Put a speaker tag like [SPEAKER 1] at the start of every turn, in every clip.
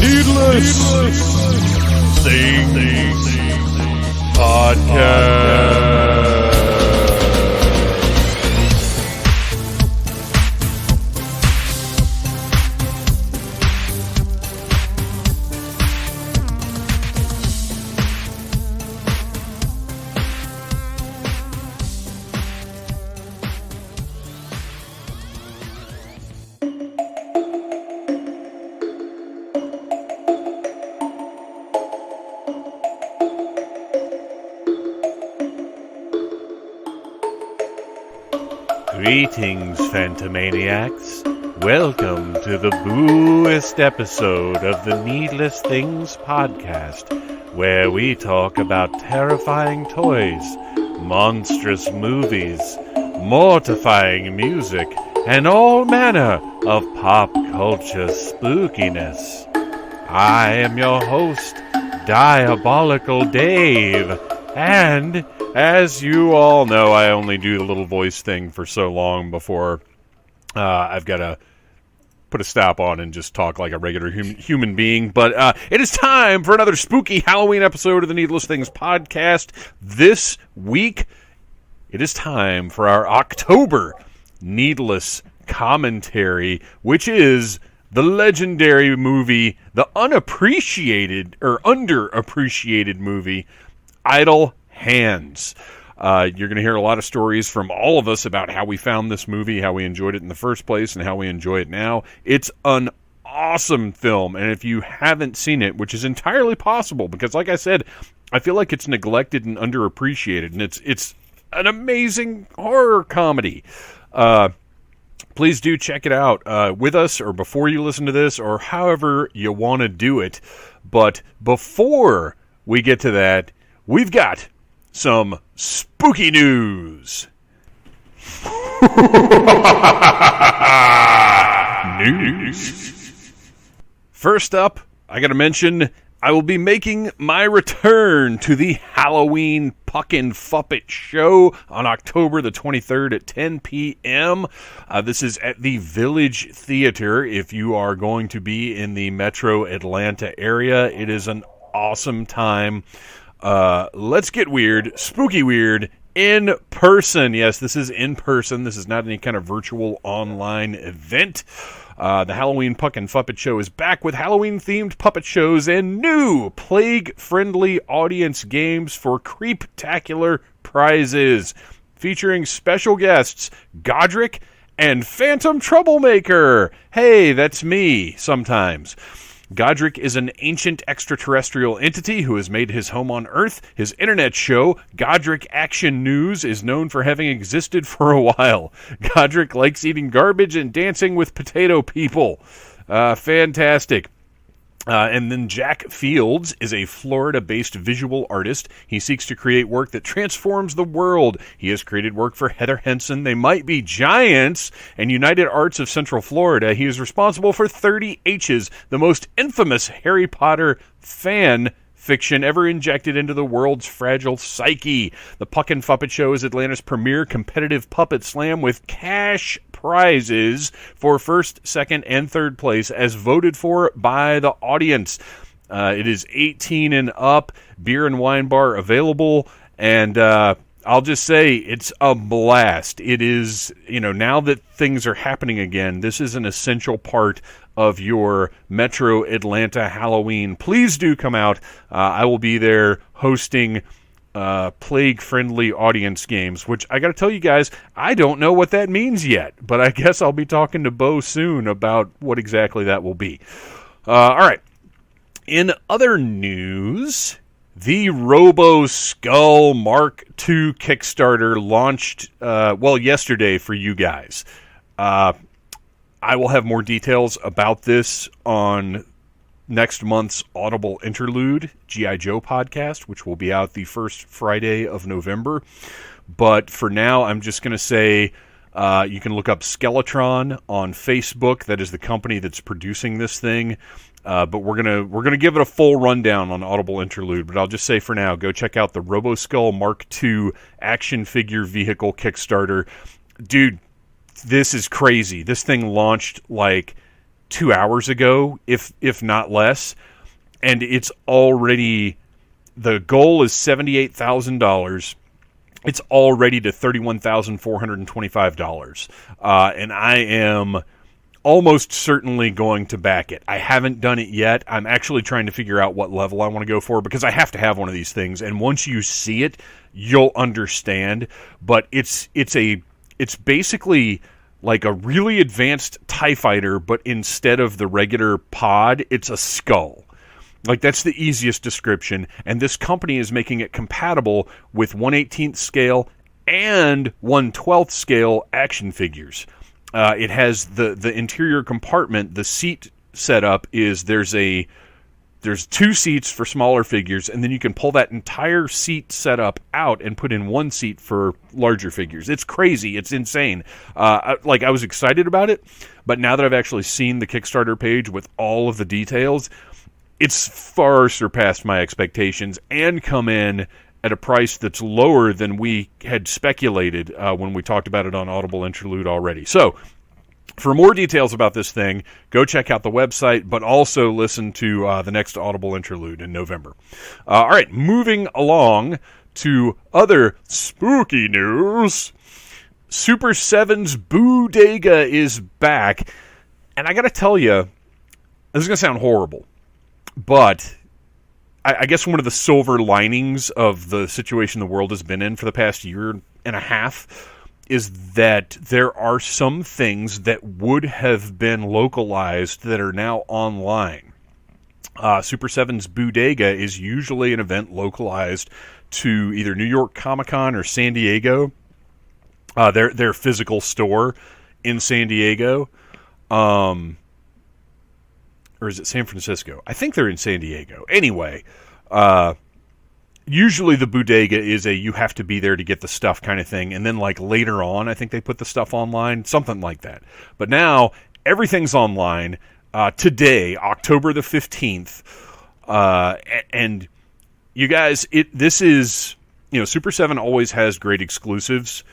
[SPEAKER 1] Needless Things Podcast. Greetings, Phantomaniacs. Welcome to the booest episode of the Needless Things Podcast, where we talk about terrifying toys, monstrous movies, mortifying music, and all manner of pop culture spookiness. I am your host, Diabolical Dave, and as you all know, I only do the little voice thing for so long before I've got to put a stop on and just talk like a regular human being. But it is time for another spooky Halloween episode of the Needless Things Podcast. This week, it is time for our October Needless Commentary, which is the legendary movie, the unappreciated or underappreciated movie, Idle Hands. You're going to hear a lot of stories from all of us about how we found this movie, how we enjoyed it in the first place, and how we enjoy it now. It's an awesome film, and if you haven't seen it, which is entirely possible, because like I said, I feel like it's neglected and underappreciated, and it's an amazing horror comedy. Please do check it out with us or before you listen to this, or however you want to do it. But before we get to that, we've got some spooky news. First up, I gotta mention, I will be making my return to the Halloween Puckin' Fuppet Show on October the 23rd at 10 p.m. This is at the Village Theater. If you are going to be in the metro Atlanta area, it is an awesome time. Let's get weird, spooky weird, in person. Yes, this is in person. This is not any kind of virtual online event. The Halloween Puckin' Fuppet Show is back with Halloween-themed puppet shows and new plague-friendly audience games for creeptacular prizes, featuring special guests Godric and Phantom Troublemaker. Hey, that's me sometimes. Godric is an ancient extraterrestrial entity who has made his home on Earth. His internet show, Godric Action News, is known for having existed for a while. Godric likes eating garbage and dancing with potato people. Fantastic. And then Jack Fields is a Florida-based visual artist. He seeks to create work that transforms the world. He has created work for Heather Henson, They Might Be Giants, and United Arts of Central Florida. He is responsible for 30 H's, the most infamous Harry Potter fan fiction ever injected into the world's fragile psyche. The Puckin' Fuppet Show is Atlanta's premier competitive puppet slam with cash prizes for first, second, and third place as voted for by the audience. It is 18 and up, beer and wine bar available, and I'll just say it's a blast. It is, now that things are happening again, this is an essential part of your Metro Atlanta Halloween. Please do come out. I will be there hosting plague-friendly audience games, which I got to tell you guys, I don't know what that means yet, but I guess I'll be talking to Bo soon about what exactly that will be. All right. In other news, the Robo Skull Mark II Kickstarter launched, yesterday for you guys. I will have more details about this on next month's Audible Interlude, G.I. Joe podcast, which will be out the first Friday of November. But for now, I'm just going to say you can look up Skeletron on Facebook. That is the company that's producing this thing. But we're gonna give it a full rundown on Audible Interlude. But I'll just say for now, go check out the Robo Skull Mark II action figure vehicle Kickstarter. Dude, this is crazy. This thing launched like 2 hours ago, if not less, and it's already, the goal is $78,000. It's already to $31,425, and I am almost certainly going to back it. I haven't done it yet. I'm actually trying to figure out what level I want to go for, because I have to have one of these things, and once you see it, you'll understand. But it's basically like a really advanced TIE fighter, but instead of the regular pod, it's a skull. Like, that's the easiest description, and this company is making it compatible with 1/18th scale and 1/12th scale action figures. It has the interior compartment. The seat setup is there's 2 seats for smaller figures, and then you can pull that entire seat setup out and put in 1 seat for larger figures. It's crazy. It's insane. I was excited about it, but now that I've actually seen the Kickstarter page with all of the details, it's far surpassed my expectations and come in at a price that's lower than we had speculated when we talked about it on Audible Interlude already. So, for more details about this thing, go check out the website, but also listen to the next Audible Interlude in November. All right, moving along to other spooky news. Super 7's Bodega is back, and I gotta tell you, this is gonna sound horrible, but I guess one of the silver linings of the situation the world has been in for the past year and a half is that there are some things that would have been localized that are now online. Super 7's Bodega is usually an event localized to either New York Comic-Con or San Diego, their physical store in San Diego. Or is it San Francisco? I think they're in San Diego. Anyway, usually the bodega is a you have to be there to get the stuff kind of thing. And then like later on, I think they put the stuff online, something like that. But now everything's online. Today, October the 15th. And you guys, this is, Super 7 always has great exclusives.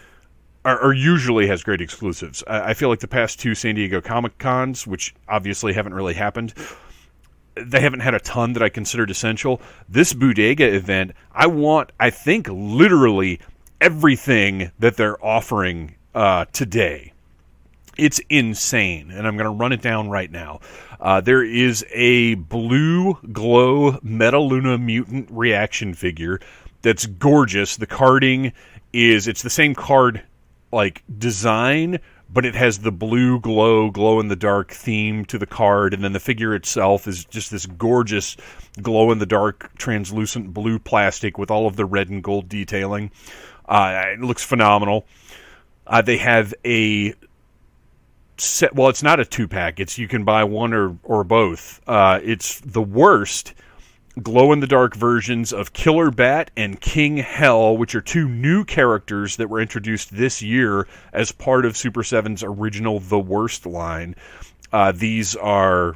[SPEAKER 1] Or usually has great exclusives. I feel like the past 2 San Diego Comic-Cons, which obviously haven't really happened, they haven't had a ton that I considered essential. This Bodega event, I think literally everything that they're offering today. It's insane, and I'm going to run it down right now. There is a blue glow Metaluna mutant reaction figure that's gorgeous. The carding it's the same card design, but it has the blue glow in the dark theme to the card, and then the figure itself is just this gorgeous glow in the dark translucent blue plastic with all of the red and gold detailing. It looks phenomenal. They have a set, well, it's not a 2-pack, it's you can buy one or both. It's the worst glow-in-the-dark versions of Killer Bat and King Hell, which are 2 new characters that were introduced this year as part of Super 7's original The Worst line. These are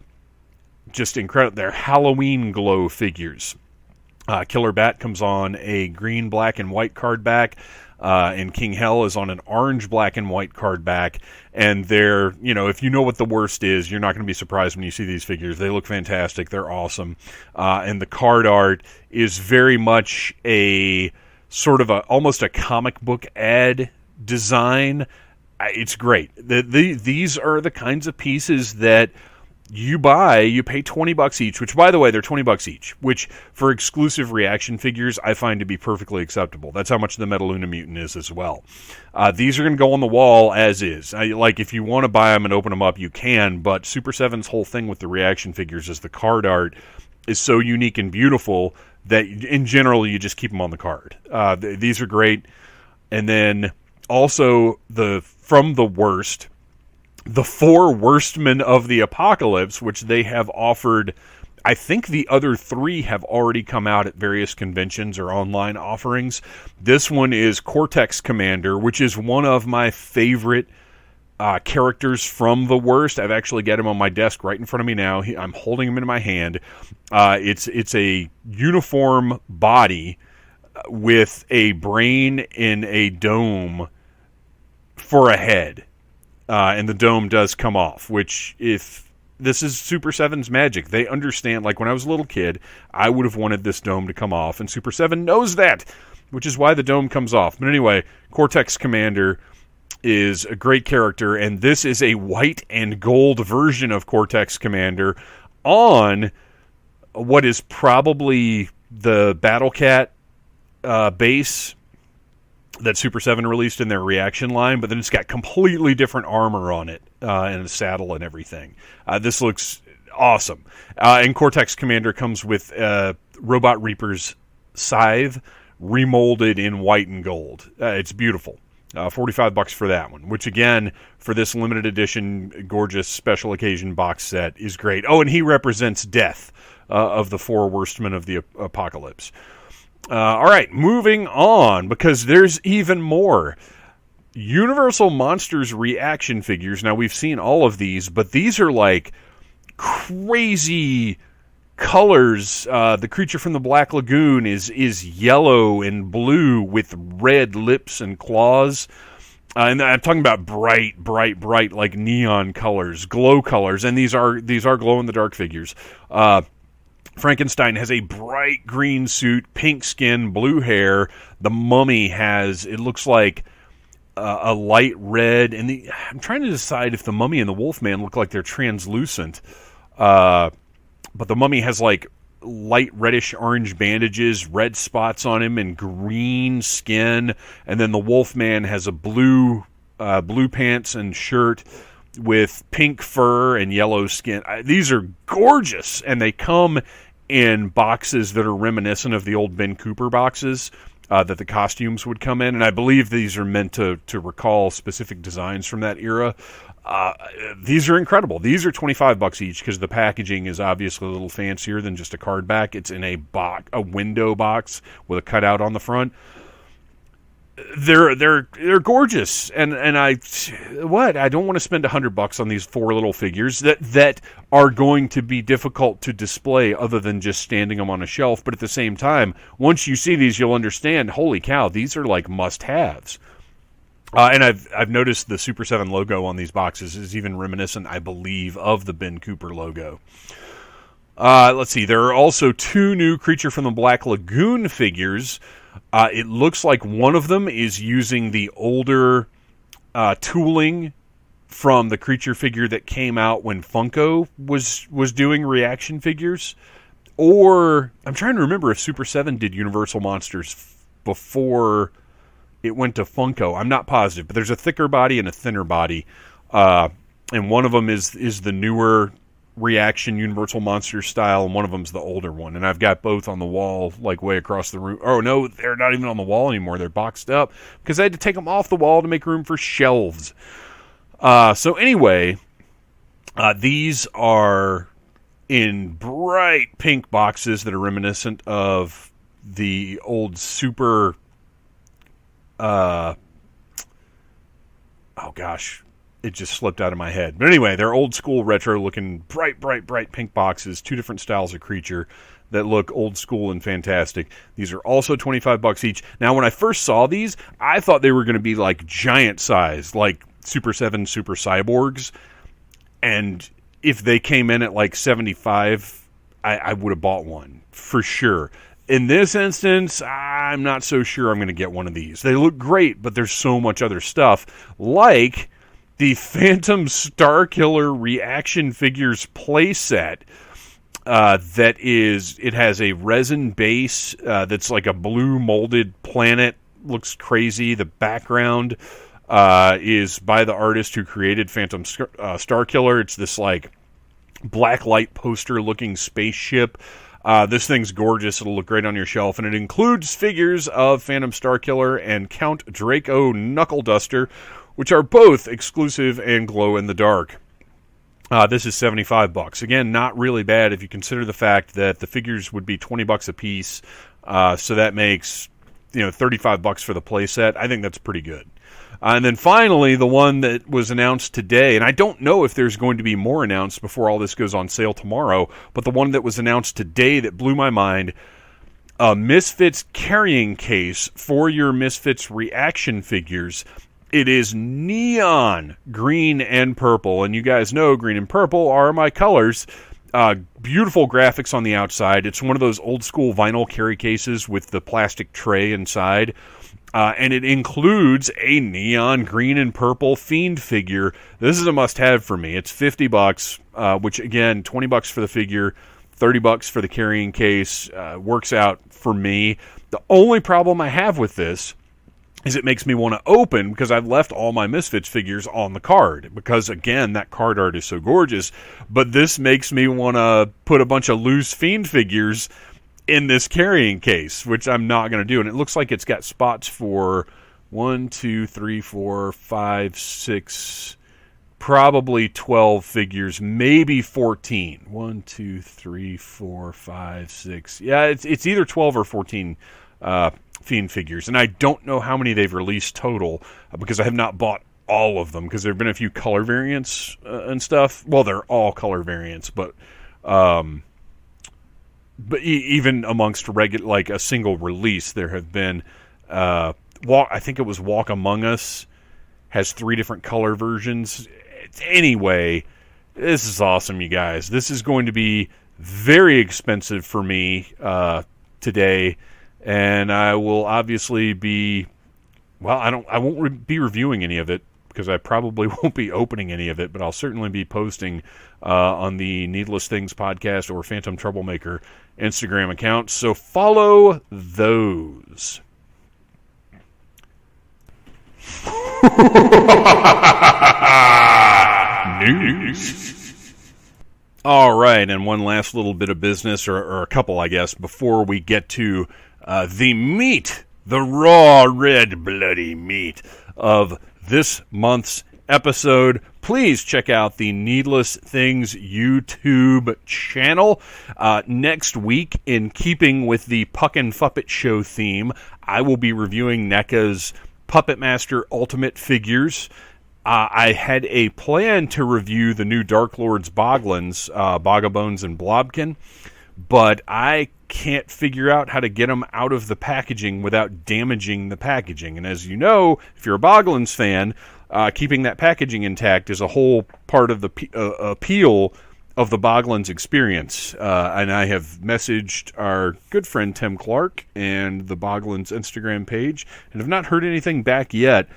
[SPEAKER 1] just incredible. They're Halloween glow figures. Killer Bat comes on a green, black, and white card back, and King Hell is on an orange, black, and white card back. And they're, if you know what The Worst is, you're not going to be surprised when you see these figures. They look fantastic. They're awesome. And the card art is very much a sort of almost a comic book ad design. It's great. These are the kinds of pieces that you pay $20 each, which, by the way, they're $20 each, which for exclusive reaction figures I find to be perfectly acceptable. That's how much the Metaluna Mutant is as well. These are going to go on the wall as is. If you want to buy them and open them up, you can, but Super 7's whole thing with the reaction figures is the card art is so unique and beautiful that in general you just keep them on the card. These are great. And then also from The Worst, the 4 Worstmen of the Apocalypse, which they have offered. I think the other 3 have already come out at various conventions or online offerings. This one is Cortex Commander, which is one of my favorite characters from The Worst. I've actually got him on my desk right in front of me now. I'm holding him in my hand. It's a uniform body with a brain in a dome for a head. And the dome does come off, which if this is Super 7's magic. They understand, like when I was a little kid, I would have wanted this dome to come off, and Super 7 knows that, which is why the dome comes off. But anyway, Cortex Commander is a great character, and this is a white and gold version of Cortex Commander on what is probably the Battle Cat base that Super 7 released in their reaction line, but then it's got completely different armor on it and a saddle and everything. This looks awesome. And Cortex Commander comes with Robot Reaper's scythe remolded in white and gold. It's beautiful. $45 for that one, which again, for this limited edition, gorgeous special occasion box set is great. Oh, and he represents Death of the four worstmen of the apocalypse. All right, moving on, because there's even more. Universal Monsters reaction figures. Now, we've seen all of these, but these are like crazy colors. The creature from the Black Lagoon is yellow and blue with red lips and claws. And I'm talking about bright, like neon colors, glow colors. And these are glow-in-the-dark figures. Frankenstein has a bright green suit, pink skin, blue hair. The Mummy has, it looks like a light red. And I'm trying to decide if the Mummy and the Wolfman look like they're translucent. But the Mummy has like light reddish orange bandages, red spots on him, and green skin. And then the Wolfman has a blue pants and shirt with pink fur and yellow skin. These are gorgeous, and they come in boxes that are reminiscent of the old Ben Cooper boxes that the costumes would come in. And I believe these are meant to recall specific designs from that era. These are incredible. These are $25 each because the packaging is obviously a little fancier than just a card back. It's in a window box with a cutout on the front. They're gorgeous, and I don't want to spend $100 on these four little figures that are going to be difficult to display other than just standing them on a shelf. But at the same time, once you see these, you'll understand. Holy cow, these are like must-haves. And I've noticed the Super 7 logo on these boxes is even reminiscent, I believe, of the Ben Cooper logo. Let's see. There are also two new Creature from the Black Lagoon figures. It looks like one of them is using the older tooling from the creature figure that came out when Funko was doing reaction figures. Or, I'm trying to remember if Super 7 did Universal Monsters before it went to Funko. I'm not positive, but there's a thicker body and a thinner body. And one of them is the newer reaction Universal Monsters style, and one of them's the older one. And I've got both on the wall, like way across the room. Oh, no, they're not even on the wall anymore. They're boxed up because I had to take them off the wall to make room for shelves. So anyway, these are in bright pink boxes that are reminiscent of the old Super... oh, gosh. It just slipped out of my head. But anyway, they're old school retro looking bright pink boxes, two different styles of creature that look old school and fantastic. These are also $25 each. Now, when I first saw these, I thought they were going to be like giant size, like Super 7 Super Cyborgs. And if they came in at like $75, I would have bought one for sure. In this instance, I'm not so sure I'm going to get one of these. They look great, but there's so much other stuff, like the Phantom Starkiller reaction figures playset. It has a resin base that's like a blue molded planet. Looks crazy. The background is by the artist who created Phantom Starkiller. It's this like black light poster looking spaceship. This thing's gorgeous. It'll look great on your shelf, and it includes figures of Phantom Starkiller and Count Draco Knuckle Duster, which are both exclusive and glow-in-the-dark. This is $75. Again, not really bad if you consider the fact that the figures would be $20 a piece, so that makes $35 for the playset. I think that's pretty good. And then finally, the one that was announced today, and I don't know if there's going to be more announced before all this goes on sale tomorrow, but the one that was announced today that blew my mind, a Misfits carrying case for your Misfits reaction figures. It is neon green and purple, and you guys know green and purple are my colors. Beautiful graphics on the outside. It's one of those old school vinyl carry cases with the plastic tray inside. And it includes a neon green and purple Fiend figure. This is a must-have for me. It's $50, which again, $20 for the figure, $30 for the carrying case. Works out for me. The only problem I have with this is it makes me want to open, because I've left all my Misfits figures on the card, because again, that card art is so gorgeous. But this makes me want to put a bunch of loose Fiend figures in this carrying case, which I'm not going to do. And it looks like it's got spots for 1, 2, 3, 4, 5, 6, probably 12 figures, maybe 14. 1, 2, 3, 4, 5, 6. Yeah, it's either 12 or 14 Fiend figures. And I don't know how many they've released total, because I have not bought all of them, because there have been a few color variants and stuff. Well, they're all color variants, but even amongst like a single release, there have been, I think it was Walk Among Us has 3 different color versions. Anyway, this is awesome, you guys. This is going to be very expensive for me today, and I will obviously be, well, I won't be reviewing any of it, because I probably won't be opening any of it, but I'll certainly be posting on the Needless Things podcast or Phantom Troublemaker Instagram accounts, so follow those. News. All right, and one last little bit of business, or a couple, I guess, before we get to the meat, the raw, red, bloody meat of this month's episode. Please check out the Needless Things YouTube channel. Next week, in keeping with the Puckin' Fuppet Show theme, I will be reviewing NECA's Puppet Master Ultimate figures. I had a plan to review the new Dark Lords Boglins, Bogabones and Blobkin, but I can't figure out how to get them out of the packaging without damaging the packaging. And as you know, if you're a Boglins fan, keeping that packaging intact is a whole part of the appeal of the Boglins experience. And I have messaged our good friend Tim Clark and the Boglins Instagram page, and have not heard anything back yet.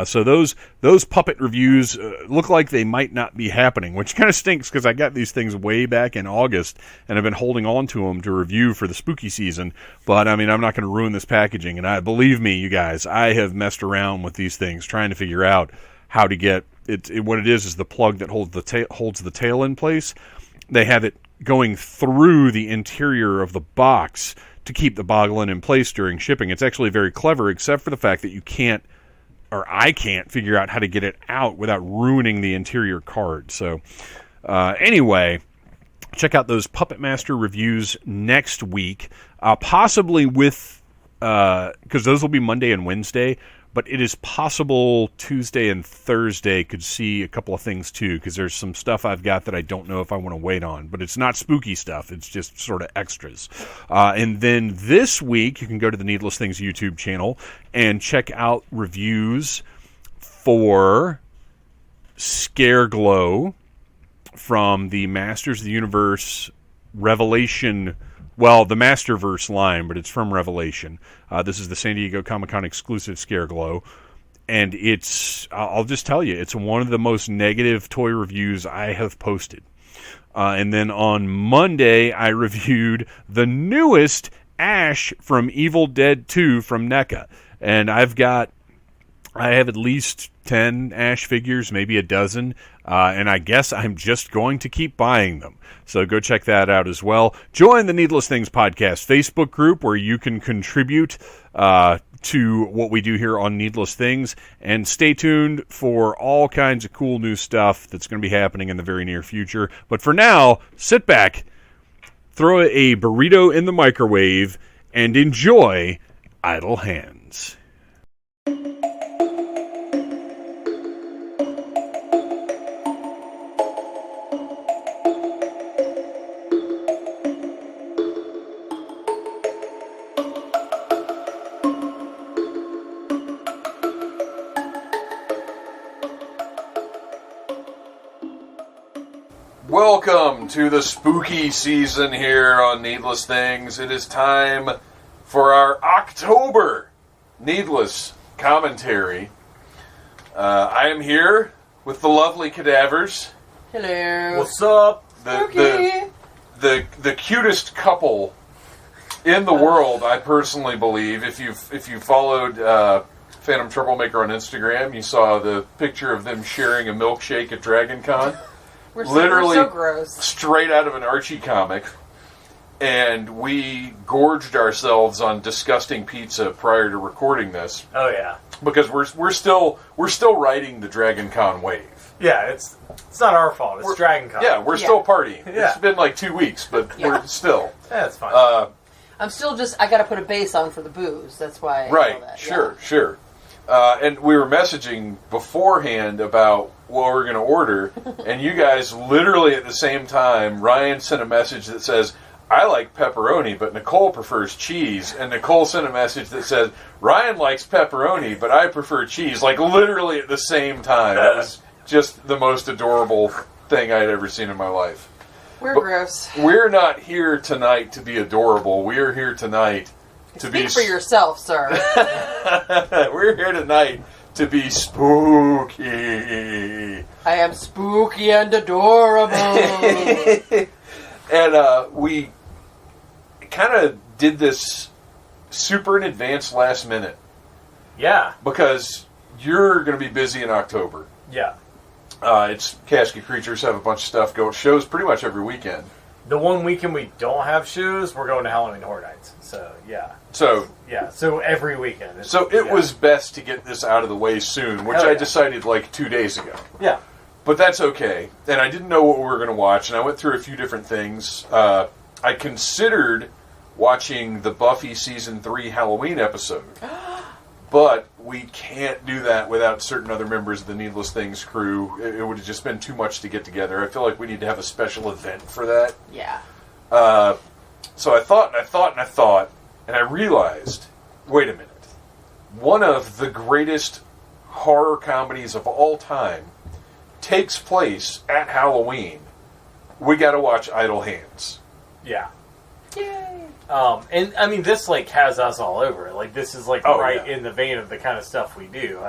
[SPEAKER 1] So those puppet reviews look like they might not be happening, which kind of stinks, because I got these things way back in August, and I've been holding on to them to review for the spooky season. But, I mean, I'm not going to ruin this packaging. And believe me, you guys, I have messed around with these things, trying to figure out how to get it. What it is the plug that holds the tail in place. They have it going through the interior of the box to keep the Boglin in place during shipping. It's actually very clever, except for the fact that I can't figure out how to get it out without ruining the interior card. So, anyway, check out those Puppet Master reviews next week, possibly with, because those will be Monday and Wednesday, but it is possible Tuesday and Thursday could see a couple of things too, because there's some stuff I've got that I don't know if I want to wait on, but it's not spooky stuff. It's just sort of extras. And then this week, you can go to the Needless Things YouTube channel and check out reviews for Scare Glow from the Masters of the Universe Revelation, well, the Masterverse line, but it's from Revelation. This is the San Diego Comic-Con exclusive Scare Glow. And I'll just tell you, it's one of the most negative toy reviews I have posted. And then on Monday, I reviewed the newest Ash from Evil Dead 2 from NECA. And I have at least 10 Ash figures, maybe a dozen, and I guess I'm just going to keep buying them. So go check that out as well. Join the Needless Things Podcast Facebook group, where you can contribute to what we do here on Needless Things, and stay tuned for all kinds of cool new stuff that's going to be happening in the very near future. But for now, sit back, throw a burrito in the microwave, and enjoy Idle Hands. Welcome to the spooky season here on Needless Things. It is time for our October Needless commentary. I am here with the lovely Cadavers.
[SPEAKER 2] Hello.
[SPEAKER 3] What's up?
[SPEAKER 1] The cutest couple in the world, I personally believe. If you followed Phantom Troublemaker on Instagram, you saw the picture of them sharing a milkshake at Dragon Con.
[SPEAKER 2] We're
[SPEAKER 1] Literally
[SPEAKER 2] so gross.
[SPEAKER 1] Straight out of an Archie comic. And we gorged ourselves on disgusting pizza prior to recording this.
[SPEAKER 3] Oh yeah.
[SPEAKER 1] Because we're still riding the Dragon Con wave.
[SPEAKER 3] Yeah, it's not our fault. It's Dragon Con.
[SPEAKER 1] Yeah, we're still partying.
[SPEAKER 3] Yeah.
[SPEAKER 1] It's been like 2 weeks, but we're still.
[SPEAKER 3] Yeah, it's fine.
[SPEAKER 2] I'm still I gotta put a base on for the booze. That's why I
[SPEAKER 1] Right,
[SPEAKER 2] know that.
[SPEAKER 1] sure. And we were messaging beforehand about what we're going to order, and you guys literally at the same time, Ryan sent a message that says, I like pepperoni, but Nicole prefers cheese, and Nicole sent a message that said, Ryan likes pepperoni, but I prefer cheese, like literally at the same time. That was just the most adorable thing I'd ever seen in my life.
[SPEAKER 2] We're gross.
[SPEAKER 1] We're not here tonight to be adorable. We're here tonight to
[SPEAKER 2] Speak for yourself, sir.
[SPEAKER 1] We're here tonight to be spooky.
[SPEAKER 2] I am spooky and adorable.
[SPEAKER 1] And we kind of did this super in advance last minute.
[SPEAKER 3] Yeah.
[SPEAKER 1] Because you're going to be busy in October.
[SPEAKER 3] Yeah.
[SPEAKER 1] It's Casket Creatures have a bunch of stuff going. Shows pretty much every weekend.
[SPEAKER 3] The one weekend we don't have shows, we're going to Halloween Horror Nights. So, yeah.
[SPEAKER 1] So
[SPEAKER 3] every weekend.
[SPEAKER 1] It was best to get this out of the way soon, which I decided like 2 days ago.
[SPEAKER 3] Yeah.
[SPEAKER 1] But that's okay. And I didn't know what we were going to watch, and I went through a few different things. I considered watching the Buffy Season 3 Halloween episode. But we can't do that without certain other members of the Needless Things crew. It would have just been too much to get together. I feel like we need to have a special event for that.
[SPEAKER 2] Yeah.
[SPEAKER 1] So I thought, and I realized, wait a minute. One of the greatest horror comedies of all time takes place at Halloween. We got to watch Idle Hands.
[SPEAKER 3] Yeah.
[SPEAKER 2] Yay.
[SPEAKER 3] And I mean, this has us all over it. Like, this is in the vein of the kind of stuff we do.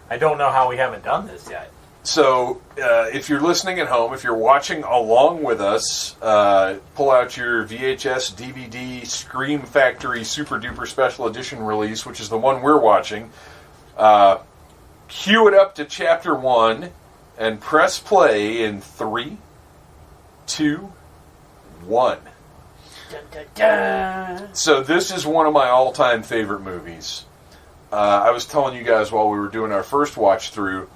[SPEAKER 3] I don't know how we haven't done this yet.
[SPEAKER 1] So, if you're listening at home, if you're watching along with us, pull out your VHS, DVD, Scream Factory Super Duper Special Edition release, which is the one we're watching. Cue it up to Chapter 1 and press play in 3, 2, 1.
[SPEAKER 2] Dun, dun, dun.
[SPEAKER 1] So this is one of my all-time favorite movies. I was telling you guys while we were doing our first watch through,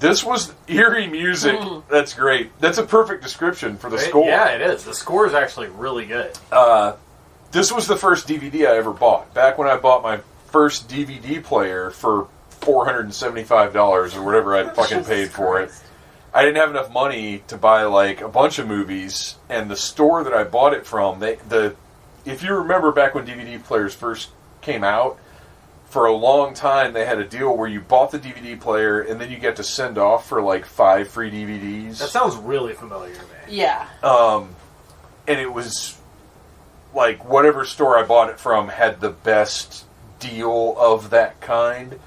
[SPEAKER 1] this was eerie music. That's great. That's a perfect description for the score.
[SPEAKER 3] Yeah, it is. The score is actually really good.
[SPEAKER 1] This was the first DVD I ever bought. Back when I bought my first DVD player for $475 or whatever I fucking paid for it. I didn't have enough money to buy a bunch of movies, and the store that I bought it from, if you remember back when DVD players first came out, for a long time they had a deal where you bought the DVD player and then you get to send off for 5 free DVDs.
[SPEAKER 3] That sounds really familiar to me.
[SPEAKER 2] Yeah.
[SPEAKER 1] And it was whatever store I bought it from had the best deal of that kind,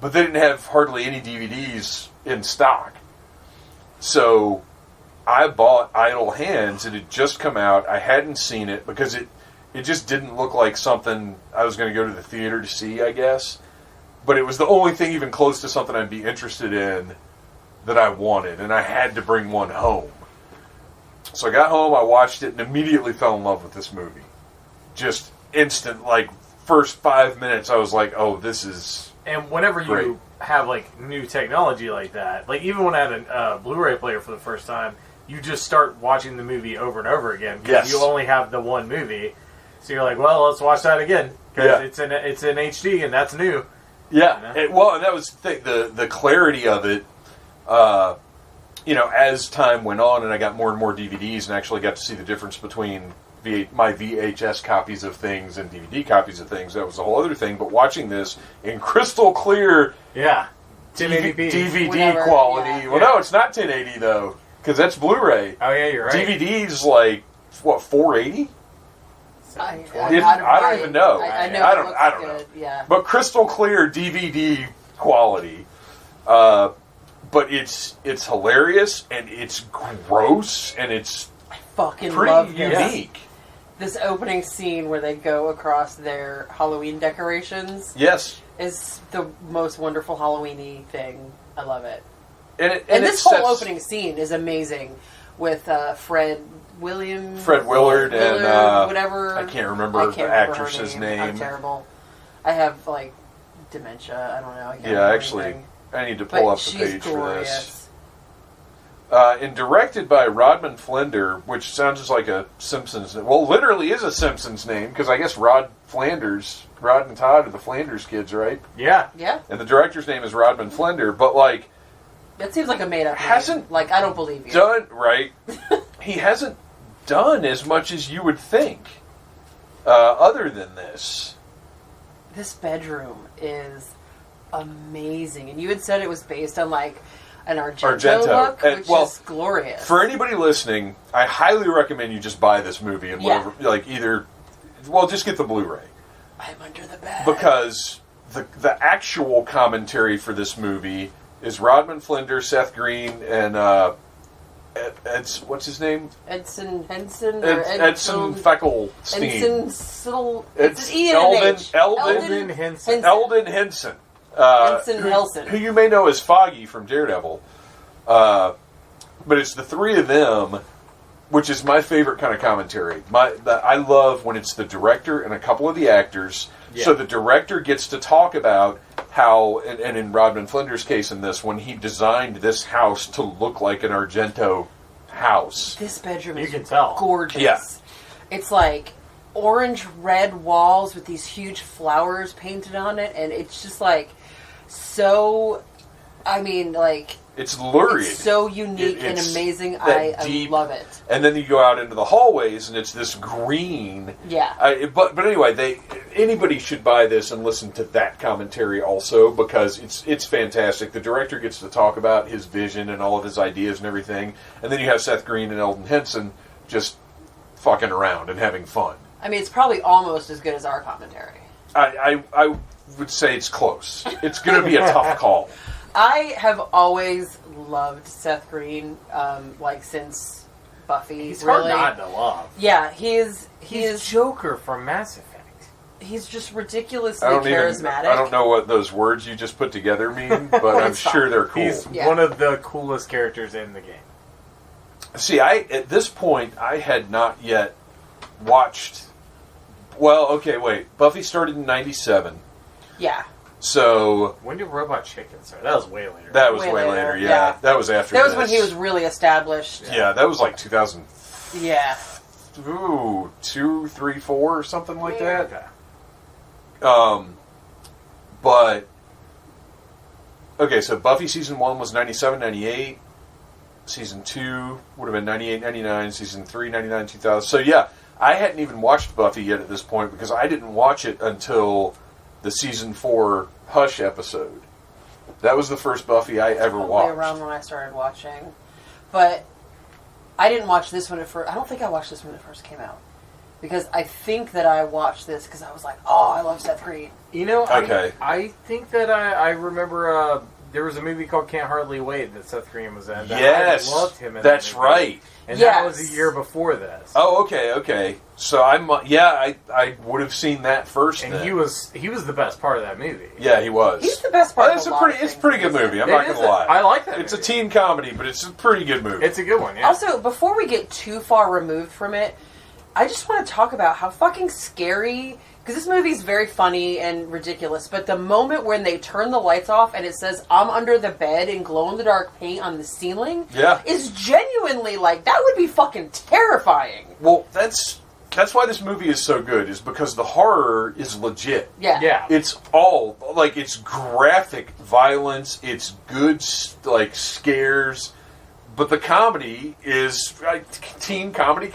[SPEAKER 1] but they didn't have hardly any DVDs in stock. So I bought Idle Hands. It had just come out. I hadn't seen it because it just didn't look like something I was going to go to the theater to see, I guess. But it was the only thing even close to something I'd be interested in that I wanted, and I had to bring one home. So I got home, I watched it, and immediately fell in love with this movie. Just instant, first 5 minutes, I was like, oh, this is
[SPEAKER 3] And whenever
[SPEAKER 1] great.
[SPEAKER 3] You have new technology like that, even when I had a Blu-ray player for the first time, you just start watching the movie over and over again because you only have the one movie. So you're like, well, let's watch that again because it's in HD and that's new.
[SPEAKER 1] Yeah, and that was the clarity of it. As time went on, and I got more and more DVDs, and actually got to see the difference between my VHS copies of things and DVD copies of things. That was a whole other thing. But watching this in crystal clear,
[SPEAKER 3] 1080p
[SPEAKER 1] DVD
[SPEAKER 2] Whatever,
[SPEAKER 1] quality.
[SPEAKER 2] yeah.
[SPEAKER 1] Well, no, it's not 1080 though. Because that's Blu-ray.
[SPEAKER 3] Oh yeah, you're right.
[SPEAKER 1] DVD's like what, $4.80?
[SPEAKER 2] I
[SPEAKER 1] don't even know.
[SPEAKER 2] I know.
[SPEAKER 1] I don't know.
[SPEAKER 2] Yeah.
[SPEAKER 1] But crystal clear DVD quality. But it's hilarious and it's gross and it's
[SPEAKER 2] Fucking
[SPEAKER 1] pretty
[SPEAKER 2] love this.
[SPEAKER 1] unique.
[SPEAKER 2] This opening scene where they go across their Halloween decorations
[SPEAKER 1] Yes.
[SPEAKER 2] is the most wonderful Halloween-y thing. I love it.
[SPEAKER 1] And
[SPEAKER 2] this whole opening scene is amazing with Fred Willard and
[SPEAKER 1] whatever. I can't remember the actress's name.
[SPEAKER 2] I'm terrible. I have like dementia. I don't know. I can't
[SPEAKER 1] yeah, actually,
[SPEAKER 2] anything.
[SPEAKER 1] I need to pull up the page
[SPEAKER 2] glorious.
[SPEAKER 1] for this. And directed by Rodman Flender, which sounds just like a Simpsons. Well, literally is a Simpsons name because I guess Rod and Todd are the Flanders kids, right?
[SPEAKER 3] Yeah.
[SPEAKER 2] Yeah.
[SPEAKER 1] And the director's name is Rodman Flender, but like
[SPEAKER 2] that seems like a made up name.
[SPEAKER 1] Hasn't
[SPEAKER 2] like I don't believe you.
[SPEAKER 1] Done right. He hasn't done as much as you would think. Other than this,
[SPEAKER 2] this bedroom is amazing, and you had said it was based on like an Argento look, which is glorious.
[SPEAKER 1] For anybody listening, I highly recommend you just buy this movie and whatever, like either, just get the Blu-ray.
[SPEAKER 2] I'm under the bed
[SPEAKER 1] because the actual commentary for this movie is Rodman Flender, Seth Green, and what's his name?
[SPEAKER 2] Edson Henson.
[SPEAKER 1] Edson Feckelstein.
[SPEAKER 3] Eldon Henson.
[SPEAKER 1] Eldon Henson. Who you may know as Foggy from Daredevil. But it's the three of them, which is my favorite kind of commentary. I love when it's the director and a couple of the actors. Yeah. So the director gets to talk about how, and in Rodman Flender's case in this, when he designed this house to look like an Argento house.
[SPEAKER 2] This bedroom is
[SPEAKER 3] tell.
[SPEAKER 2] Gorgeous.
[SPEAKER 1] Yeah.
[SPEAKER 2] It's like orange-red walls with these huge flowers painted on it, and it's just like so,
[SPEAKER 1] it's lurid.
[SPEAKER 2] It's so unique and amazing. I love it.
[SPEAKER 1] And then you go out into the hallways, and it's this green.
[SPEAKER 2] Yeah.
[SPEAKER 1] But anyway, anybody should buy this and listen to that commentary also because it's fantastic. The director gets to talk about his vision and all of his ideas and everything, and then you have Seth Green and Eldon Henson just fucking around and having fun.
[SPEAKER 2] I mean, it's probably almost as good as our commentary.
[SPEAKER 1] I would say it's close. It's going to be a tough call.
[SPEAKER 2] I have always loved Seth Green, since Buffy.
[SPEAKER 3] He's
[SPEAKER 2] really
[SPEAKER 3] hard not to love.
[SPEAKER 2] Yeah, he's
[SPEAKER 3] Joker from Mass Effect.
[SPEAKER 2] He's just ridiculously charismatic.
[SPEAKER 1] I don't know what those words you just put together mean, but I'm sure they're cool.
[SPEAKER 3] He's one of the coolest characters in the game.
[SPEAKER 1] See, at this point, I had not yet watched. Well, okay, wait. Buffy started in 97.
[SPEAKER 2] Yeah.
[SPEAKER 1] So
[SPEAKER 3] when did Robot Chicken start? That was way later.
[SPEAKER 1] That was way later. Yeah. That was after.
[SPEAKER 2] That was when he was really established.
[SPEAKER 1] Yeah, that was like 2000.
[SPEAKER 2] Yeah.
[SPEAKER 1] Ooh, 2, 3, 4 or something like that.
[SPEAKER 3] Okay.
[SPEAKER 1] But okay, so Buffy season 1 was 97, 98. Season 2 would have been 98, 99. Season 3, 99, 2000. So yeah, I hadn't even watched Buffy yet at this point because I didn't watch it until the season 4 Hush episode. That was the first Buffy I ever watched.
[SPEAKER 2] Around when I started watching, but I didn't watch this one at first. I don't think I watched this when it first came out because I think that I watched this because I was like, "Oh, I love Seth Green."
[SPEAKER 3] You know,
[SPEAKER 1] okay.
[SPEAKER 3] I think that I remember there was a movie called Can't Hardly Wait that Seth Green was in.
[SPEAKER 1] Yes,
[SPEAKER 3] I loved him in
[SPEAKER 1] that's
[SPEAKER 3] that
[SPEAKER 1] right.
[SPEAKER 3] And that was a year before this.
[SPEAKER 1] Oh, okay. So I would have seen that first.
[SPEAKER 3] And
[SPEAKER 1] then.
[SPEAKER 3] he was the best part of that movie.
[SPEAKER 1] Yeah, he was.
[SPEAKER 2] He's the best part.
[SPEAKER 1] It's a pretty good movie. I'm not gonna lie.
[SPEAKER 3] I like that.
[SPEAKER 1] It's a teen comedy, but it's a pretty good movie.
[SPEAKER 3] It's a good one. Yeah.
[SPEAKER 2] Also, before we get too far removed from it, I just want to talk about how fucking scary. Because this movie is very funny and ridiculous, but the moment when they turn the lights off and it says, "I'm under the bed" in glow-in-the-dark paint on the ceiling, is genuinely like, that would be fucking terrifying.
[SPEAKER 1] Well, that's why this movie is so good, is because the horror is legit.
[SPEAKER 2] Yeah.
[SPEAKER 1] It's all, it's graphic violence, it's good, scares, but the comedy is teen comedy.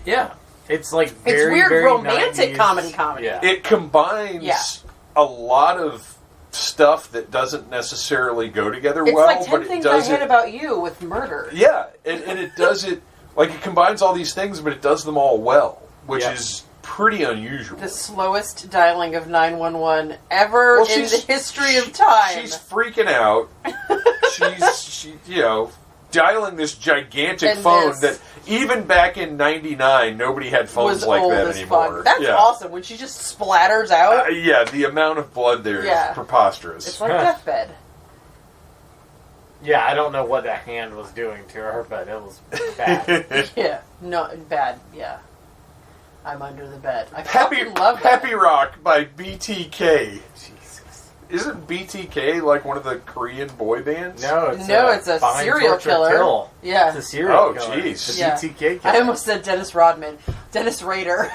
[SPEAKER 3] Yeah. It's very,
[SPEAKER 2] it's weird
[SPEAKER 3] very
[SPEAKER 2] romantic
[SPEAKER 3] 90s.
[SPEAKER 2] comedy.
[SPEAKER 3] Yeah.
[SPEAKER 1] It combines a lot of
[SPEAKER 4] stuff that doesn't necessarily go together
[SPEAKER 2] It's
[SPEAKER 4] well,
[SPEAKER 2] like 10
[SPEAKER 4] but it
[SPEAKER 2] Things
[SPEAKER 4] does
[SPEAKER 2] I Hate
[SPEAKER 4] it.
[SPEAKER 2] About You with murder.
[SPEAKER 4] Yeah, and it does it like it combines all these things, but it does them all well, which is pretty unusual.
[SPEAKER 2] The slowest dialing of 911 ever in the history of time.
[SPEAKER 4] She's freaking out. she's dialing this gigantic phone that even back in '99 nobody had phones
[SPEAKER 2] was
[SPEAKER 4] like
[SPEAKER 2] old
[SPEAKER 4] that
[SPEAKER 2] as
[SPEAKER 4] anymore.
[SPEAKER 2] Fuck. That's awesome when she just splatters out.
[SPEAKER 4] Yeah, the amount of blood there is preposterous.
[SPEAKER 2] It's like deathbed.
[SPEAKER 3] Yeah, I don't know what that hand was doing to her, but it was bad.
[SPEAKER 2] Yeah, no, bad. Yeah, I'm under the bed. I
[SPEAKER 4] Happy
[SPEAKER 2] fucking love that.
[SPEAKER 4] Happy Rock by BTK.
[SPEAKER 3] Jesus.
[SPEAKER 4] Isn't BTK like one of the Korean boy bands?
[SPEAKER 3] No,
[SPEAKER 2] it's a
[SPEAKER 3] Find,
[SPEAKER 2] serial
[SPEAKER 3] Torture,
[SPEAKER 2] killer.
[SPEAKER 3] Kill.
[SPEAKER 2] Yeah,
[SPEAKER 3] It's a serial killer.
[SPEAKER 4] jeez.
[SPEAKER 3] The
[SPEAKER 2] Yeah.
[SPEAKER 3] BTK killer.
[SPEAKER 2] I almost said Dennis Rodman, Dennis Rader.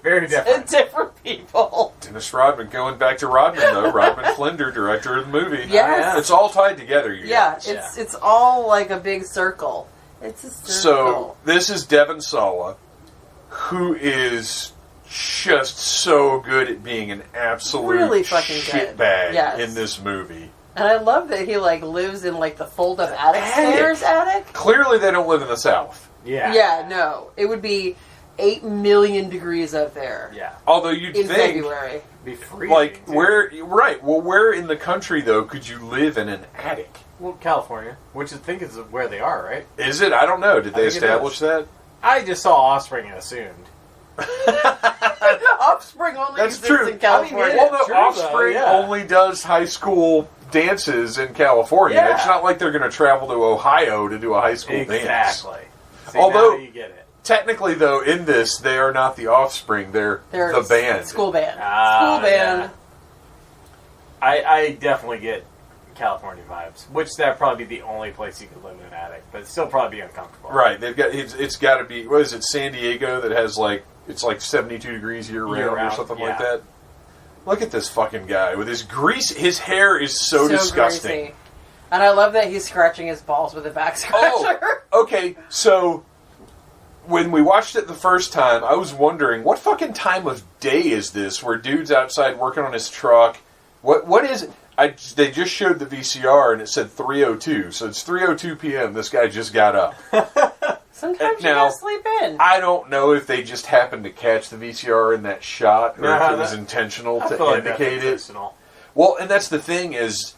[SPEAKER 3] Very different.
[SPEAKER 2] Different people.
[SPEAKER 4] Dennis Rodman, going back to Rodman though. Rodman Flender, director of the movie.
[SPEAKER 2] Yes.
[SPEAKER 4] It's all tied together, you
[SPEAKER 2] Yeah,
[SPEAKER 4] guys.
[SPEAKER 2] it's all like a big circle. It's a circle.
[SPEAKER 4] So, this is Devon Sawa, who is just so good at being an absolute
[SPEAKER 2] Really fucking good.
[SPEAKER 4] shitbag in this movie.
[SPEAKER 2] And I love that he like lives in like the fold-up attic stairs attic.
[SPEAKER 4] Clearly they don't live in the South.
[SPEAKER 3] Yeah.
[SPEAKER 2] Yeah, no. It would be 8 million degrees out there.
[SPEAKER 3] Yeah.
[SPEAKER 4] Although you'd
[SPEAKER 2] in
[SPEAKER 4] think,
[SPEAKER 2] February.
[SPEAKER 3] Be freezing.
[SPEAKER 4] like,
[SPEAKER 3] too.
[SPEAKER 4] where in the country, though, could you live in an attic?
[SPEAKER 3] Well, California, which I think is where they are, right?
[SPEAKER 4] Is it? I don't know. Did they
[SPEAKER 3] think it
[SPEAKER 4] establish that?
[SPEAKER 3] I just saw Offspring and assumed.
[SPEAKER 2] Offspring only
[SPEAKER 4] That's
[SPEAKER 2] exists
[SPEAKER 4] true.
[SPEAKER 2] in California.
[SPEAKER 4] Well, no,
[SPEAKER 3] True,
[SPEAKER 4] Offspring
[SPEAKER 3] though, yeah.
[SPEAKER 4] only does high school dances in California.
[SPEAKER 3] Yeah.
[SPEAKER 4] It's not like they're going to travel to Ohio to do a high school dance.
[SPEAKER 3] Exactly. See,
[SPEAKER 4] Although-
[SPEAKER 3] now you get it.
[SPEAKER 4] Technically, though, in this, they are not the Offspring. They're the band.
[SPEAKER 2] School band.
[SPEAKER 3] Ah,
[SPEAKER 2] School band.
[SPEAKER 3] yeah. I definitely get California vibes, which that'd probably be the only place you could live in an attic, but it'd still probably be uncomfortable.
[SPEAKER 4] Right. They've got. It's got to be. What is it? San Diego that has like it's like 72 degrees year round or something like that. Look at this fucking guy with his grease. His hair is so disgusting.
[SPEAKER 2] Greasy. And I love that he's scratching his balls with a back scratcher.
[SPEAKER 4] Oh, okay. So when we watched it the first time, I was wondering what fucking time of day is this? Where dude's outside working on his truck. What is it? They just showed the VCR and it said 3:02, so it's 3:02 p.m. This guy just got up.
[SPEAKER 2] Sometimes you
[SPEAKER 4] Now,
[SPEAKER 2] gotta sleep in.
[SPEAKER 4] I don't know if they just happened to catch the VCR in that shot, or if it was intentional to indicate it. Well, and that's the thing is,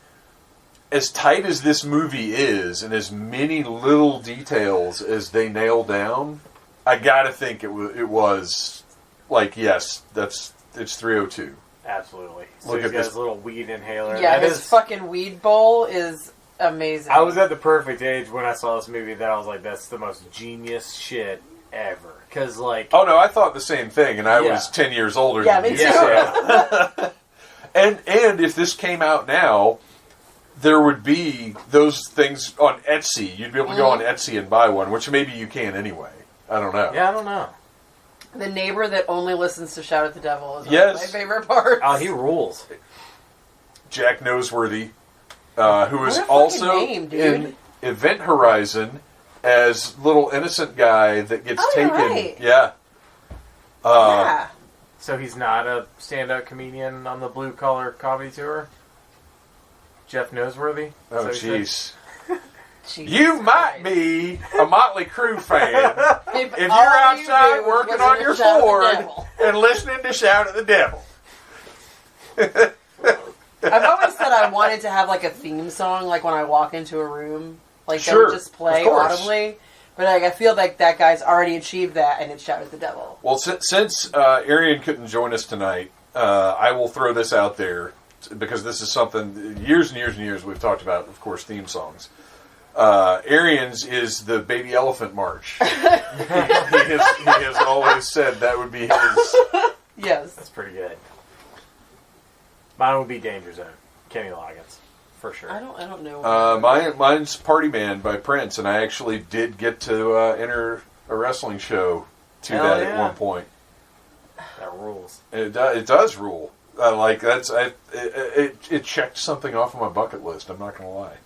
[SPEAKER 4] as tight as this movie is, and as many little details as they nail down, I gotta think it was like, yes, it's 3:02.
[SPEAKER 3] Absolutely. So
[SPEAKER 4] Look
[SPEAKER 3] he's
[SPEAKER 4] at
[SPEAKER 3] got
[SPEAKER 4] this.
[SPEAKER 3] his little weed inhaler.
[SPEAKER 2] Yeah,
[SPEAKER 3] That
[SPEAKER 2] his fucking weed bowl is amazing.
[SPEAKER 3] I was at the perfect age when I saw this movie that I was like, that's the most genius shit ever. Because, like...
[SPEAKER 4] Oh, no, I thought the same thing, and I was 10 years older than
[SPEAKER 2] me
[SPEAKER 4] you.
[SPEAKER 2] too.
[SPEAKER 4] Yeah. and if this came out now, there would be those things on Etsy. You'd be able to go on Etsy and buy one, which maybe you can anyway. I don't know.
[SPEAKER 3] Yeah, I don't know.
[SPEAKER 2] The neighbor that only listens to Shout at the Devil is one of my
[SPEAKER 4] Yes.
[SPEAKER 2] favorite parts.
[SPEAKER 3] Oh, he rules.
[SPEAKER 4] Jack Noseworthy, who is
[SPEAKER 2] a fucking
[SPEAKER 4] also
[SPEAKER 2] name, dude.
[SPEAKER 4] in Event Horizon as little innocent guy that gets taken.
[SPEAKER 2] right.
[SPEAKER 4] Yeah.
[SPEAKER 2] Yeah.
[SPEAKER 3] So he's not a stand-up comedian on the Blue Collar Comedy Tour? Jeff Noseworthy?
[SPEAKER 4] Oh,
[SPEAKER 3] So he
[SPEAKER 4] jeez.
[SPEAKER 2] Jesus
[SPEAKER 4] You might
[SPEAKER 2] Christ.
[SPEAKER 4] be a Motley Crue fan if you're
[SPEAKER 2] all you
[SPEAKER 4] outside
[SPEAKER 2] do is
[SPEAKER 4] working
[SPEAKER 2] listen
[SPEAKER 4] on
[SPEAKER 2] to
[SPEAKER 4] your
[SPEAKER 2] Shout at the
[SPEAKER 4] Ford
[SPEAKER 2] Devil.
[SPEAKER 4] and listening to Shout at the Devil.
[SPEAKER 2] I've always said I wanted to have like a theme song, like when I walk into a room, like that
[SPEAKER 4] Sure,
[SPEAKER 2] would just play
[SPEAKER 4] of course.
[SPEAKER 2] audibly. But like I feel like that guy's already achieved that, and it's Shout at the Devil.
[SPEAKER 4] Well, since Arian couldn't join us tonight, I will throw this out there because this is something years and years and years we've talked about, of course, theme songs. Arian's is the Baby Elephant March. he has always said that would be his.
[SPEAKER 2] Yes.
[SPEAKER 3] That's pretty good. Mine would be Danger Zone. Kenny Loggins. For sure.
[SPEAKER 2] I don't know.
[SPEAKER 4] Mine's Party Man by Prince, and I actually did get to enter a wrestling show to
[SPEAKER 3] Hell
[SPEAKER 4] that
[SPEAKER 3] yeah.
[SPEAKER 4] at one point.
[SPEAKER 3] That rules.
[SPEAKER 4] It does rule. It checked something off of my bucket list. I'm not going to lie.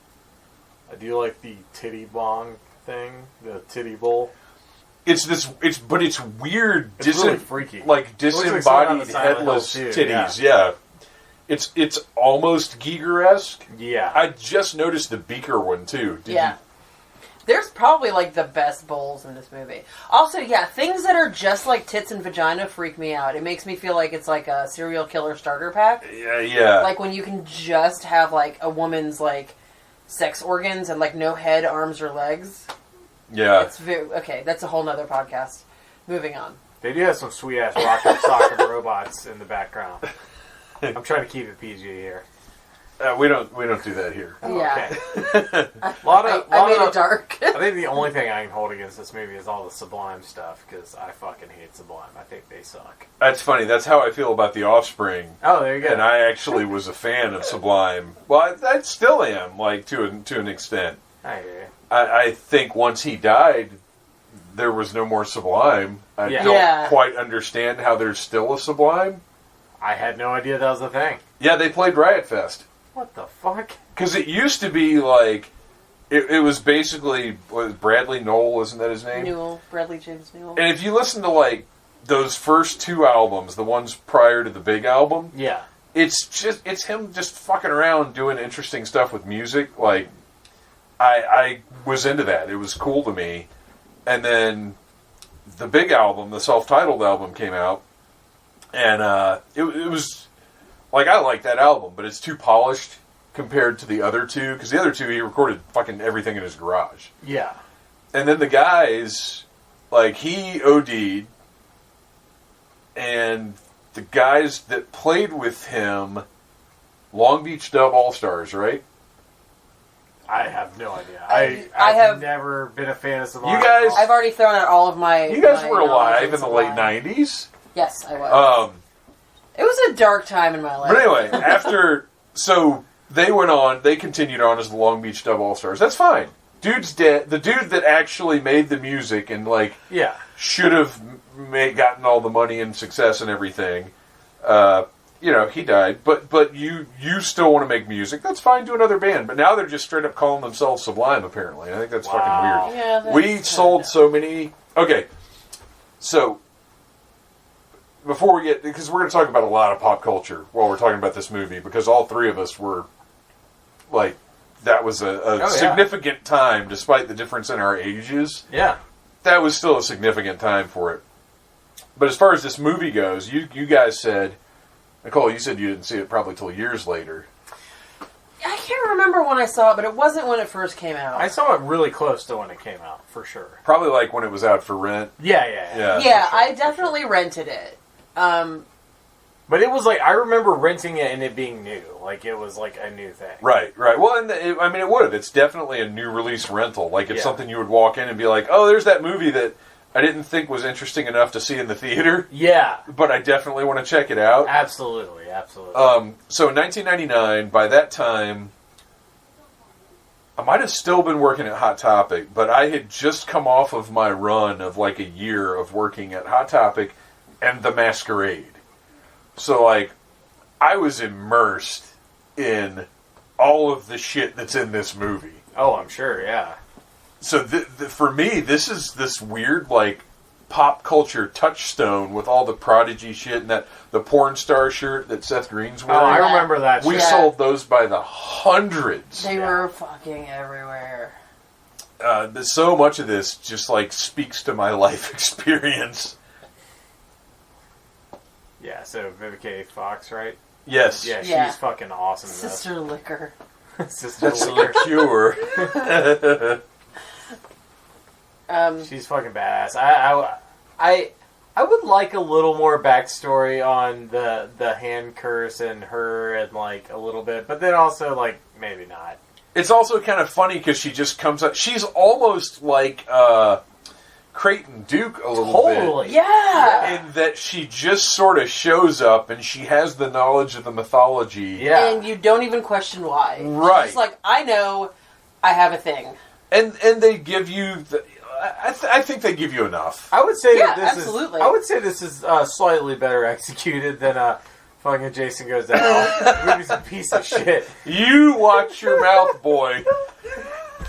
[SPEAKER 3] I do like the titty bong thing. The titty bowl.
[SPEAKER 4] It's weird.
[SPEAKER 3] It's really freaky.
[SPEAKER 4] Like
[SPEAKER 3] It looks like someone on
[SPEAKER 4] disembodied
[SPEAKER 3] the Silent Hill
[SPEAKER 4] headless
[SPEAKER 3] too,
[SPEAKER 4] titties. Yeah. It's almost Giger-esque.
[SPEAKER 3] Yeah.
[SPEAKER 4] I just noticed the beaker one, too.
[SPEAKER 2] Yeah. There's probably, like, the best bowls in this movie. Also, yeah, things that are just like tits and vagina freak me out. It makes me feel like it's like a serial killer starter pack.
[SPEAKER 4] Yeah.
[SPEAKER 2] Like, when you can just have, like, a woman's, like, sex organs and, like, no head, arms, or legs.
[SPEAKER 4] Yeah.
[SPEAKER 2] It's very... Okay, that's a whole nother podcast. Moving on.
[SPEAKER 3] They do have some sweet-ass rocket socket robots in the background. I'm trying to keep it PG here.
[SPEAKER 4] We don't do that here.
[SPEAKER 2] Yeah.
[SPEAKER 3] Okay.
[SPEAKER 2] I made it dark.
[SPEAKER 3] I think the only thing I can hold against this movie is all the Sublime stuff, because I fucking hate Sublime. I think they suck.
[SPEAKER 4] That's funny. That's how I feel about The Offspring.
[SPEAKER 3] Oh, there you go.
[SPEAKER 4] And I actually was a fan of Sublime. Well, I still am, like, to an extent.
[SPEAKER 3] I hear you.
[SPEAKER 4] I think once he died, there was no more Sublime. I don't quite understand how there's still a Sublime.
[SPEAKER 3] I had no idea that was a thing.
[SPEAKER 4] Yeah, they played Riot Fest.
[SPEAKER 3] What the fuck?
[SPEAKER 4] Because it used to be like, it was basically, Bradley Nowell, isn't that his name?
[SPEAKER 2] Newell, Bradley James Newell.
[SPEAKER 4] And if you listen to, like, those first two albums, the ones prior to the big album,
[SPEAKER 3] yeah,
[SPEAKER 4] it's him just fucking around doing interesting stuff with music. Like, I was into that. It was cool to me. And then the big album, the self-titled album, came out, and it was... Like, I like that album, but it's too polished compared to the other two. Because the other two, he recorded fucking everything in his garage.
[SPEAKER 3] Yeah.
[SPEAKER 4] And then the guys, like, he OD'd. And the guys that played with him, Long Beach Dub All-Stars, right?
[SPEAKER 3] I have no idea.
[SPEAKER 2] I have
[SPEAKER 3] never been a fan of Sublime.
[SPEAKER 4] You guys...
[SPEAKER 2] I've already thrown out all of my...
[SPEAKER 4] You guys were alive in the late 90s?
[SPEAKER 2] Yes, I was. It was a dark time in my life.
[SPEAKER 4] But anyway, so they went on, they continued on as the Long Beach Dub All-Stars. That's fine. Dude's dead. The dude that actually made the music and, like, should have gotten all the money and success and everything, he died. But you still want to make music. That's fine, do another band. But now they're just straight up calling themselves Sublime, apparently. I think that's fucking weird.
[SPEAKER 2] Yeah,
[SPEAKER 4] we sold so many... Okay, so... Before we get... Because we're going to talk about a lot of pop culture while we're talking about this movie, because all three of us were, like, that was a significant time, despite the difference in our ages.
[SPEAKER 3] Yeah.
[SPEAKER 4] That was still a significant time for it. But as far as this movie goes, you guys said... Nicole, you said you didn't see it probably till years later.
[SPEAKER 2] I can't remember when I saw it, but it wasn't when it first came out.
[SPEAKER 3] I saw it really close to when it came out, for sure.
[SPEAKER 4] Probably like when it was out for rent.
[SPEAKER 3] Yeah.
[SPEAKER 2] Yeah,
[SPEAKER 3] sure,
[SPEAKER 2] I definitely rented it.
[SPEAKER 3] But it was like, I remember renting it and it being new. Like, it was like a new thing.
[SPEAKER 4] Right. Well, and it would have. It's definitely a new release rental. Like, it's something you would walk in and be like, oh, there's that movie that I didn't think was interesting enough to see in the theater.
[SPEAKER 3] Yeah.
[SPEAKER 4] But I definitely want to check it out.
[SPEAKER 3] Absolutely.
[SPEAKER 4] So in 1999, by that time, I might have still been working at Hot Topic, but I had just come off of my run of like a year of working at Hot Topic and The Masquerade. So, like, I was immersed in all of the shit that's in this movie.
[SPEAKER 3] Oh, I'm sure, yeah.
[SPEAKER 4] So, for me, this is this weird, like, pop culture touchstone with all the Prodigy shit and the porn star shirt that Seth Green's wearing.
[SPEAKER 3] Oh, I remember that shit.
[SPEAKER 4] We sold those by the hundreds.
[SPEAKER 2] They were fucking everywhere.
[SPEAKER 4] So much of this just, like, speaks to my life experience.
[SPEAKER 3] Yeah, so Vivica Fox, right?
[SPEAKER 4] Yes.
[SPEAKER 3] Yeah, she's fucking awesome.
[SPEAKER 2] Sister Liquor.
[SPEAKER 3] Sister
[SPEAKER 4] That's
[SPEAKER 3] Liquor.
[SPEAKER 4] liqueur.
[SPEAKER 3] She's fucking badass. I would like a little more backstory on the hand curse and her and like a little bit, but then also like maybe not.
[SPEAKER 4] It's also kind of funny because she just comes up. She's almost like Creighton Duke a little bit.
[SPEAKER 2] Yeah.
[SPEAKER 4] In that she just sort of shows up and she has the knowledge of the mythology.
[SPEAKER 3] Yeah.
[SPEAKER 2] And you don't even question why.
[SPEAKER 4] Right.
[SPEAKER 2] She's like, I know I have a thing.
[SPEAKER 4] And they give you... I think they give you enough.
[SPEAKER 3] I would say that this
[SPEAKER 2] absolutely.
[SPEAKER 3] I would say this is slightly better executed than fucking Jason Goes to Hell. The movie's a piece of shit.
[SPEAKER 4] You watch your mouth, boy.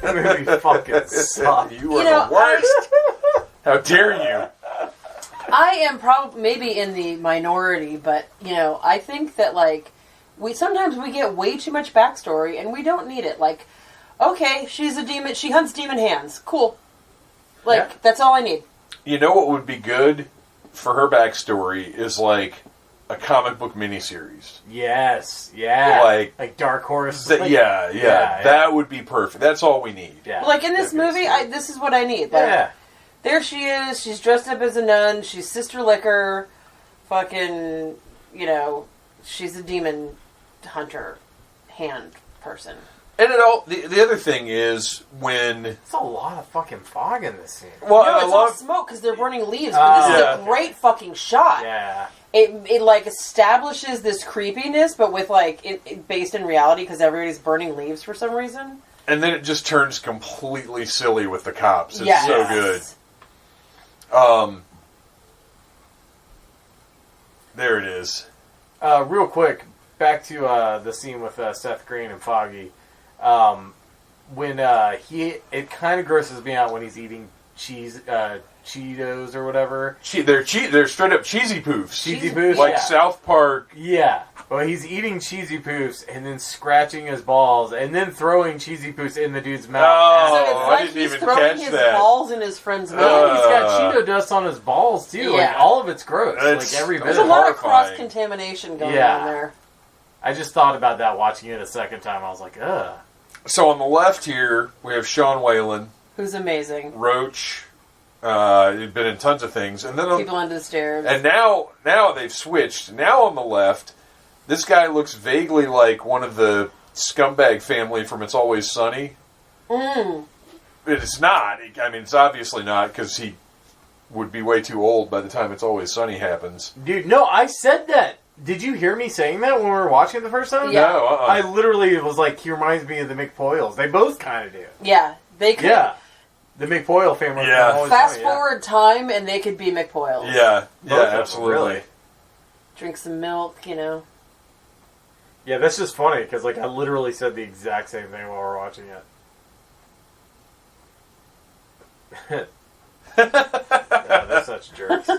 [SPEAKER 3] That movie fucking sucked.
[SPEAKER 4] You are the worst. How dare you?
[SPEAKER 2] I am probably maybe in the minority, but I think that like sometimes we get way too much backstory, and we don't need it. Like, okay, she's a demon. She hunts demon hands. Cool. Like, that's all I need.
[SPEAKER 4] You know what would be good for her backstory is, like, a comic book miniseries.
[SPEAKER 3] Yes, yeah.
[SPEAKER 4] Like
[SPEAKER 3] Dark Horse.
[SPEAKER 4] Yeah. That would be perfect. That's all we need.
[SPEAKER 2] Yeah. Like, in this movie, this is what I need. Like, there she is. She's dressed up as a nun. She's Sister Liquor. Fucking, you know, she's a demon hunter hand person.
[SPEAKER 4] And the other thing is when...
[SPEAKER 3] It's a lot of fucking fog in this scene.
[SPEAKER 2] Well, no, it's all smoke because they're burning leaves, but this is a great fucking shot.
[SPEAKER 3] Yeah.
[SPEAKER 2] It like, establishes this creepiness, but with, like, it based in reality because everybody's burning leaves for some reason.
[SPEAKER 4] And then it just turns completely silly with the cops. It's so good. There it is.
[SPEAKER 3] Real quick, back to the scene with Seth Green and Foggy. When it kind of grosses me out when he's eating Cheetos or whatever.
[SPEAKER 4] They're straight up cheesy poofs.
[SPEAKER 3] Cheesy poofs,
[SPEAKER 4] like South Park.
[SPEAKER 3] Yeah. Well, he's eating cheesy poofs and then scratching his balls and then throwing cheesy poofs in the dude's mouth.
[SPEAKER 2] Oh, so it's like I didn't even catch his balls in his friend's mouth.
[SPEAKER 3] He's got Cheeto dust on his balls too. Yeah. Like all of it's gross. Like every bit.
[SPEAKER 2] There's a lot of cross contamination going on there.
[SPEAKER 3] I just thought about that watching it a second time. I was like, ugh.
[SPEAKER 4] So on the left here we have Sean Whalen,
[SPEAKER 2] who's amazing.
[SPEAKER 4] Roach. He'd been in tons of things, and then
[SPEAKER 2] People Under the Stairs.
[SPEAKER 4] And now they've switched. Now on the left, this guy looks vaguely like one of the scumbag family from It's Always Sunny. It's not. I mean, it's obviously not because he would be way too old by the time It's Always Sunny happens.
[SPEAKER 3] Dude, no, I said that. Did you hear me saying that when we were watching it the first time?
[SPEAKER 2] Yeah.
[SPEAKER 4] No,
[SPEAKER 3] I literally was like, he reminds me of the McPoyles. They both kind of do.
[SPEAKER 2] Yeah, they could.
[SPEAKER 3] Yeah. The McPoyle family.
[SPEAKER 4] Yeah.
[SPEAKER 2] Fast forward time, and they could be McPoyles.
[SPEAKER 4] Yeah, absolutely.
[SPEAKER 3] Really.
[SPEAKER 2] Drink some milk, you know.
[SPEAKER 3] Yeah, that's just funny, because like I literally said the exact same thing while we were watching it. Yeah, they're such jerks.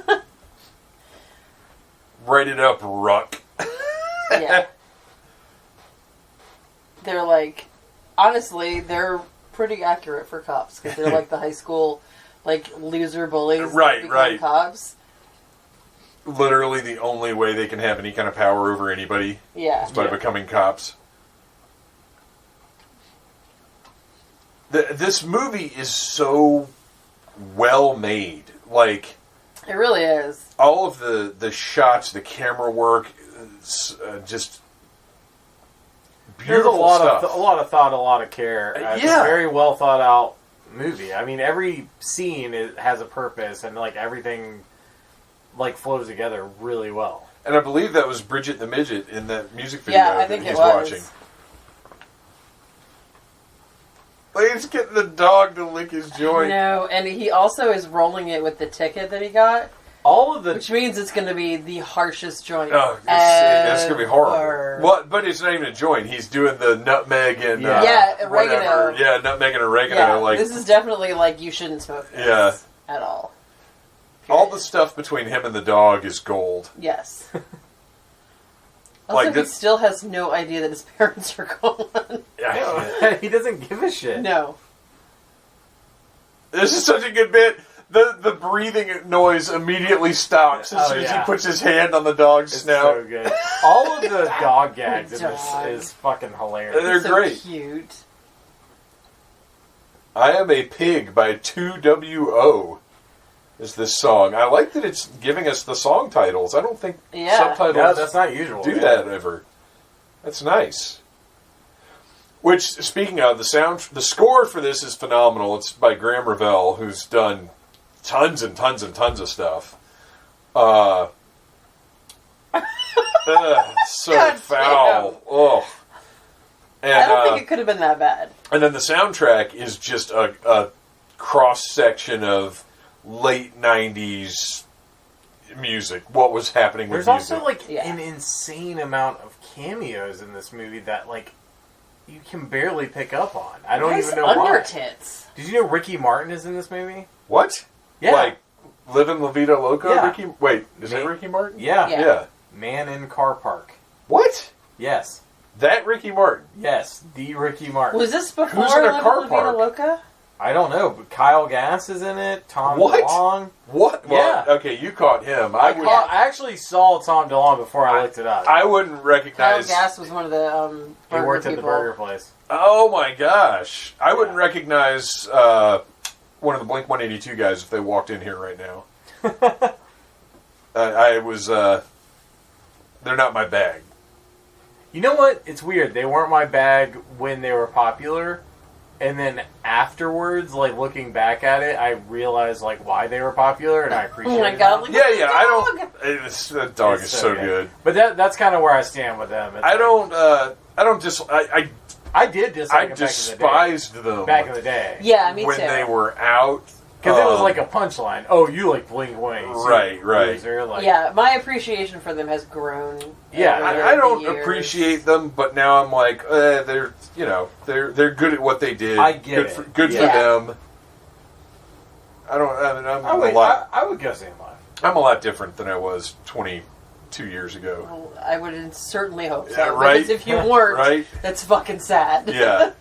[SPEAKER 4] Write it up, Ruck.
[SPEAKER 2] Yeah. They're like, honestly, they're pretty accurate for cops, because they're like the high school, like, loser bullies that become cops.
[SPEAKER 4] Literally the only way they can have any kind of power over anybody is by becoming cops. This movie is so well made. Like,
[SPEAKER 2] it really is.
[SPEAKER 4] All of the shots, the camera work, just beautiful stuff.
[SPEAKER 3] A lot of thought, a lot of care. It's a very well thought out movie. I mean, every scene has a purpose, and like everything like flows together really well.
[SPEAKER 4] And I believe that was Bridget the Midget in that music video
[SPEAKER 2] I think
[SPEAKER 4] that he's
[SPEAKER 2] was.
[SPEAKER 4] watching. Like, he's getting the dog to lick his joint.
[SPEAKER 2] No, and he also is rolling it with the ticket that he got. Which means it's going to be the harshest joint.
[SPEAKER 4] Oh, it's going to be horrible. Well, but it's not even a joint. He's doing the nutmeg and
[SPEAKER 2] oregano.
[SPEAKER 4] Whatever. Yeah, nutmeg and oregano.
[SPEAKER 2] Yeah,
[SPEAKER 4] like,
[SPEAKER 2] this is definitely like you shouldn't smoke this at all.
[SPEAKER 4] All the stuff between him and the dog is gold.
[SPEAKER 2] Yes. Also, he still has no idea that his parents are gone.
[SPEAKER 3] Yeah, he doesn't give a shit.
[SPEAKER 2] No.
[SPEAKER 4] This is such a good bit. The breathing noise immediately stops as soon as he puts his hand on the dog's snout.
[SPEAKER 3] So good. All of the dog gags in this is fucking hilarious.
[SPEAKER 4] They're
[SPEAKER 2] so
[SPEAKER 4] great.
[SPEAKER 2] Cute.
[SPEAKER 4] I Am a Pig by 2WO is this song. I like that it's giving us the song titles. I don't think subtitles
[SPEAKER 3] that's not usual.
[SPEAKER 4] do that ever. That's nice. Which, speaking of, the score for this is phenomenal. It's by Graham Revell, who's done tons and tons and tons of stuff. So
[SPEAKER 2] God
[SPEAKER 4] foul. Oh. And,
[SPEAKER 2] I don't think it could have been that bad.
[SPEAKER 4] And then the soundtrack is just a cross-section of late 90s music. What was happening with music.
[SPEAKER 3] There's also, like, an insane amount of cameos in this movie that, like, you can barely pick up on. I don't even know why.
[SPEAKER 2] Tits.
[SPEAKER 3] Did you know Ricky Martin is in this movie?
[SPEAKER 4] What?
[SPEAKER 3] Yeah.
[SPEAKER 4] Like, Livin' La Vida Loca?
[SPEAKER 3] Yeah.
[SPEAKER 4] Ricky? Wait, is that Ricky Martin?
[SPEAKER 3] Yeah.
[SPEAKER 4] Yeah.
[SPEAKER 3] Man in Car Park.
[SPEAKER 4] What?
[SPEAKER 3] Yes.
[SPEAKER 4] That Ricky Martin?
[SPEAKER 3] Yes, the Ricky Martin.
[SPEAKER 2] Was this before
[SPEAKER 4] Who's in a car
[SPEAKER 2] La Vida
[SPEAKER 4] park?
[SPEAKER 2] Loca?
[SPEAKER 3] I don't know, but Kyle Gass is in it. Tom
[SPEAKER 4] What?
[SPEAKER 3] DeLonge.
[SPEAKER 4] What?
[SPEAKER 3] Yeah.
[SPEAKER 4] Well, okay, you caught him.
[SPEAKER 3] I actually saw Tom DeLonge before I looked it up.
[SPEAKER 4] I wouldn't
[SPEAKER 2] Kyle
[SPEAKER 4] recognize...
[SPEAKER 2] Gass was one of the
[SPEAKER 3] He
[SPEAKER 2] burger
[SPEAKER 3] worked at the
[SPEAKER 2] people.
[SPEAKER 3] burger place.
[SPEAKER 4] Oh my gosh. I wouldn't recognize one of the Blink-182 guys if they walked in here right now. I was... they're not my bag.
[SPEAKER 3] You know what? It's weird. They weren't my bag when they were popular. And then afterwards, like looking back at it, I realized like why they were popular, and I appreciate it.
[SPEAKER 2] Oh my god! Look at the dog.
[SPEAKER 4] I don't... The dog is so good.
[SPEAKER 3] But that's kind of where I stand with them. It's
[SPEAKER 4] I don't just...
[SPEAKER 3] I did dislike
[SPEAKER 4] I
[SPEAKER 3] them
[SPEAKER 4] despised them
[SPEAKER 3] back in the day.
[SPEAKER 2] Yeah, me
[SPEAKER 4] when
[SPEAKER 2] too.
[SPEAKER 4] they were out.
[SPEAKER 3] Because it was like a punchline. Oh, you like Blink-182.
[SPEAKER 4] Right.
[SPEAKER 3] Loser. Like,
[SPEAKER 2] yeah, my appreciation for them has grown.
[SPEAKER 3] Yeah,
[SPEAKER 4] I don't
[SPEAKER 2] years.
[SPEAKER 4] appreciate them, but now I'm like, they're good at what they did.
[SPEAKER 3] I get
[SPEAKER 4] good
[SPEAKER 3] it.
[SPEAKER 4] Good for them. I'm
[SPEAKER 3] I would go see them live.
[SPEAKER 4] I'm a lot different than I was 22 years ago.
[SPEAKER 2] Well, I would certainly hope so.
[SPEAKER 4] Yeah, right.
[SPEAKER 2] Because if you weren't,
[SPEAKER 4] Right.
[SPEAKER 2] that's fucking sad.
[SPEAKER 4] Yeah.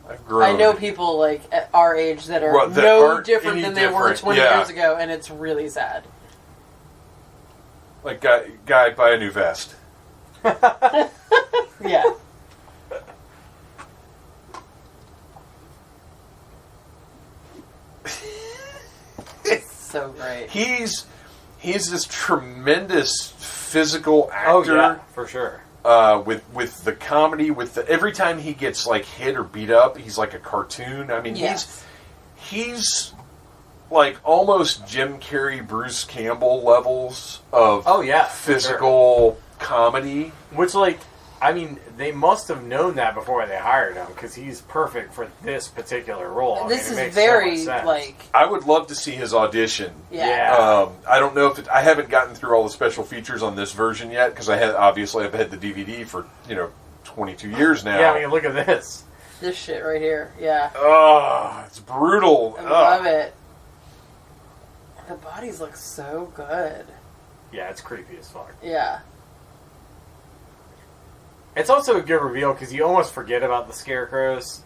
[SPEAKER 4] I've grown.
[SPEAKER 2] I know people like at our age that are
[SPEAKER 4] That aren't
[SPEAKER 2] different
[SPEAKER 4] any
[SPEAKER 2] than they were
[SPEAKER 4] different.
[SPEAKER 2] 20
[SPEAKER 4] Yeah.
[SPEAKER 2] years ago, and it's really sad.
[SPEAKER 4] Like, guy, buy a new vest.
[SPEAKER 2] Yeah. So great.
[SPEAKER 4] He's this tremendous physical actor.
[SPEAKER 3] Oh, yeah, for sure.
[SPEAKER 4] With the comedy, every time he gets like hit or beat up, he's like a cartoon. I mean,
[SPEAKER 2] Yes.
[SPEAKER 4] he's like almost Jim Carrey, Bruce Campbell levels of physical comedy.
[SPEAKER 3] Which, like, I mean, they must have known that before they hired him because he's perfect for this particular role.
[SPEAKER 2] This
[SPEAKER 3] it
[SPEAKER 2] is
[SPEAKER 3] makes
[SPEAKER 2] very
[SPEAKER 3] so much sense.
[SPEAKER 2] like
[SPEAKER 4] I would love to see his audition.
[SPEAKER 2] yeah.
[SPEAKER 4] I don't know if I haven't gotten through all the special features on this version yet because I've had the DVD for 22 years now.
[SPEAKER 3] Yeah, I mean, look at this.
[SPEAKER 2] This shit right here. Yeah.
[SPEAKER 4] Oh, it's brutal.
[SPEAKER 2] I love it. The bodies look so good.
[SPEAKER 3] Yeah, it's creepy as fuck.
[SPEAKER 2] Yeah.
[SPEAKER 3] It's also a good reveal because you almost forget about the scarecrows.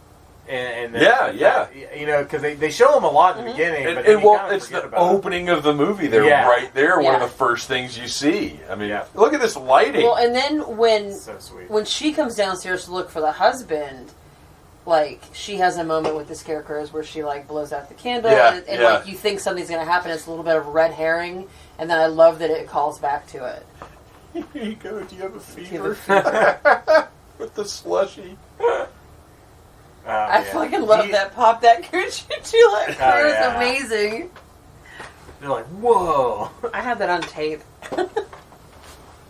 [SPEAKER 3] And then, because they show them a lot in the beginning. But then
[SPEAKER 4] it's the opening of the movie. They're right there. One of the first things you see. I mean, look at this lighting.
[SPEAKER 2] Well, and then
[SPEAKER 3] so sweet.
[SPEAKER 2] when she comes downstairs to look for the husband, like she has a moment with the scarecrows where she like blows out the candle, and like you think something's going to happen. It's a little bit of a red herring, and then I love that it calls back to it.
[SPEAKER 4] Here you go. Do you have a fever? With the slushy.
[SPEAKER 2] I fucking love that pop that coochie tulip. It was amazing.
[SPEAKER 3] They're like, whoa!
[SPEAKER 2] I have that on tape.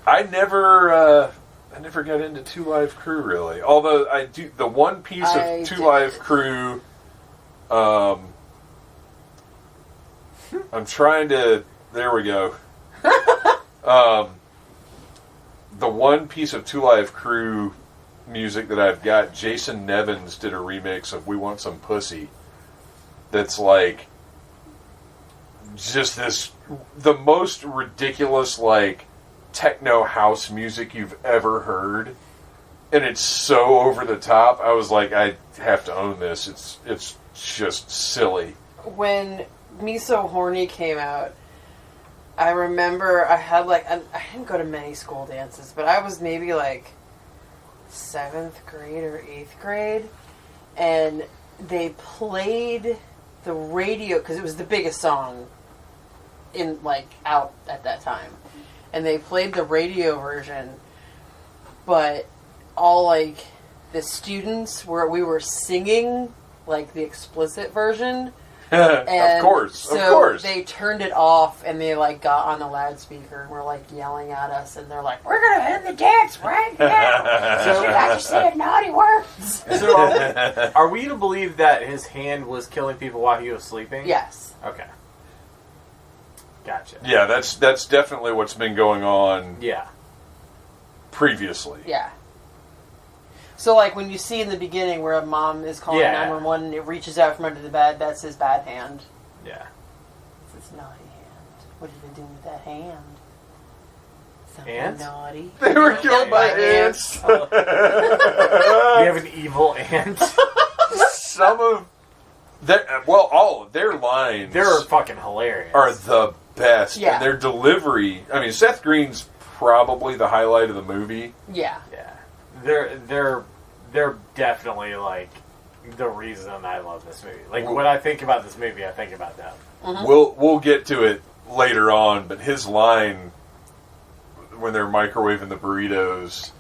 [SPEAKER 4] I never got into Two Live Crew really. Although I do the one piece of Two Live Crew. I'm trying to. There we go. The one piece of Two Live Crew music that I've got, Jason Nevins did a remix of "We Want Some Pussy." That's like just the most ridiculous like techno house music you've ever heard, and it's so over the top. I was like, I have to own this. It's just silly.
[SPEAKER 2] When Me So Horny came out, I remember I had like I didn't go to many school dances, but I was maybe like 7th grade or 8th grade, and they played the radio because it was the biggest song in like out at that time, and they played the radio version, but all like the students we were singing like the explicit version.
[SPEAKER 4] Of course.
[SPEAKER 2] They turned it off and they like got on the loudspeaker and were like yelling at us, and they're like, "We're gonna end the dance right now. So you guys said naughty words."
[SPEAKER 3] So are we to believe that his hand was killing people while he was sleeping?
[SPEAKER 2] Yes.
[SPEAKER 3] Okay. Gotcha.
[SPEAKER 4] Yeah, that's definitely what's been going on.
[SPEAKER 3] Yeah.
[SPEAKER 4] Previously.
[SPEAKER 2] Yeah. So, like, when you see in the beginning where a mom is calling 911 and it reaches out from under the bed, that's his bad hand.
[SPEAKER 3] Yeah.
[SPEAKER 2] It's his naughty hand. What have you been doing with that hand?
[SPEAKER 3] Ants?
[SPEAKER 2] Naughty.
[SPEAKER 4] They were killed by ants.
[SPEAKER 3] You have an evil ant.
[SPEAKER 4] Some of all of their lines
[SPEAKER 3] They're fucking hilarious.
[SPEAKER 4] are the best.
[SPEAKER 2] Yeah.
[SPEAKER 4] And their delivery, I mean, Seth Green's probably the highlight of the movie.
[SPEAKER 2] Yeah.
[SPEAKER 3] Yeah. They're definitely like the reason I love this movie. Like when I think about this movie, I think about them.
[SPEAKER 2] Mm-hmm.
[SPEAKER 4] We'll get to it later on, but his line when they're microwaving the burritos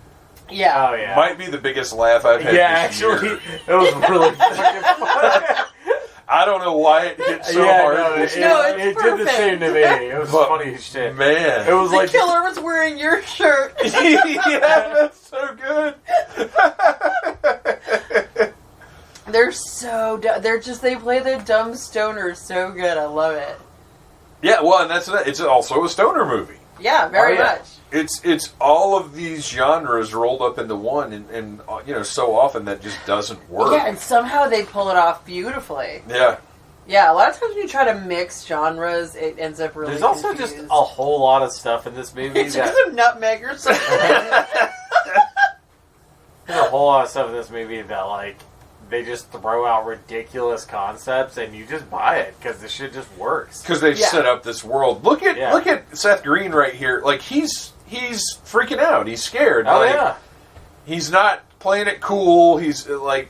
[SPEAKER 2] Yeah.
[SPEAKER 3] Oh yeah.
[SPEAKER 4] might be the biggest laugh I've had this year.
[SPEAKER 3] It was really fucking funny.
[SPEAKER 4] I don't know why it hit so hard.
[SPEAKER 2] it's
[SPEAKER 3] it did the same to me. It was funny as shit.
[SPEAKER 4] Man.
[SPEAKER 3] It was
[SPEAKER 2] The
[SPEAKER 3] like
[SPEAKER 2] killer was wearing your shirt.
[SPEAKER 4] Yeah, that's so good.
[SPEAKER 2] They're so they play the dumb stoners so good. I love it.
[SPEAKER 4] Yeah, well, and it's also a stoner movie.
[SPEAKER 2] Yeah, very
[SPEAKER 3] Oh, yeah.
[SPEAKER 2] much.
[SPEAKER 4] It's all of these genres rolled up into one, and so often that just doesn't work.
[SPEAKER 2] Yeah, and somehow they pull it off beautifully.
[SPEAKER 4] Yeah.
[SPEAKER 2] Yeah, a lot of times when you try to mix genres, it ends up really
[SPEAKER 3] there's also
[SPEAKER 2] confused.
[SPEAKER 3] just a whole lot of stuff in this movie
[SPEAKER 2] It's
[SPEAKER 3] that
[SPEAKER 2] just a nutmeg or something.
[SPEAKER 3] there's a whole lot of stuff in this movie that like they just throw out ridiculous concepts and you just buy it because the shit just works.
[SPEAKER 4] Because they've set up this world. Look at Seth Green right here. Like he's freaking out. He's scared.
[SPEAKER 3] Oh
[SPEAKER 4] like,
[SPEAKER 3] yeah.
[SPEAKER 4] He's not playing it cool. He's like,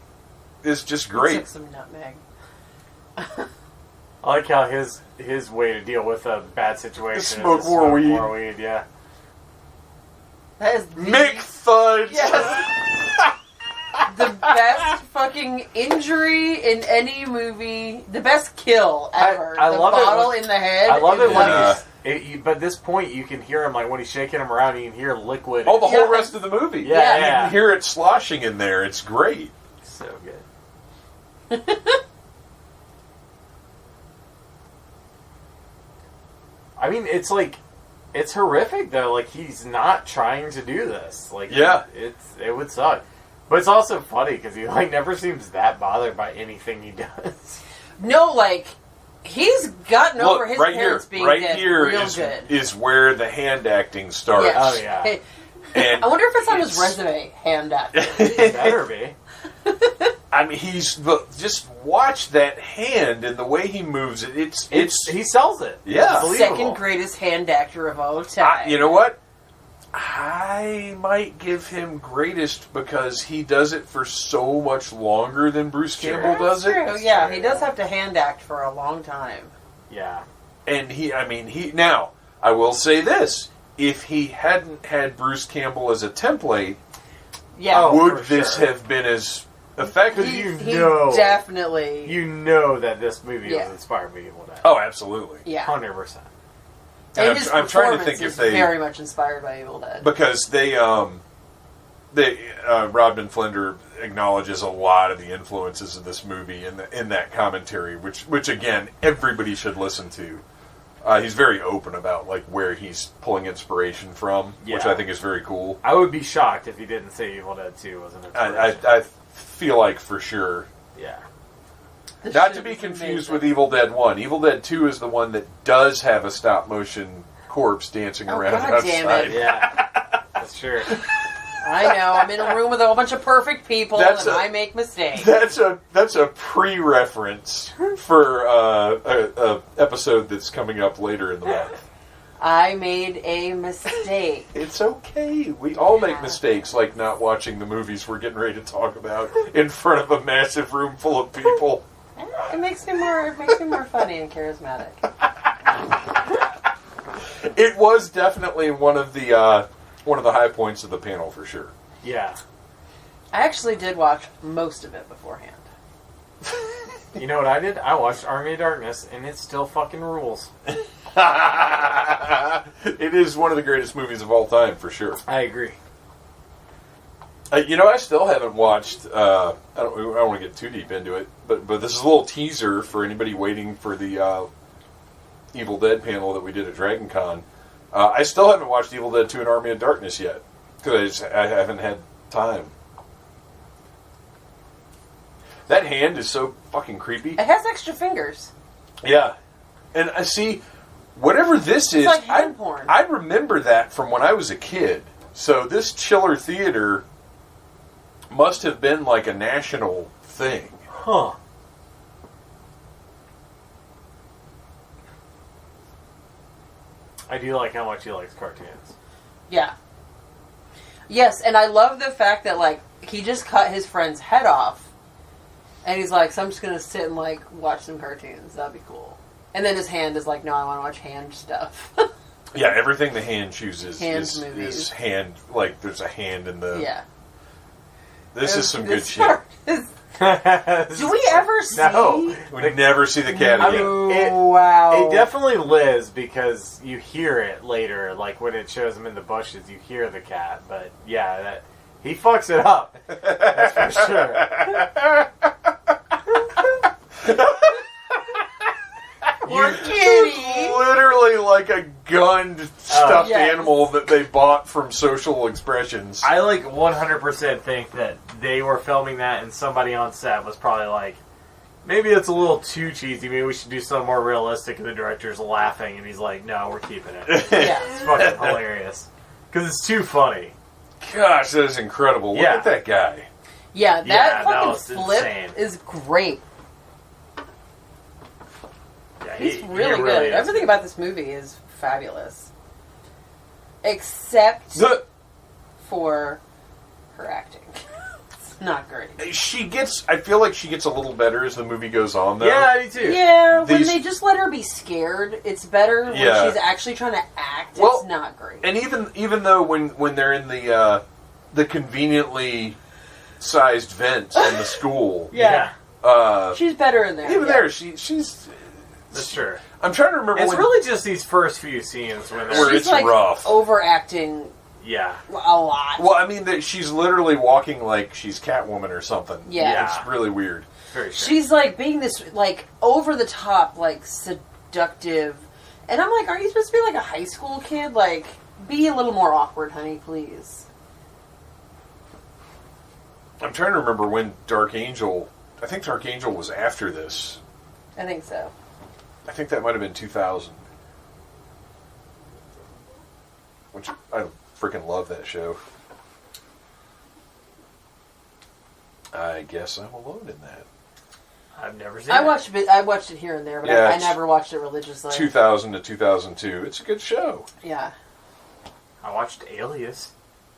[SPEAKER 4] it's just great.
[SPEAKER 2] Took some nutmeg.
[SPEAKER 3] I like how his way to deal with a bad situation is
[SPEAKER 4] Smoke
[SPEAKER 3] to
[SPEAKER 4] more weed.
[SPEAKER 3] More weed, yeah.
[SPEAKER 2] That is
[SPEAKER 4] Mick Fudge.
[SPEAKER 2] Yes. The best fucking injury in any movie. The best kill ever.
[SPEAKER 3] I
[SPEAKER 2] the
[SPEAKER 3] love it
[SPEAKER 2] bottle
[SPEAKER 3] when-
[SPEAKER 2] in the head.
[SPEAKER 3] I love it when
[SPEAKER 4] Yeah.
[SPEAKER 3] but at this point you can hear him like when he's shaking him around. You can hear liquid.
[SPEAKER 4] Oh, the whole
[SPEAKER 2] Yeah.
[SPEAKER 4] rest of the movie.
[SPEAKER 3] Yeah,
[SPEAKER 4] You
[SPEAKER 3] yeah.
[SPEAKER 4] can hear it sloshing in there. It's great.
[SPEAKER 3] So good. I mean, it's horrific though. Like he's not trying to do this. Like it would suck. But it's also funny because he like never seems that bothered by anything he does.
[SPEAKER 2] No, like he's gotten over his
[SPEAKER 4] right
[SPEAKER 2] parents
[SPEAKER 4] here,
[SPEAKER 2] being
[SPEAKER 4] right
[SPEAKER 2] dead
[SPEAKER 4] here
[SPEAKER 2] real
[SPEAKER 4] is
[SPEAKER 2] good.
[SPEAKER 4] is where the hand acting starts.
[SPEAKER 2] Yeah.
[SPEAKER 3] Oh yeah,
[SPEAKER 2] Hey,
[SPEAKER 4] And
[SPEAKER 2] I wonder if it's on his resume. Hand acting.
[SPEAKER 3] it better be.
[SPEAKER 4] I mean, just watch that hand and the way he moves it. It's
[SPEAKER 3] He sells it.
[SPEAKER 4] Yeah.
[SPEAKER 3] It's believable.
[SPEAKER 2] Second greatest hand actor of all time.
[SPEAKER 4] you know what? I might give him greatest because he does it for so much longer than Bruce Campbell does
[SPEAKER 2] That's
[SPEAKER 4] it.
[SPEAKER 2] true. Yeah, he does have to hand act for a long time.
[SPEAKER 3] Yeah.
[SPEAKER 4] And now, I will say this. If he hadn't had Bruce Campbell as a template,
[SPEAKER 2] Yeah,
[SPEAKER 4] would
[SPEAKER 3] for
[SPEAKER 4] this
[SPEAKER 3] sure.
[SPEAKER 4] have been as effective?
[SPEAKER 3] you
[SPEAKER 2] he
[SPEAKER 3] know.
[SPEAKER 2] definitely.
[SPEAKER 3] You know that this movie
[SPEAKER 2] Yeah.
[SPEAKER 3] was inspired by Evil Dead.
[SPEAKER 4] Oh, absolutely.
[SPEAKER 2] Yeah,
[SPEAKER 3] 100%.
[SPEAKER 4] And
[SPEAKER 2] and his
[SPEAKER 4] I'm trying to
[SPEAKER 2] performance
[SPEAKER 4] think if
[SPEAKER 2] is
[SPEAKER 4] they...
[SPEAKER 2] very much inspired by Evil Dead.
[SPEAKER 4] Because Rodman Flender acknowledges a lot of the influences of this movie in that commentary, which again everybody should listen to. He's very open about like where he's pulling inspiration from, which
[SPEAKER 3] Yeah.
[SPEAKER 4] I think is very cool.
[SPEAKER 3] I would be shocked if he didn't say Evil Dead 2 was an inspiration.
[SPEAKER 4] I feel like for sure.
[SPEAKER 3] Yeah.
[SPEAKER 2] This
[SPEAKER 4] Not
[SPEAKER 2] shit
[SPEAKER 4] to be
[SPEAKER 2] is
[SPEAKER 4] confused
[SPEAKER 2] amazing.
[SPEAKER 4] with Evil Dead 1. Evil Dead 2 is the one that does have a stop motion corpse dancing
[SPEAKER 2] Oh,
[SPEAKER 4] around
[SPEAKER 2] God
[SPEAKER 4] outside.
[SPEAKER 2] damn it.
[SPEAKER 3] Yeah. That's true.
[SPEAKER 2] I know. I'm in a room with a whole bunch of perfect people, and I make mistakes.
[SPEAKER 4] That's a pre-reference for a episode that's coming up later in the month.
[SPEAKER 2] I made a mistake.
[SPEAKER 4] It's okay. We all make mistakes, like not watching the movies we're getting ready to talk about in front of a massive room full of people.
[SPEAKER 2] It makes me more funny and charismatic.
[SPEAKER 4] It was definitely one of the high points of the panel for sure.
[SPEAKER 3] Yeah.
[SPEAKER 2] I actually did watch most of it beforehand.
[SPEAKER 3] You know what I did? I watched Army of Darkness, and it still fucking rules.
[SPEAKER 4] It is one of the greatest movies of all time for sure.
[SPEAKER 3] I agree.
[SPEAKER 4] I still haven't watched. I don't want to get too deep into it, but this is a little teaser for anybody waiting for the Evil Dead panel that we did at Dragon Con. I still haven't watched Evil Dead 2 and Army of Darkness yet because I haven't had time. That hand is so fucking creepy.
[SPEAKER 2] It has extra fingers.
[SPEAKER 4] Yeah, and I see. whatever this is,
[SPEAKER 2] like hand porn.
[SPEAKER 4] I remember that from when I was a kid. So this Chiller Theater must have been like a national thing.
[SPEAKER 3] Huh. I do like how much he likes cartoons.
[SPEAKER 2] Yeah. Yes, and I love the fact that, like, he just cut his friend's head off. And he's like, so I'm just going to sit and, like, watch some cartoons. That'd be cool. And then his hand is like, no, I want to watch hand stuff.
[SPEAKER 4] Yeah, everything the hand chooses
[SPEAKER 2] movies.
[SPEAKER 4] is hand, like, there's a hand in the...
[SPEAKER 2] Yeah.
[SPEAKER 4] This is some good shit.
[SPEAKER 2] Do we ever see...
[SPEAKER 3] No.
[SPEAKER 4] We never see the cat
[SPEAKER 3] I
[SPEAKER 4] again.
[SPEAKER 3] mean,
[SPEAKER 2] wow.
[SPEAKER 3] It definitely lives because you hear it later, like when it shows him in the bushes, you hear the cat. But yeah, he fucks it up. That's for sure.
[SPEAKER 2] Poor kitty.
[SPEAKER 4] Literally like a gunned stuffed animal that they bought from Social Expressions.
[SPEAKER 3] I like 100% think that they were filming that and somebody on set was probably like, maybe it's a little too cheesy, maybe we should do something more realistic, and the director's laughing and he's like, no, we're keeping it.
[SPEAKER 2] Yeah.
[SPEAKER 3] It's fucking hilarious. Because it's too funny.
[SPEAKER 4] Gosh, that is incredible. Look at that guy.
[SPEAKER 2] Yeah, that fucking flip
[SPEAKER 3] insane.
[SPEAKER 2] is great.
[SPEAKER 3] Yeah,
[SPEAKER 2] He's
[SPEAKER 3] he
[SPEAKER 2] really good.
[SPEAKER 3] is.
[SPEAKER 2] Everything about this movie is fabulous. Except for her acting. It's not great.
[SPEAKER 4] I feel like she gets a little better as the movie goes on, though.
[SPEAKER 3] Yeah, me too.
[SPEAKER 2] Yeah, when they just let her be scared, it's better. When
[SPEAKER 4] Yeah.
[SPEAKER 2] she's actually trying to act,
[SPEAKER 4] Well,
[SPEAKER 2] it's not great.
[SPEAKER 4] And even though when they're in the conveniently sized vent in the school,
[SPEAKER 2] Yeah. She's better in there.
[SPEAKER 4] even there she's.
[SPEAKER 3] That's true.
[SPEAKER 4] I'm trying to remember.
[SPEAKER 3] It's really just these first few scenes when
[SPEAKER 4] Where
[SPEAKER 2] she's
[SPEAKER 4] it's
[SPEAKER 2] like
[SPEAKER 4] rough.
[SPEAKER 2] overacting
[SPEAKER 3] yeah.
[SPEAKER 2] a lot.
[SPEAKER 4] Well, I mean, that she's literally walking like she's Catwoman or something.
[SPEAKER 2] Yeah.
[SPEAKER 4] It's really weird.
[SPEAKER 3] Very sure.
[SPEAKER 2] She's like being this like over the top, like seductive, and I'm like, are you supposed to be like a high school kid? Like, be a little more awkward, honey, please.
[SPEAKER 4] I'm trying to remember when Dark Angel. I think Dark Angel was after this.
[SPEAKER 2] I think so.
[SPEAKER 4] I think that might have been 2000. Which I freaking love that show. I guess I'm alone in that.
[SPEAKER 3] I've never seen
[SPEAKER 2] I
[SPEAKER 3] it.
[SPEAKER 2] watched it here and there, but
[SPEAKER 4] Yeah,
[SPEAKER 2] I never watched it religiously.
[SPEAKER 4] 2000 to 2002. It's a good show.
[SPEAKER 2] Yeah.
[SPEAKER 3] I watched Alias.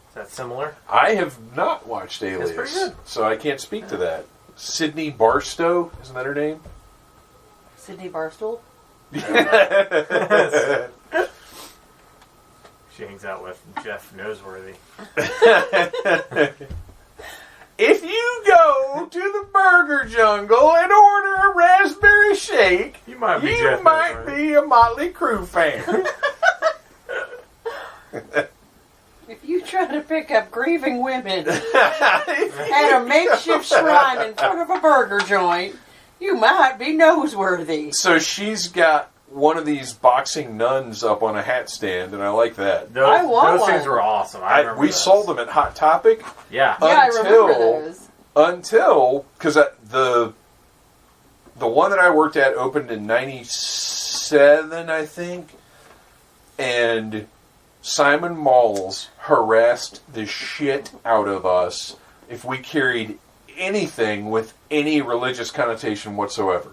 [SPEAKER 3] Is that similar?
[SPEAKER 4] I have not watched Alias,
[SPEAKER 3] pretty good.
[SPEAKER 4] so I can't speak to that. Sydney Barstow, isn't that her name?
[SPEAKER 2] Sydney Barstool?
[SPEAKER 3] She hangs out with Jeff Noseworthy.
[SPEAKER 4] If you go to the Burger Jungle and order a raspberry shake,
[SPEAKER 3] You might be
[SPEAKER 4] you
[SPEAKER 3] Jeff
[SPEAKER 4] might
[SPEAKER 3] Noseworthy.
[SPEAKER 4] be a Motley Crue fan.
[SPEAKER 2] If you try to pick up grieving women at a makeshift shrine in front of a burger joint, you might be noseworthy.
[SPEAKER 4] So she's got one of these boxing nuns up on a hat stand, and I like that.
[SPEAKER 2] I want
[SPEAKER 3] those things
[SPEAKER 2] one.
[SPEAKER 3] were awesome. I remember
[SPEAKER 4] We
[SPEAKER 3] those.
[SPEAKER 4] sold them at Hot Topic.
[SPEAKER 3] Yeah.
[SPEAKER 2] Yeah, I remember those.
[SPEAKER 4] Until, because the one that I worked at opened in 97, I think, and Simon Malls harassed the shit out of us if we carried anything with any religious connotation whatsoever.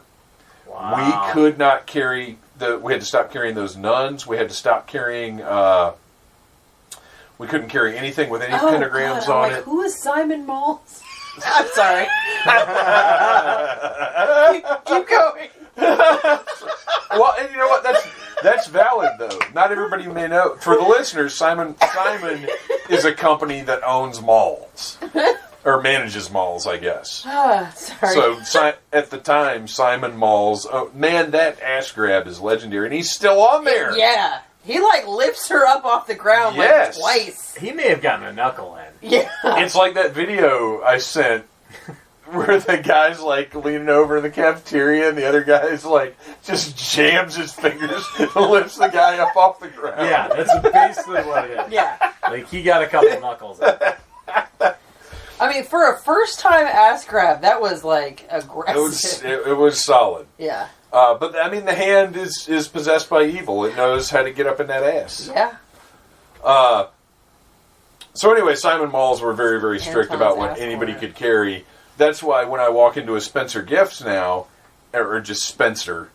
[SPEAKER 3] Wow.
[SPEAKER 4] We could not carry we had to stop carrying those nuns. We had to stop carrying, we couldn't carry anything with any pentagrams on it.
[SPEAKER 2] Who is Simon Malls? I'm sorry. keep going.
[SPEAKER 4] Well, and you know what? That's valid though. Not everybody may know. For the listeners, Simon is a company that owns malls or manages malls, I guess.
[SPEAKER 2] Sorry.
[SPEAKER 4] So at the time, Simon Malls. Oh man, that ass grab is legendary, and he's still on there.
[SPEAKER 2] Yeah. He like lifts her up off the ground
[SPEAKER 4] Yes.
[SPEAKER 2] like twice.
[SPEAKER 3] He may have gotten a knuckle in.
[SPEAKER 2] Yeah.
[SPEAKER 4] It's like that video I sent where the guy's like leaning over in the cafeteria and the other guy's like just jams his fingers and lifts the guy up off the ground.
[SPEAKER 3] Yeah, that's basically what it is.
[SPEAKER 2] Yeah.
[SPEAKER 3] Like, he got a couple knuckles in.
[SPEAKER 2] I mean, for a first time ass grab, that was like aggressive.
[SPEAKER 4] It was solid.
[SPEAKER 2] Yeah.
[SPEAKER 4] But I mean, the hand is possessed by evil. It knows how to get up in that ass.
[SPEAKER 2] Yeah.
[SPEAKER 4] So anyway, Simon Malls were very, very strict about what anybody could carry. That's why when I walk into a Spencer Gifts now, or just Spencer,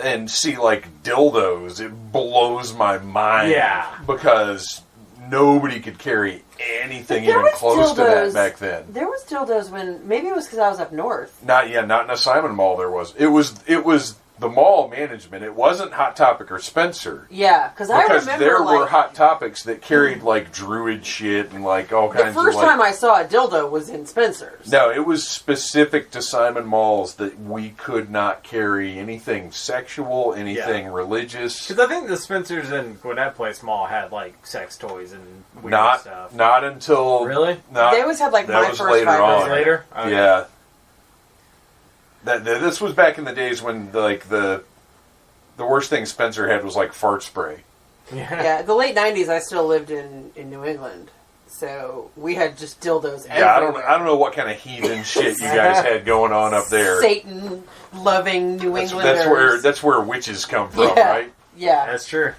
[SPEAKER 4] and see like dildos, it blows my mind.
[SPEAKER 3] Yeah.
[SPEAKER 4] Because nobody could carry anything even close to that back then.
[SPEAKER 2] There was dildos when, maybe it was because I was up north.
[SPEAKER 4] Not in a Simon Mall there was. It was the mall management. It wasn't Hot Topic or Spencer.
[SPEAKER 2] Yeah, because I remember
[SPEAKER 4] there were Hot Topics that carried like druid shit and like all kinds of.
[SPEAKER 2] The first time I saw a dildo was in Spencer's.
[SPEAKER 4] No, it was specific to Simon Malls that we could not carry anything sexual, anything religious.
[SPEAKER 3] Because I think the Spencer's and Gwinnett Place Mall had like sex toys and weird stuff.
[SPEAKER 4] Not until
[SPEAKER 3] really.
[SPEAKER 2] They always had like my first
[SPEAKER 4] later on.
[SPEAKER 3] Later, okay.
[SPEAKER 4] Yeah. This was back in the days when the worst thing Spencer had was like fart spray.
[SPEAKER 2] Yeah, the late 90s I still lived in New England. So we had just dildos everywhere.
[SPEAKER 4] Yeah, I don't know what kind of heathen shit you guys had going on up there.
[SPEAKER 2] Satan loving New Englanders.
[SPEAKER 4] That's where witches come from, right?
[SPEAKER 2] Yeah.
[SPEAKER 3] That's true.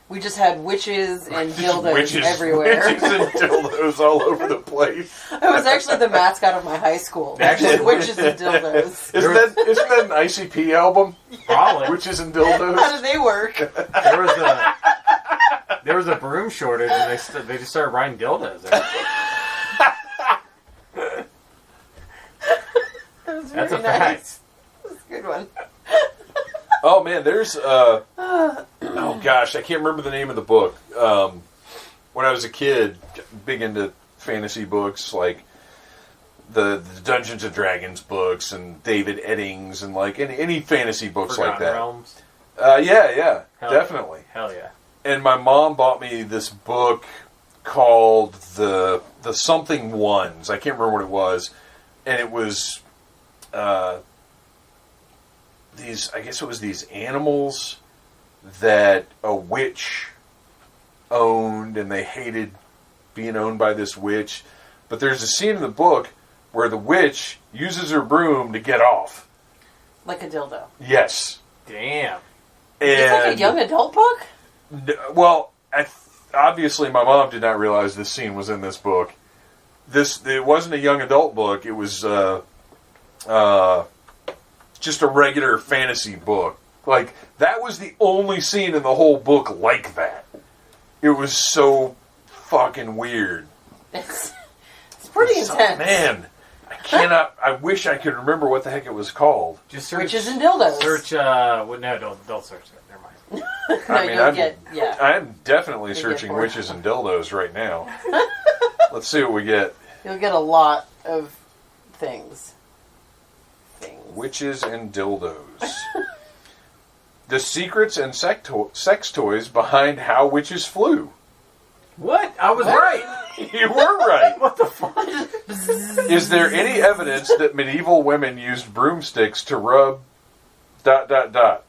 [SPEAKER 2] We just had witches and dildos everywhere.
[SPEAKER 4] Witches and dildos all over the place.
[SPEAKER 2] I was actually the mascot of my high school. Actually, witches and dildos.
[SPEAKER 4] Isn't that an ICP album?
[SPEAKER 3] Probably.
[SPEAKER 4] Witches and dildos.
[SPEAKER 2] How do they work?
[SPEAKER 3] There was a broom shortage, and they just started writing dildos. That's a fact.
[SPEAKER 2] That's a good one.
[SPEAKER 4] Oh man, there's oh gosh, I can't remember the name of the book. When I was a kid, big into fantasy books like the Dungeons and Dragons books and David Eddings and like any fantasy books
[SPEAKER 3] Forgotten
[SPEAKER 4] like that.
[SPEAKER 3] Realms.
[SPEAKER 4] Yeah, definitely.
[SPEAKER 3] Hell yeah.
[SPEAKER 4] And my mom bought me this book called the Something Ones. I can't remember what it was, and it was these animals that a witch owned, and they hated being owned by this witch. But there's a scene in the book where the witch uses her broom to get off.
[SPEAKER 2] Like a dildo.
[SPEAKER 4] Yes.
[SPEAKER 3] Damn.
[SPEAKER 2] It's like a young adult book?
[SPEAKER 4] Well, obviously my mom did not realize this scene was in this book. It wasn't a young adult book. It was just a regular fantasy book. Like, that was the only scene in the whole book like that. It was so fucking weird.
[SPEAKER 2] It's pretty intense.
[SPEAKER 4] Man, I wish I could remember what the heck it was called.
[SPEAKER 3] Just search
[SPEAKER 2] Witches and dildos.
[SPEAKER 3] Search, no, don't search it. Never mind.
[SPEAKER 4] I'm definitely searching witches and dildos right now. Let's see what we get.
[SPEAKER 2] You'll get a lot of things.
[SPEAKER 4] Witches and dildos. The secrets and sex toys behind how witches flew.
[SPEAKER 3] What? I was right.
[SPEAKER 4] You were right.
[SPEAKER 3] What the fuck?
[SPEAKER 4] Is there any evidence that medieval women used broomsticks to rub ... The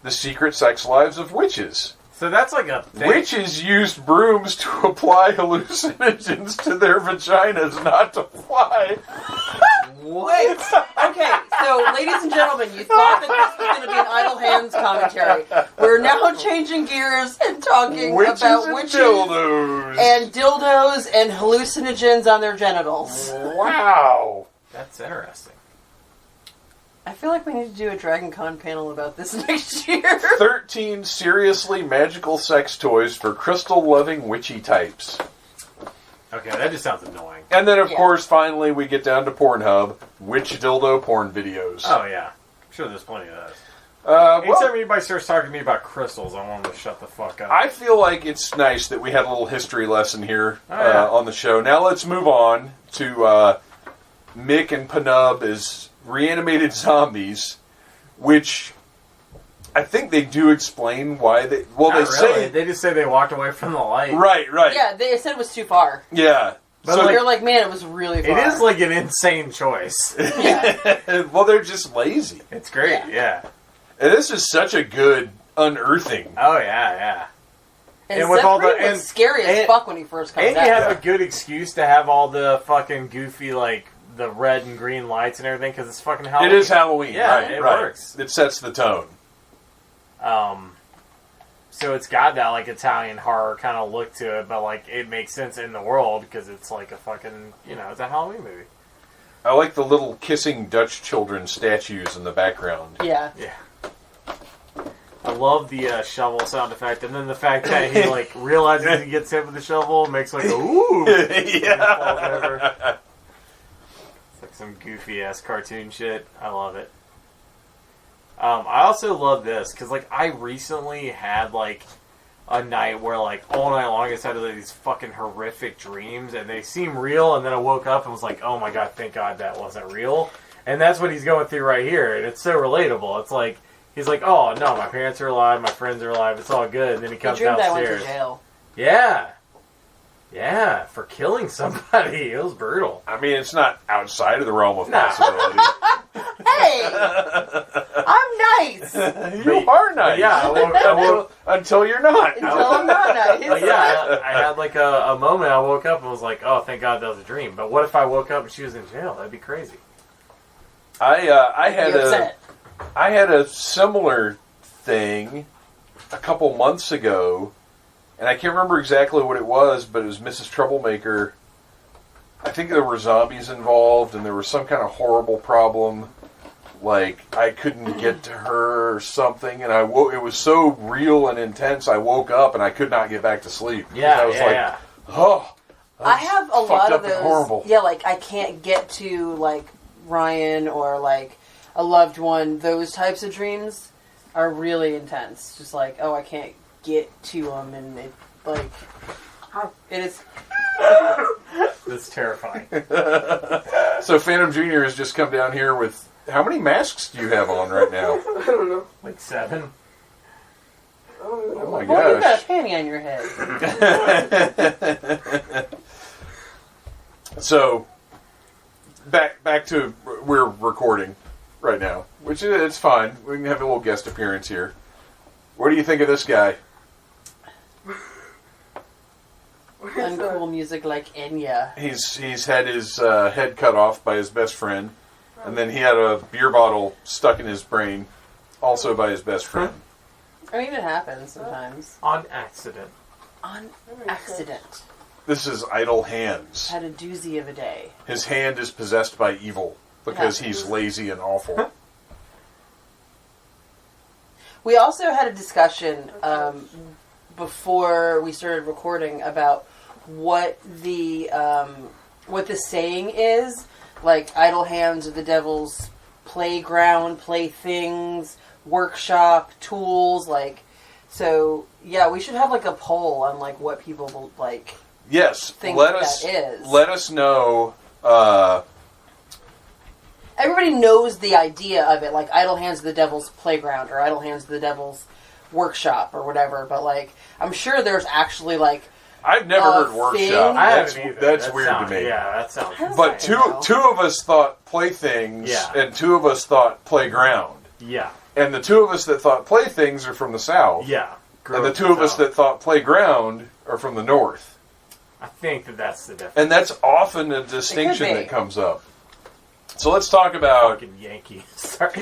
[SPEAKER 4] secret sex lives of witches.
[SPEAKER 3] So that's like a thing.
[SPEAKER 4] Witches used brooms to apply hallucinogens to their vaginas, not to fly.
[SPEAKER 2] Wait. Okay, so ladies and gentlemen, you thought that this was going to be an Idle Hands commentary. We're now changing gears and talking about witches and dildos and hallucinogens on their genitals.
[SPEAKER 4] Wow.
[SPEAKER 3] That's interesting.
[SPEAKER 2] I feel like we need to do a Dragon Con panel about this next year.
[SPEAKER 4] 13 seriously magical sex toys for crystal-loving witchy types.
[SPEAKER 3] Okay, that just sounds annoying.
[SPEAKER 4] And then, of course, finally, we get down to Pornhub. Witch dildo porn videos.
[SPEAKER 3] Oh, yeah. I'm sure there's plenty of those. Anytime anybody starts talking to me about crystals, I want them to shut the fuck up.
[SPEAKER 4] I feel like it's nice that we had a little history lesson here on the show. Now let's move on to Mick and Panub as reanimated zombies, which I think they do explain why they... Well,
[SPEAKER 3] Not
[SPEAKER 4] they
[SPEAKER 3] really.
[SPEAKER 4] say...
[SPEAKER 3] They just say they walked away from the light.
[SPEAKER 4] Right.
[SPEAKER 2] Yeah, they said it was too far.
[SPEAKER 4] Yeah.
[SPEAKER 2] But so they're like, man, it was really far.
[SPEAKER 3] It is like an insane choice.
[SPEAKER 2] Yeah.
[SPEAKER 4] Well, they're just lazy.
[SPEAKER 3] It's great, yeah.
[SPEAKER 4] And this is such a good unearthing.
[SPEAKER 3] Oh, yeah.
[SPEAKER 2] And with all the... And scary as fuck when he first comes out.
[SPEAKER 3] And you have a good excuse to have all the fucking goofy, like, the red and green lights and everything because it's fucking Halloween.
[SPEAKER 4] It is Halloween,
[SPEAKER 3] yeah,
[SPEAKER 4] right?
[SPEAKER 3] It
[SPEAKER 4] right.
[SPEAKER 3] works.
[SPEAKER 4] It sets the tone.
[SPEAKER 3] So it's got that like Italian horror kind of look to it, but like it makes sense in the world because it's like a fucking it's a Halloween movie.
[SPEAKER 4] I like the little kissing Dutch children statues in the background.
[SPEAKER 2] Yeah.
[SPEAKER 3] Yeah. I love the shovel sound effect, and then the fact that he like realizes he gets hit with the shovel makes like a ooh.
[SPEAKER 4] Yeah.
[SPEAKER 3] It's like some goofy ass cartoon shit. I love it. I also love this because like I recently had like a night where like all night long I just had like, these fucking horrific dreams, and they seem real, and then I woke up and was like, oh my god, thank God that wasn't real. And that's what he's going through right here, and it's so relatable. It's like he's like, oh no, my parents are alive, my friends are alive, it's all good, and then he comes
[SPEAKER 2] dreamed
[SPEAKER 3] downstairs.
[SPEAKER 2] I went to jail.
[SPEAKER 3] Yeah, for killing somebody. It was brutal.
[SPEAKER 4] I mean, it's not outside of the realm of possibility.
[SPEAKER 2] Hey, I'm nice.
[SPEAKER 4] You are nice.
[SPEAKER 3] Yeah, I woke
[SPEAKER 4] until you're not.
[SPEAKER 2] Until I'm not nice.
[SPEAKER 3] yeah, I had like a moment. I woke up and was like, "Oh, thank God that was a dream." But what if I woke up and she was in jail? That'd be crazy.
[SPEAKER 4] I had a similar thing a couple months ago, and I can't remember exactly what it was, but it was Mrs. Troublemaker. I think there were zombies involved, and there was some kind of horrible problem. Like, I couldn't get to her or something, and it was so real and intense, I woke up and I could not get back to sleep.
[SPEAKER 3] Yeah,
[SPEAKER 4] I was like, oh.
[SPEAKER 2] I have a lot of those.
[SPEAKER 4] Horrible.
[SPEAKER 2] Yeah, like, I can't get to, like, Ryan or, like, a loved one. Those types of dreams are really intense. Just like, oh, I can't get to them, and it, like, it is...
[SPEAKER 3] That's terrifying.
[SPEAKER 4] So Phantom Jr. has just come down here with... How many masks do you have on right now?
[SPEAKER 5] I don't know.
[SPEAKER 3] Like 7.
[SPEAKER 4] Oh my
[SPEAKER 2] Well, you got
[SPEAKER 4] gosh.
[SPEAKER 2] a panty on your head.
[SPEAKER 4] So, back to... We're recording right now. Which it's fine. We can have a little guest appearance here. What do you think of this guy?
[SPEAKER 2] Uncool music like Enya.
[SPEAKER 4] He's had his head cut off by his best friend, and then he had a beer bottle stuck in his brain, also by his best friend.
[SPEAKER 2] I mean, it happens sometimes.
[SPEAKER 3] On accident.
[SPEAKER 2] On accident.
[SPEAKER 4] This is Idle Hands.
[SPEAKER 2] Had a doozy of a day.
[SPEAKER 4] His hand is possessed by evil because he's lazy and awful.
[SPEAKER 2] We also had a discussion before we started recording about what the saying is. Like, idle hands are the devil's playground, playthings, workshop, tools, like... So, yeah, we should have, like, a poll on, like, what people will, like...
[SPEAKER 4] Yes,
[SPEAKER 2] think
[SPEAKER 4] let us know...
[SPEAKER 2] Everybody knows the idea of it, like, idle hands are the devil's playground, or idle hands are the devil's workshop, or whatever, but, like, I'm sure there's actually, like...
[SPEAKER 4] I've never heard workshop.
[SPEAKER 3] I haven't either.
[SPEAKER 4] That's
[SPEAKER 3] That
[SPEAKER 4] weird
[SPEAKER 3] sounds,
[SPEAKER 4] to me.
[SPEAKER 3] Yeah, that sounds...
[SPEAKER 4] But two of us thought playthings, and 2 of us thought playground.
[SPEAKER 3] Yeah.
[SPEAKER 4] And the 2 of us that thought playthings are from the south.
[SPEAKER 3] Yeah.
[SPEAKER 4] And the 2 of us that thought playground are from the north.
[SPEAKER 3] I think that's the difference.
[SPEAKER 4] And that's often a distinction that comes up. So let's talk about...
[SPEAKER 3] Fucking Yankees. Sorry.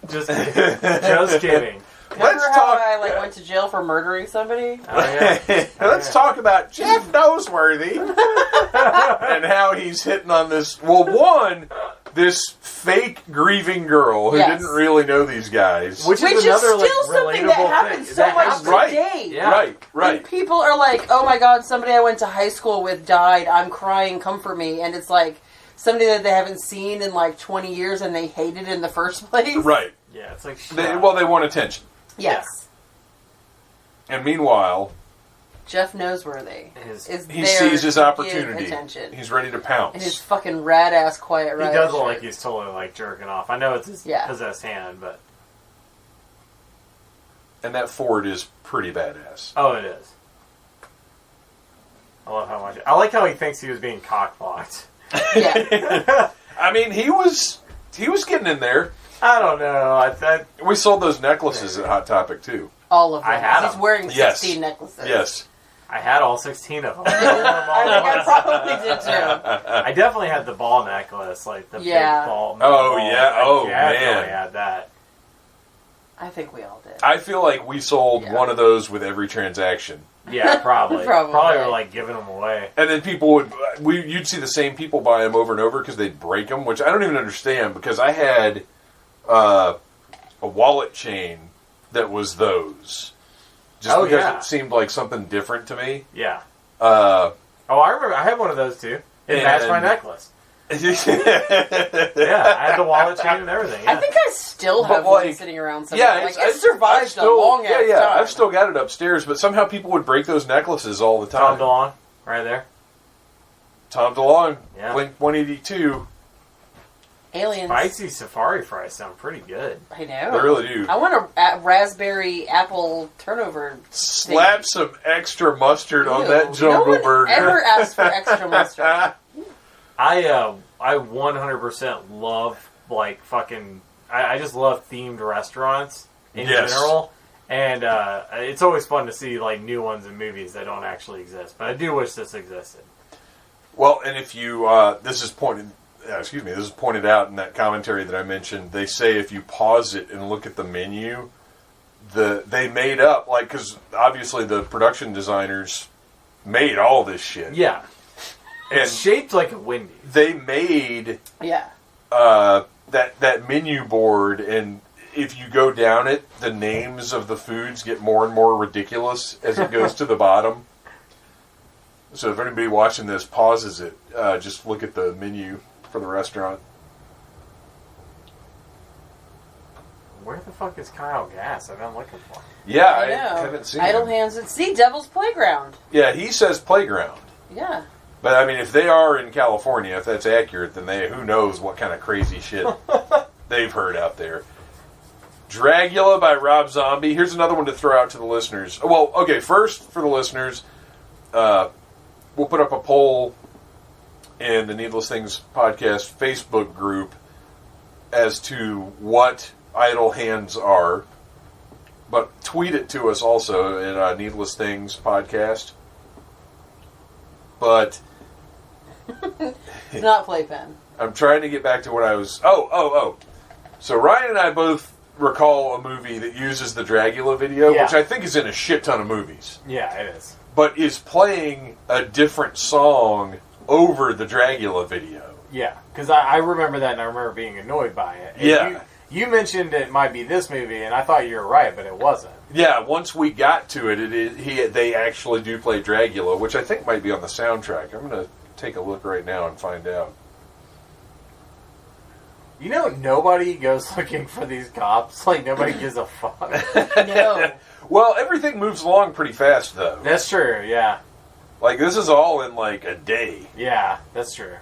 [SPEAKER 3] Just kidding. Just kidding.
[SPEAKER 2] Remember how I went to jail for murdering somebody?
[SPEAKER 3] Oh, yeah.
[SPEAKER 4] Let's talk about Jeff Noseworthy and how he's hitting on this. Well, one, this fake grieving girl who didn't really know these guys,
[SPEAKER 3] which is
[SPEAKER 2] still
[SPEAKER 3] another
[SPEAKER 2] something that happens so much today.
[SPEAKER 3] Yeah.
[SPEAKER 4] Right.
[SPEAKER 2] And people are like, "Oh my God, somebody I went to high school with died. I'm crying, comfort me," and it's like somebody that they haven't seen in like 20 years and they hated in the first place.
[SPEAKER 4] Right.
[SPEAKER 3] Yeah, it's like
[SPEAKER 4] they want attention.
[SPEAKER 2] Yes.
[SPEAKER 4] And meanwhile,
[SPEAKER 2] Jeff Noseworthy
[SPEAKER 4] he sees his
[SPEAKER 2] to
[SPEAKER 4] opportunity.
[SPEAKER 2] give attention.
[SPEAKER 4] He's ready to pounce.
[SPEAKER 2] And his fucking rad ass quiet rider.
[SPEAKER 3] He does look like he's totally like jerking off. I know it's his possessed hand, but
[SPEAKER 4] and that Ford is pretty badass.
[SPEAKER 3] Oh, it is. I love how much. I like how he thinks he was being cockblocked.
[SPEAKER 2] Yeah.
[SPEAKER 4] I mean, he was getting in there.
[SPEAKER 3] I don't know.
[SPEAKER 4] We sold those necklaces at Hot Topic too.
[SPEAKER 2] All of them.
[SPEAKER 3] I had
[SPEAKER 2] He's
[SPEAKER 3] them.
[SPEAKER 2] wearing 16 necklaces.
[SPEAKER 4] Yes.
[SPEAKER 3] I had all 16 of them.
[SPEAKER 2] I think I probably did too.
[SPEAKER 3] I definitely had the ball necklace, like the big ball.
[SPEAKER 4] Oh, yeah. Oh, man.
[SPEAKER 3] I definitely had that.
[SPEAKER 2] I think we all did.
[SPEAKER 4] I feel like we sold one of those with every transaction.
[SPEAKER 3] Yeah, probably.
[SPEAKER 2] Probably
[SPEAKER 3] were like giving them away.
[SPEAKER 4] And then people you'd see the same people buy them over and over because they'd break them, which I don't even understand because I had a wallet chain that was those. Just because it seemed like something different to me.
[SPEAKER 3] Yeah. I remember. I had one of those too. It matched my necklace. Yeah, I had the wallet chain and everything. Yeah.
[SPEAKER 2] I think I still have one sitting around somewhere. Yeah, it survived a long ass time.
[SPEAKER 4] I've still got it upstairs, but somehow people would break those necklaces all the time.
[SPEAKER 3] Tom DeLonge, right there.
[SPEAKER 4] Tom DeLonge, Blink 182.
[SPEAKER 2] Aliens.
[SPEAKER 3] Spicy safari fries sound pretty good.
[SPEAKER 2] I know.
[SPEAKER 4] They really do.
[SPEAKER 2] I want a raspberry apple turnover.
[SPEAKER 4] Slap some extra mustard on that jungle burger.
[SPEAKER 2] Never asked for extra mustard.
[SPEAKER 3] I 100% love like fucking. I just love themed restaurants in general, and it's always fun to see like new ones in movies that don't actually exist. But I do wish this existed.
[SPEAKER 4] Well, and if you this is pointed out in that commentary that I mentioned. They say if you pause it and look at the menu, they made up like because obviously the production designers made all this shit.
[SPEAKER 3] Yeah. It's shaped like a Wendy's.
[SPEAKER 4] They made that menu board, and if you go down it, the names of the foods get more and more ridiculous as it goes to the bottom. So if anybody watching this pauses it, just look at the menu for the restaurant.
[SPEAKER 3] Where the fuck is Kyle Gass? I've been looking for him.
[SPEAKER 4] Yeah, I haven't seen
[SPEAKER 2] Idle
[SPEAKER 4] him.
[SPEAKER 2] Hands at Sea, Devil's Playground.
[SPEAKER 4] Yeah, he says playground.
[SPEAKER 2] Yeah.
[SPEAKER 4] But, I mean, if they are in California, if that's accurate, then who knows what kind of crazy shit they've heard out there. Dragula by Rob Zombie. Here's another one to throw out to the listeners. Well, okay, first, for the listeners, we'll put up a poll in the Needless Things Podcast Facebook group as to what idle hands are. But tweet it to us also at Needless Things Podcast. But...
[SPEAKER 2] It's not playpen.
[SPEAKER 4] I'm trying to get back to what I was... Oh. So Ryan and I both recall a movie that uses the Dragula video, which I think is in a shit ton of movies.
[SPEAKER 3] Yeah, it is.
[SPEAKER 4] But is playing a different song over the Dragula video.
[SPEAKER 3] Yeah, because I remember that and I remember being annoyed by it. And you mentioned it might be this movie, and I thought you were right, but it wasn't. Yeah,
[SPEAKER 4] once we got to it, they actually do play Dragula, which I think might be on the soundtrack. I'm going to take a look right now and find out.
[SPEAKER 3] You know, nobody goes looking for these cops. Like, nobody gives a fuck.
[SPEAKER 2] No.
[SPEAKER 4] Well, everything moves along pretty fast, though.
[SPEAKER 3] That's true, yeah.
[SPEAKER 4] Like, this is all in, like, a day.
[SPEAKER 3] Yeah, that's true.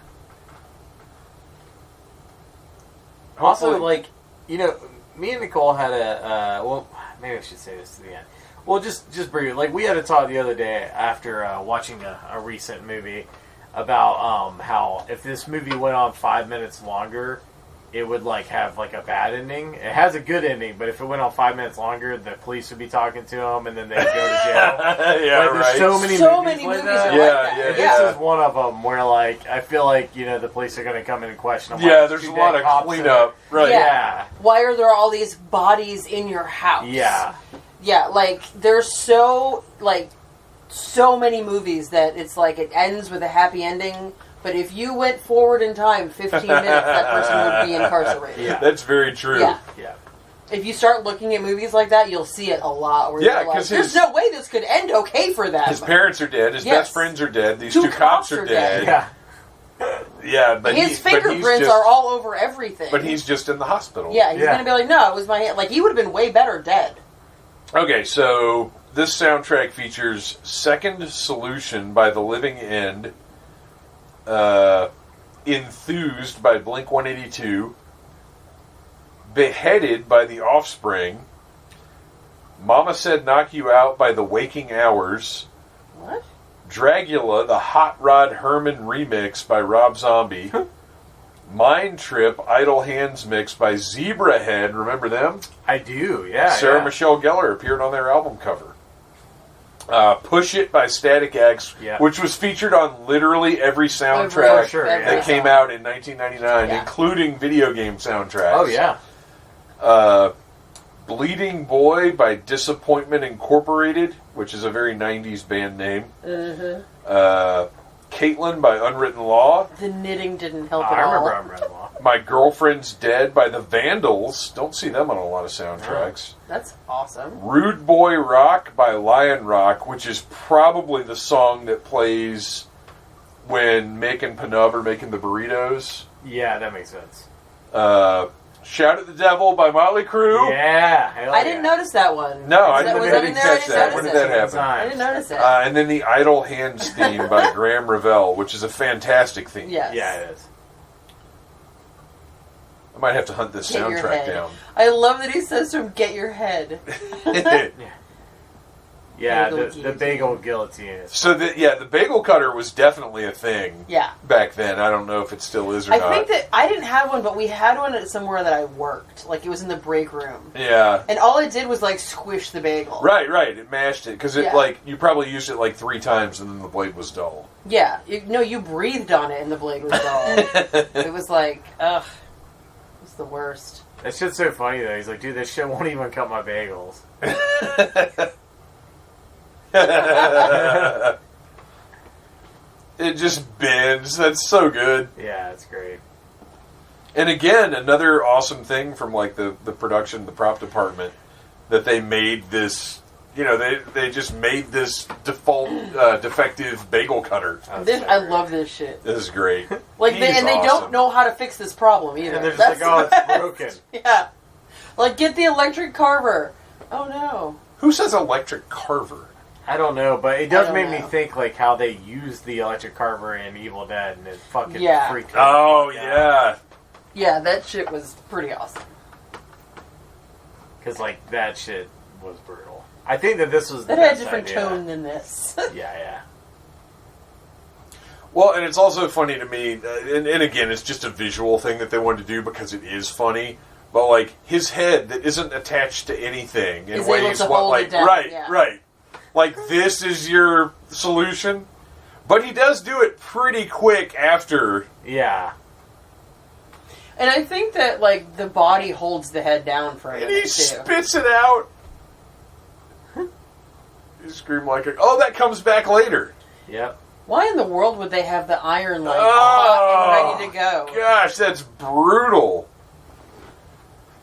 [SPEAKER 3] Also, like, you know, me and Nicole had well, maybe I should say this to the end. Well, just briefly, like, we had a talk the other day after watching a recent movie about how if this movie went on 5 minutes longer, it would, like, have, like, a bad ending. It has a good ending, but if it went on 5 minutes longer, the police would be talking to them, and then they'd go to jail. There's so many movies like that.
[SPEAKER 2] Yeah.
[SPEAKER 3] This is one of them where, like, I feel like, you know, the police are going to come in and question them.
[SPEAKER 4] Yeah, there's a lot of cleanup. Right.
[SPEAKER 2] Yeah. Why are there all these bodies in your house?
[SPEAKER 3] Yeah.
[SPEAKER 2] Yeah, like, there's so many movies that it's like it ends with a happy ending. But if you went forward in time 15 minutes, that person would be incarcerated.
[SPEAKER 4] Yeah. That's very true.
[SPEAKER 2] Yeah. If you start looking at movies like that, you'll see it a lot. Where you're like, there's no way this could end okay for them.
[SPEAKER 4] His parents are dead. His best friends are dead. These two cops are dead. Yeah, but
[SPEAKER 2] his fingerprints are all over everything.
[SPEAKER 4] But he's just in the hospital.
[SPEAKER 2] Yeah, he's going to be like, no, it was my hand. Like, he would have been way better dead.
[SPEAKER 4] Okay, so this soundtrack features Second Solution by The Living End, Enthused by Blink 182, Beheaded by The Offspring, Mama Said Knock You Out by The Waking Hours,
[SPEAKER 2] what?
[SPEAKER 4] Dragula, the Hot Rod Herman remix by Rob Zombie, Mind Trip, Idle Hands mix by Zebrahead, remember them?
[SPEAKER 3] I do, yeah.
[SPEAKER 4] Sarah Michelle Gellar appeared on their album cover. Push It by Static X, which was featured on literally every soundtrack that came out in 1999, including video game soundtracks.
[SPEAKER 3] Oh, yeah.
[SPEAKER 4] Bleeding Boy by Disappointment Incorporated, which is a very 90s band name.
[SPEAKER 2] Mm-hmm.
[SPEAKER 4] Caitlin by Unwritten Law.
[SPEAKER 2] The knitting didn't help at all.
[SPEAKER 3] I remember Unwritten Law.
[SPEAKER 4] My Girlfriend's Dead by the Vandals. Don't see them on a lot of soundtracks.
[SPEAKER 2] That's awesome.
[SPEAKER 4] Rude Boy Rock by Lion Rock, which is probably the song that plays when Mick and Penub are making the burritos.
[SPEAKER 3] Yeah, that makes sense.
[SPEAKER 4] Shout at the Devil by Motley Crue.
[SPEAKER 3] Yeah.
[SPEAKER 2] I didn't notice that one.
[SPEAKER 4] No, I didn't catch that. When did that happen?
[SPEAKER 2] I didn't notice it.
[SPEAKER 4] And then the Idle Hands theme by Graham Revell, which is a fantastic theme.
[SPEAKER 2] Yes.
[SPEAKER 3] Yeah, it is.
[SPEAKER 4] I might have to hunt this soundtrack down.
[SPEAKER 2] I love that he says to him, "Get your head."
[SPEAKER 3] Yeah, the bagel guillotine.
[SPEAKER 4] So the bagel cutter was definitely a thing.
[SPEAKER 2] Yeah.
[SPEAKER 4] Back then, I don't know if it still is or not.
[SPEAKER 2] I think that I didn't have one, but we had one at somewhere that I worked. Like it was in the break room.
[SPEAKER 4] Yeah.
[SPEAKER 2] And all it did was like squish the bagel.
[SPEAKER 4] Right. It mashed it because you probably used it like 3 times and then the blade was dull.
[SPEAKER 2] Yeah. You breathed on it and the blade was dull. It was like, ugh, it was the worst.
[SPEAKER 3] That shit's so funny though. He's like, dude, this shit won't even cut my bagels.
[SPEAKER 4] It just bends. That's so good.
[SPEAKER 3] Yeah, it's great.
[SPEAKER 4] And again, another awesome thing from like the production, the prop department, that they made this. You know, they just made this default defective bagel cutter.
[SPEAKER 2] I love this shit.
[SPEAKER 4] This is great.
[SPEAKER 2] Like they don't know how to fix this problem either.
[SPEAKER 3] And they're just like, oh, it's broken.
[SPEAKER 2] Yeah. Like, get the electric carver. Oh no.
[SPEAKER 4] Who says electric carver?
[SPEAKER 3] I don't know, but it does make me think like how they used the electric carver in Evil Dead, and it fucking freaked me out.
[SPEAKER 4] Oh yeah.
[SPEAKER 2] Yeah, that shit was pretty awesome.
[SPEAKER 3] Because like that shit was brutal. I think that this was the
[SPEAKER 2] had a
[SPEAKER 3] best
[SPEAKER 2] different
[SPEAKER 3] idea.
[SPEAKER 2] tone than this.
[SPEAKER 3] Yeah.
[SPEAKER 4] Well, and it's also funny to me, and again, it's just a visual thing that they wanted to do because it is funny. But like his head that isn't attached to anything in ways right. Like this is your solution, but he does do it pretty quick after.
[SPEAKER 3] Yeah.
[SPEAKER 2] And I think that like the body holds the head down for a minute,
[SPEAKER 4] and he spits it out. You scream like that comes back later.
[SPEAKER 3] Yep.
[SPEAKER 2] Why in the world would they have the iron like hot and ready to go?
[SPEAKER 4] Gosh, that's brutal.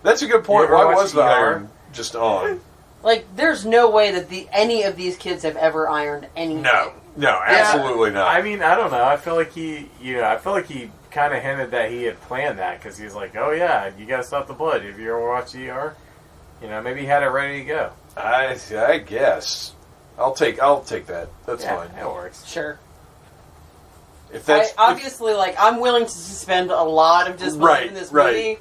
[SPEAKER 4] That's a good point. Why was the iron just on?
[SPEAKER 2] Like, there's no way that any of these kids have ever ironed anything.
[SPEAKER 4] No, absolutely not.
[SPEAKER 3] I mean, I don't know. I feel like he kind of hinted that he had planned that because he's like, oh yeah, you got to stop the blood. If you ever watch ER, maybe he had it ready to go.
[SPEAKER 4] I guess. I'll take that. That's fine.
[SPEAKER 3] It works.
[SPEAKER 2] Sure.
[SPEAKER 4] If that's
[SPEAKER 2] I'm willing to suspend a lot of disbelief in this movie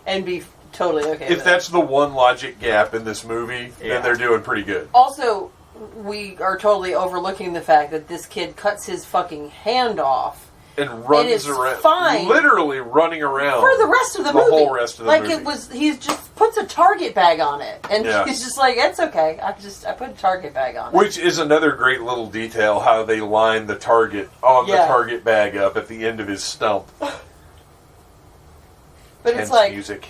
[SPEAKER 2] and be totally okay with
[SPEAKER 4] if that's the one logic gap in this movie, then they're doing pretty good.
[SPEAKER 2] Also, we are totally overlooking the fact that this kid cuts his fucking hand off
[SPEAKER 4] and runs around,
[SPEAKER 2] fine
[SPEAKER 4] literally running around
[SPEAKER 2] for the rest of the movie.
[SPEAKER 4] whole rest of the movie.
[SPEAKER 2] He just puts a Target bag on it, and he's just like, "It's okay. I put a Target bag on it."
[SPEAKER 4] Which is another great little detail how they line the target on the Target bag up at the end of his stump.
[SPEAKER 2] But
[SPEAKER 4] Tense
[SPEAKER 2] it's like
[SPEAKER 4] music.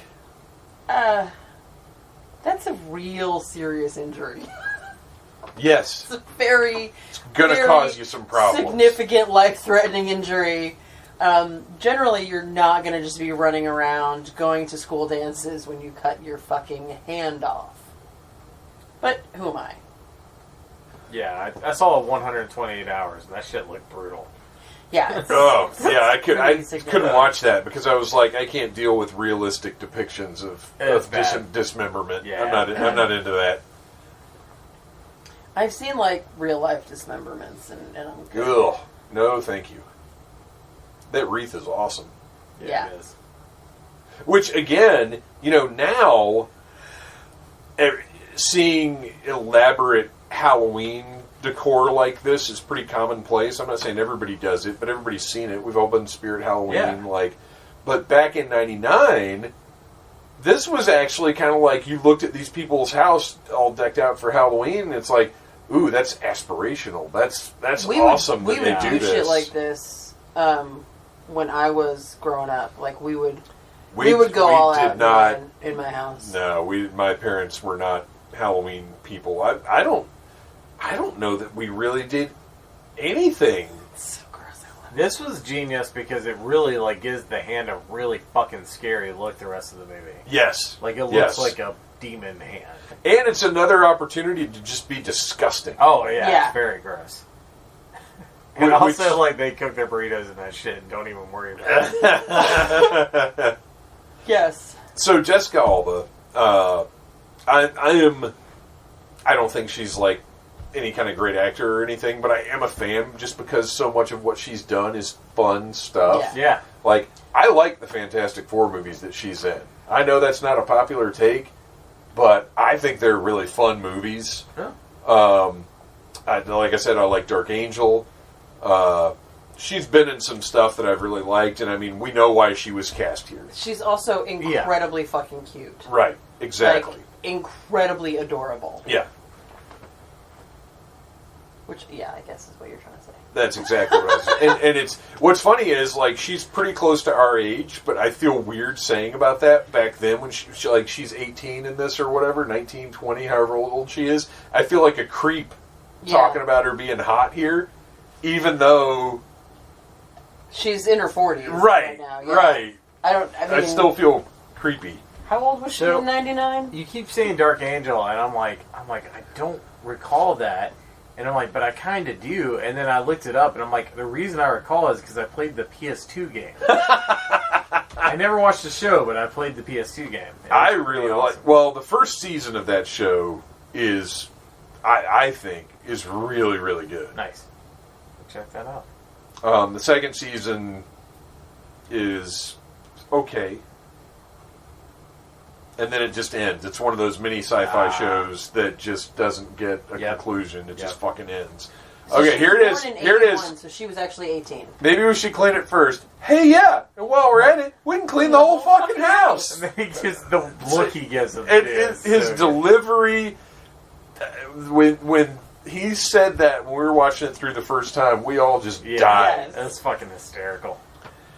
[SPEAKER 2] That's a real serious injury.
[SPEAKER 4] Yes.
[SPEAKER 2] It's
[SPEAKER 4] going to cause you some problems.
[SPEAKER 2] Significant life-threatening injury. Generally, you're not going to just be running around going to school dances when you cut your fucking hand off. But who am I?
[SPEAKER 3] Yeah, I saw 128 hours, and that shit looked brutal.
[SPEAKER 2] Yeah.
[SPEAKER 4] I couldn't watch that because I was like, I can't deal with realistic depictions of dismemberment.
[SPEAKER 3] Yeah.
[SPEAKER 4] I'm not into that.
[SPEAKER 2] I've seen like real life dismemberments, and I'm good.
[SPEAKER 4] Ugh. No, thank you. That wreath is awesome.
[SPEAKER 2] Yeah.
[SPEAKER 3] It is.
[SPEAKER 4] Which again, now seeing elaborate Halloween decor like this is pretty commonplace. I'm not saying everybody does it, but everybody's seen it. We've all been Spirit Halloween, but back in '99, this was actually kind of like you looked at these people's house all decked out for Halloween, and it's like, ooh, that's aspirational. That's awesome that they do this.
[SPEAKER 2] Shit like this when I was growing up. Like we would go all out in my house.
[SPEAKER 4] No, my parents were not Halloween people. I don't know that we really did anything.
[SPEAKER 2] It's so gross.
[SPEAKER 3] This was genius because it really like gives the hand a really fucking scary look the rest of the movie.
[SPEAKER 4] Yes.
[SPEAKER 3] Like it looks like a demon hand.
[SPEAKER 4] And it's another opportunity to just be disgusting.
[SPEAKER 3] Oh yeah. It's very gross. And also, like, they cook their burritos and that shit and don't even worry about it.
[SPEAKER 2] Yes.
[SPEAKER 4] So Jessica Alba, I don't think she's like any kind of great actor or anything, but I am a fan just because so much of what she's done is fun stuff.
[SPEAKER 3] Yeah.
[SPEAKER 4] Like, I like the Fantastic Four movies that she's in. I know that's not a popular take, but I think they're really fun movies.
[SPEAKER 3] Yeah.
[SPEAKER 4] Like I said, I like Dark Angel. She's been in some stuff that I've really liked, and I mean, we know why she was cast here.
[SPEAKER 2] She's also incredibly fucking cute.
[SPEAKER 4] Right, exactly.
[SPEAKER 2] Like, incredibly adorable.
[SPEAKER 4] Yeah.
[SPEAKER 2] Which, I guess is what you're trying to say.
[SPEAKER 4] That's exactly what I was saying. And it's, what's funny is, like, she's pretty close to our age, but I feel weird saying about that back then when she's 18 in this or whatever, 19, 20, however old she is. I feel like a creep talking about her being hot here, even though
[SPEAKER 2] she's in her 40s
[SPEAKER 4] right
[SPEAKER 2] now.
[SPEAKER 4] Right.
[SPEAKER 2] I
[SPEAKER 4] still feel creepy.
[SPEAKER 2] How old was she in 99?
[SPEAKER 3] You keep saying Dark Angel, and I'm like, I don't recall that. And I'm like, but I kind of do. And then I looked it up, and I'm like, the reason I recall is because I played the PS2 game. I never watched the show, but I played the PS2 game.
[SPEAKER 4] I really like. Well, the first season of that show is, I think, is really, really good.
[SPEAKER 3] Nice. Check that out.
[SPEAKER 4] The second season is okay. And then it just ends. It's one of those mini sci-fi shows that just doesn't get a conclusion. It just fucking ends.
[SPEAKER 2] So
[SPEAKER 4] okay, here it is. Here it is.
[SPEAKER 2] So she was actually 18.
[SPEAKER 4] Maybe we should clean it first. Hey, and while we're at it, we can clean the whole fucking house.
[SPEAKER 3] And then just the look he gives him.
[SPEAKER 4] His delivery, when he said that when we were watching it through the first time, we all just died.
[SPEAKER 2] Yes.
[SPEAKER 3] That's fucking hysterical.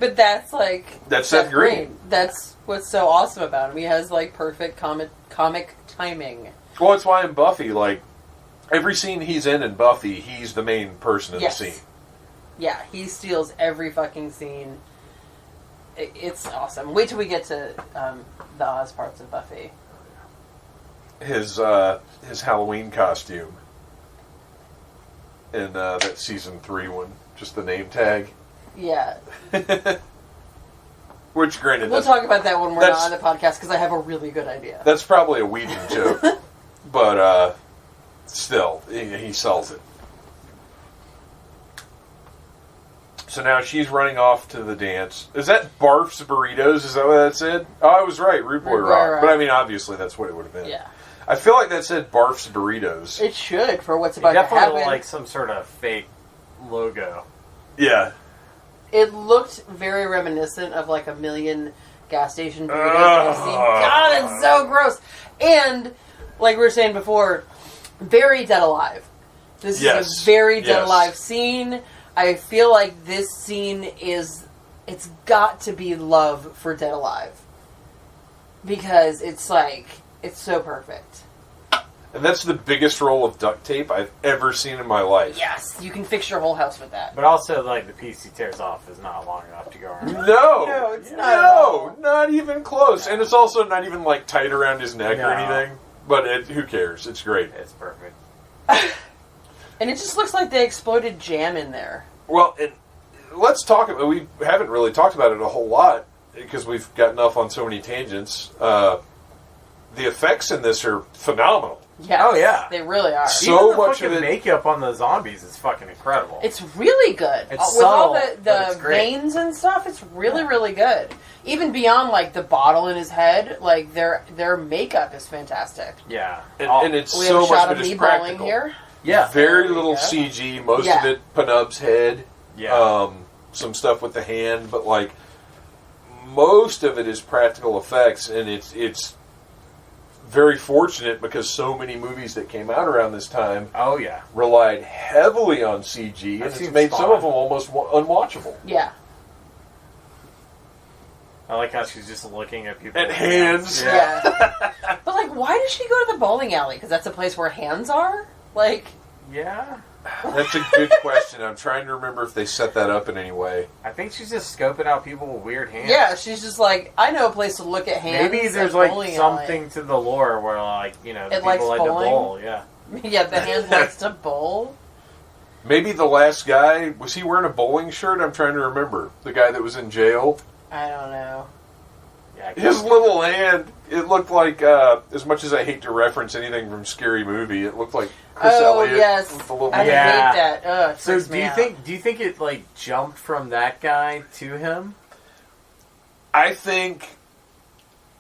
[SPEAKER 2] But that's like...
[SPEAKER 4] That's Seth Green.
[SPEAKER 2] That's what's so awesome about him. He has like perfect comic timing.
[SPEAKER 4] Well, it's why in Buffy, like, every scene he's in Buffy, he's the main person in the scene.
[SPEAKER 2] Yeah, he steals every fucking scene. It's awesome. Wait till we get to the Oz parts of Buffy.
[SPEAKER 4] His Halloween costume in that season 3 one, just the name tag.
[SPEAKER 2] Yeah.
[SPEAKER 4] Which, granted,
[SPEAKER 2] we'll talk about that when we're not on the podcast because I have a really good idea.
[SPEAKER 4] That's probably a Whedon joke, but still, he sells it. So now she's running off to the dance. Is that Barf's Burritos? Is that what that said? Oh, I was right, Rude Boy Rock. Right. But I mean, obviously, that's what it would have been.
[SPEAKER 2] Yeah.
[SPEAKER 4] I feel like that said Barf's Burritos.
[SPEAKER 2] It should for what's about to happen.
[SPEAKER 3] Definitely like some sort of fake logo.
[SPEAKER 4] Yeah.
[SPEAKER 2] It looked very reminiscent of like a million gas station burritos I've seen. God, it's so gross. And, like we were saying before, very Dead Alive. This is a very Dead Alive scene. I feel like this scene it's got to be love for Dead Alive. Because it's like, it's so perfect.
[SPEAKER 4] And that's the biggest roll of duct tape I've ever seen in my life.
[SPEAKER 2] Yes, you can fix your whole house with that.
[SPEAKER 3] But also, like, the piece he tears off is not long enough to go around.
[SPEAKER 4] No,
[SPEAKER 2] it's not.
[SPEAKER 4] Not even close. No. And it's also not even, like, tight around his neck or anything. But who cares? It's great.
[SPEAKER 3] It's perfect.
[SPEAKER 2] And it just looks like they exploded jam in there.
[SPEAKER 4] Well, and let's talk about... We haven't really talked about it a whole lot because we've gotten off on so many tangents. The effects in this are phenomenal.
[SPEAKER 2] Yes,
[SPEAKER 3] oh yeah,
[SPEAKER 2] they really are.
[SPEAKER 4] So
[SPEAKER 3] even the
[SPEAKER 4] much of it,
[SPEAKER 3] makeup on the zombies is fucking incredible.
[SPEAKER 2] It's really good.
[SPEAKER 3] It's
[SPEAKER 2] with
[SPEAKER 3] subtle,
[SPEAKER 2] all the veins and stuff. It's really really good. Even beyond like the bottle in his head, like their makeup is fantastic.
[SPEAKER 3] Yeah,
[SPEAKER 4] and it's
[SPEAKER 2] we
[SPEAKER 4] so
[SPEAKER 2] have a shot
[SPEAKER 4] much
[SPEAKER 2] of
[SPEAKER 4] of it
[SPEAKER 2] me
[SPEAKER 4] is practical.
[SPEAKER 2] bowling here.
[SPEAKER 3] Yeah,
[SPEAKER 4] very little CG. Most of it Panub's head.
[SPEAKER 3] Yeah,
[SPEAKER 4] some stuff with the hand, but like most of it is practical effects, and it's very fortunate because so many movies that came out around this time relied heavily on CG, and it's made some of them almost unwatchable.
[SPEAKER 2] Yeah.
[SPEAKER 3] I like how she's just looking at people.
[SPEAKER 4] At hands.
[SPEAKER 2] Yeah. But, like, why does she go to the bowling alley? Because that's a place where hands are? Like...
[SPEAKER 3] Yeah.
[SPEAKER 4] That's a good question. I'm trying to remember if they set that up in any way.
[SPEAKER 3] I think she's just scoping out people with weird hands.
[SPEAKER 2] Yeah, she's just like, I know a place to look at hands.
[SPEAKER 3] Maybe there's like something to the lore where, like, you know, the people like to bowl. Yeah.
[SPEAKER 2] Yeah, the hand likes to bowl.
[SPEAKER 4] Maybe the last guy, was he wearing a bowling shirt? I'm trying to remember. The guy that was in jail.
[SPEAKER 2] I don't know.
[SPEAKER 3] Yeah,
[SPEAKER 4] his little hand, it looked like, as much as I hate to reference anything from Scary Movie, it looked like Chris Elliott.
[SPEAKER 2] Yes.
[SPEAKER 4] With the little
[SPEAKER 2] I hate that. Ugh,
[SPEAKER 3] so do you think it, like, jumped from that guy to him?
[SPEAKER 4] I think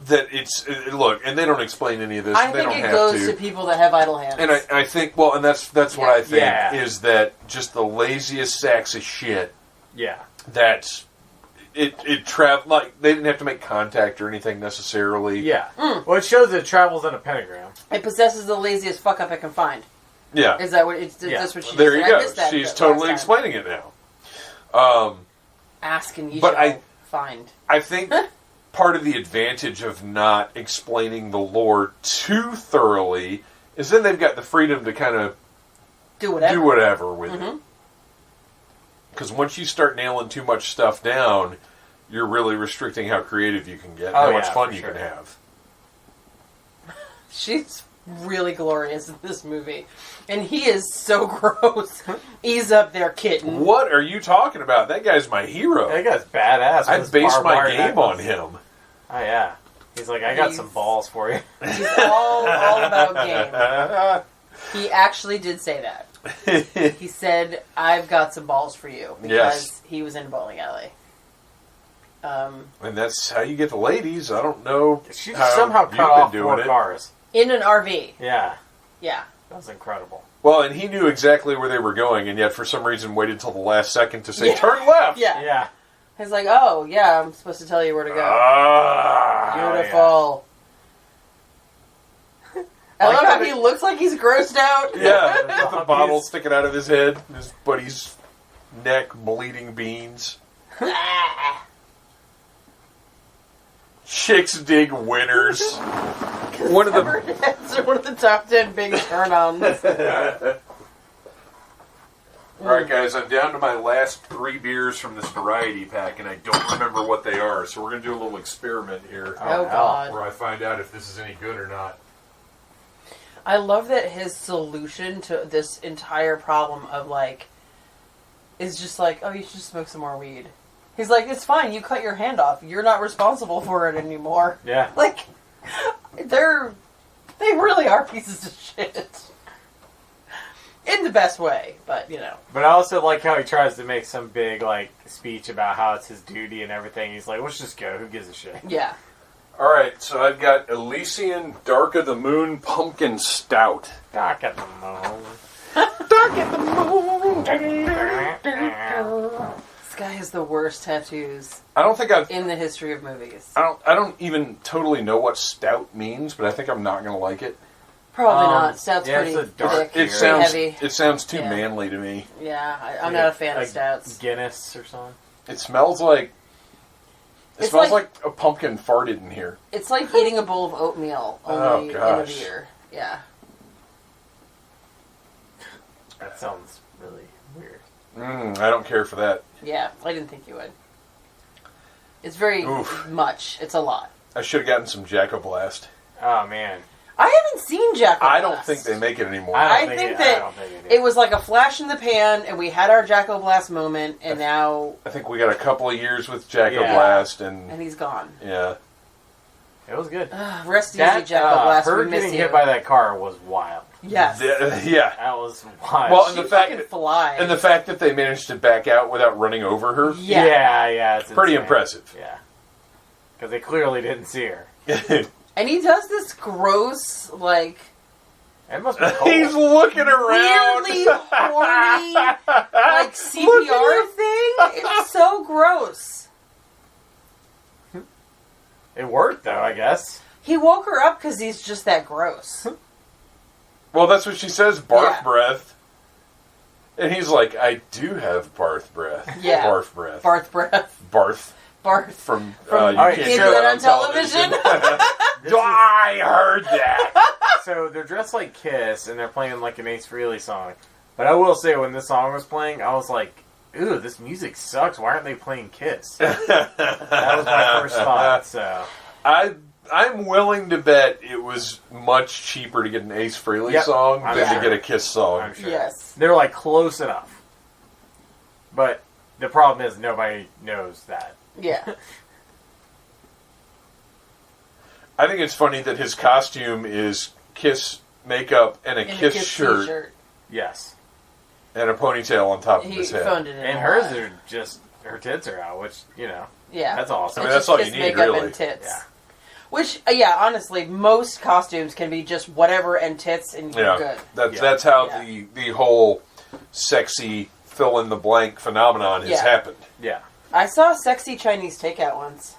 [SPEAKER 4] that it's... Look, and they don't explain any of this.
[SPEAKER 2] I think it goes to people that have idle hands.
[SPEAKER 4] And I think, well, and that's what I think, is that just the laziest sacks of shit.
[SPEAKER 3] Yeah.
[SPEAKER 4] That's... It traveled, like, they didn't have to make contact or anything necessarily.
[SPEAKER 3] Yeah. Well, it shows that it travels in a pentagram.
[SPEAKER 2] It possesses the laziest fuck up it can find.
[SPEAKER 4] Yeah.
[SPEAKER 2] Is that what it's that's what she
[SPEAKER 4] There
[SPEAKER 2] said?
[SPEAKER 4] you go. She's totally explaining it now.
[SPEAKER 2] Ask and you
[SPEAKER 4] but
[SPEAKER 2] shall find.
[SPEAKER 4] I think part of the advantage of not explaining the lore too thoroughly is then they've got the freedom to kind of
[SPEAKER 2] do whatever
[SPEAKER 4] with it. Because once you start nailing too much stuff down, you're really restricting how creative you can get, how much fun you can have.
[SPEAKER 2] She's really glorious in this movie. And he is so gross. Ease up there, kitten.
[SPEAKER 4] What are you talking about? That guy's my hero.
[SPEAKER 3] That guy's badass.
[SPEAKER 4] I based my game on him.
[SPEAKER 3] Oh, yeah. He's like, I got some balls for you.
[SPEAKER 2] He's all about game. He actually did say that. He said, I've got some balls for you. Because he was in a bowling alley.
[SPEAKER 4] And that's how you get the ladies. I don't know.
[SPEAKER 3] She somehow cut off 4 cars.
[SPEAKER 2] In an RV.
[SPEAKER 3] Yeah.
[SPEAKER 2] Yeah.
[SPEAKER 3] That was incredible.
[SPEAKER 4] Well, and he knew exactly where they were going, and yet for some reason waited till the last second to say, turn left!
[SPEAKER 2] Yeah. He's like, oh, yeah, I'm supposed to tell you where to go. Beautiful. Yeah. I love how he looks like he's grossed out.
[SPEAKER 4] Yeah, with the bottle sticking out of his head, his buddy's neck bleeding beans. Chicks dig winners. One of
[SPEAKER 2] the top 10 biggest turn-ons.
[SPEAKER 4] Alright guys, I'm down to my last 3 beers from this variety pack, and I don't remember what they are, so we're going to do a little experiment here.
[SPEAKER 2] Oh God.
[SPEAKER 4] Where I find out if this is any good or not.
[SPEAKER 2] I love that his solution to this entire problem of, like, is just like, oh, you should just smoke some more weed. He's like, it's fine, you cut your hand off. You're not responsible for it anymore.
[SPEAKER 3] Yeah.
[SPEAKER 2] Like, they really are pieces of shit. In the best way, but, you know.
[SPEAKER 3] But I also like how he tries to make some big, like, speech about how it's his duty and everything. He's like, let's just go. Who gives a shit?
[SPEAKER 2] Yeah.
[SPEAKER 4] Alright, so I've got Elysian Dark of the Moon Pumpkin Stout.
[SPEAKER 3] Dark of the Moon.
[SPEAKER 4] Dark of the Moon.
[SPEAKER 2] This guy has the worst tattoos.
[SPEAKER 4] I don't think I've...
[SPEAKER 2] in the history of movies.
[SPEAKER 4] I don't even totally know what stout means, but I think I'm not going to like it.
[SPEAKER 2] Probably not. Stout's
[SPEAKER 3] it's a dark
[SPEAKER 2] thick,
[SPEAKER 4] heavy.
[SPEAKER 2] It
[SPEAKER 4] sounds too manly to me.
[SPEAKER 2] Yeah, I'm not a fan of stouts.
[SPEAKER 3] Guinness or something.
[SPEAKER 4] It smells like... It smells like a pumpkin farted in here.
[SPEAKER 2] It's like eating a bowl of oatmeal, only in a beer. Yeah.
[SPEAKER 3] That sounds really weird.
[SPEAKER 4] I don't care for that.
[SPEAKER 2] Yeah, I didn't think you would. It's very much. It's a lot.
[SPEAKER 4] I should have gotten some Jacko Blast.
[SPEAKER 3] Oh, man.
[SPEAKER 2] I haven't seen Jacko Blast.
[SPEAKER 4] I don't think they make it anymore.
[SPEAKER 2] I think that it was like a flash in the pan, and we had our Jacko Blast moment, and now...
[SPEAKER 4] I think we got a couple of years with Jacko Blast, and
[SPEAKER 2] he's gone.
[SPEAKER 4] Yeah.
[SPEAKER 3] It was good.
[SPEAKER 2] Rest easy, Jacko Blast.
[SPEAKER 3] Her getting hit by that car was wild.
[SPEAKER 2] Yes.
[SPEAKER 4] Yeah.
[SPEAKER 3] That was wild.
[SPEAKER 4] Well, and the fact that they managed to back out without running over her.
[SPEAKER 3] Yeah. It's
[SPEAKER 4] pretty impressive.
[SPEAKER 3] Yeah. Because they clearly didn't see her.
[SPEAKER 2] And he does this gross, like...
[SPEAKER 3] It must be cold.
[SPEAKER 4] He's looking around.
[SPEAKER 2] Weirdly horny, like, CPR thing. It's so gross.
[SPEAKER 3] It worked, though, I guess.
[SPEAKER 2] He woke her up because he's just that gross.
[SPEAKER 4] Well, that's what she says, barf breath. And he's like, I do have barf breath.
[SPEAKER 2] Yeah.
[SPEAKER 4] Barf breath.
[SPEAKER 2] Barf breath.
[SPEAKER 4] Barf.
[SPEAKER 2] Barf.
[SPEAKER 4] From
[SPEAKER 2] you can't
[SPEAKER 3] Kids
[SPEAKER 2] do that on television.
[SPEAKER 4] I heard that.
[SPEAKER 3] So they're dressed like Kiss, and they're playing like an Ace Frehley song. But I will say, when this song was playing, I was like, ooh, this music sucks. Why aren't they playing Kiss? That was my first thought, so...
[SPEAKER 4] I'm willing to bet it was much cheaper to get an Ace Frehley song than to get a Kiss song.
[SPEAKER 3] I'm sure.
[SPEAKER 2] Yes.
[SPEAKER 3] They're like close enough. But the problem is nobody knows that.
[SPEAKER 2] Yeah.
[SPEAKER 4] I think it's funny that his costume is Kiss makeup and a Kiss shirt.
[SPEAKER 2] T-shirt.
[SPEAKER 3] Yes.
[SPEAKER 4] And a ponytail on top of his head.
[SPEAKER 2] Phoned it in.
[SPEAKER 3] And hers are just, her tits are out, which, you know.
[SPEAKER 2] Yeah.
[SPEAKER 3] That's awesome.
[SPEAKER 4] I mean, that's all you
[SPEAKER 2] Kiss
[SPEAKER 4] need,
[SPEAKER 2] makeup
[SPEAKER 4] really.
[SPEAKER 2] and tits.
[SPEAKER 3] Yeah.
[SPEAKER 2] Which, honestly, most costumes can be just whatever and tits, and you're good.
[SPEAKER 4] That's how the whole sexy fill-in-the-blank phenomenon has happened.
[SPEAKER 3] Yeah.
[SPEAKER 2] I saw sexy Chinese takeout once.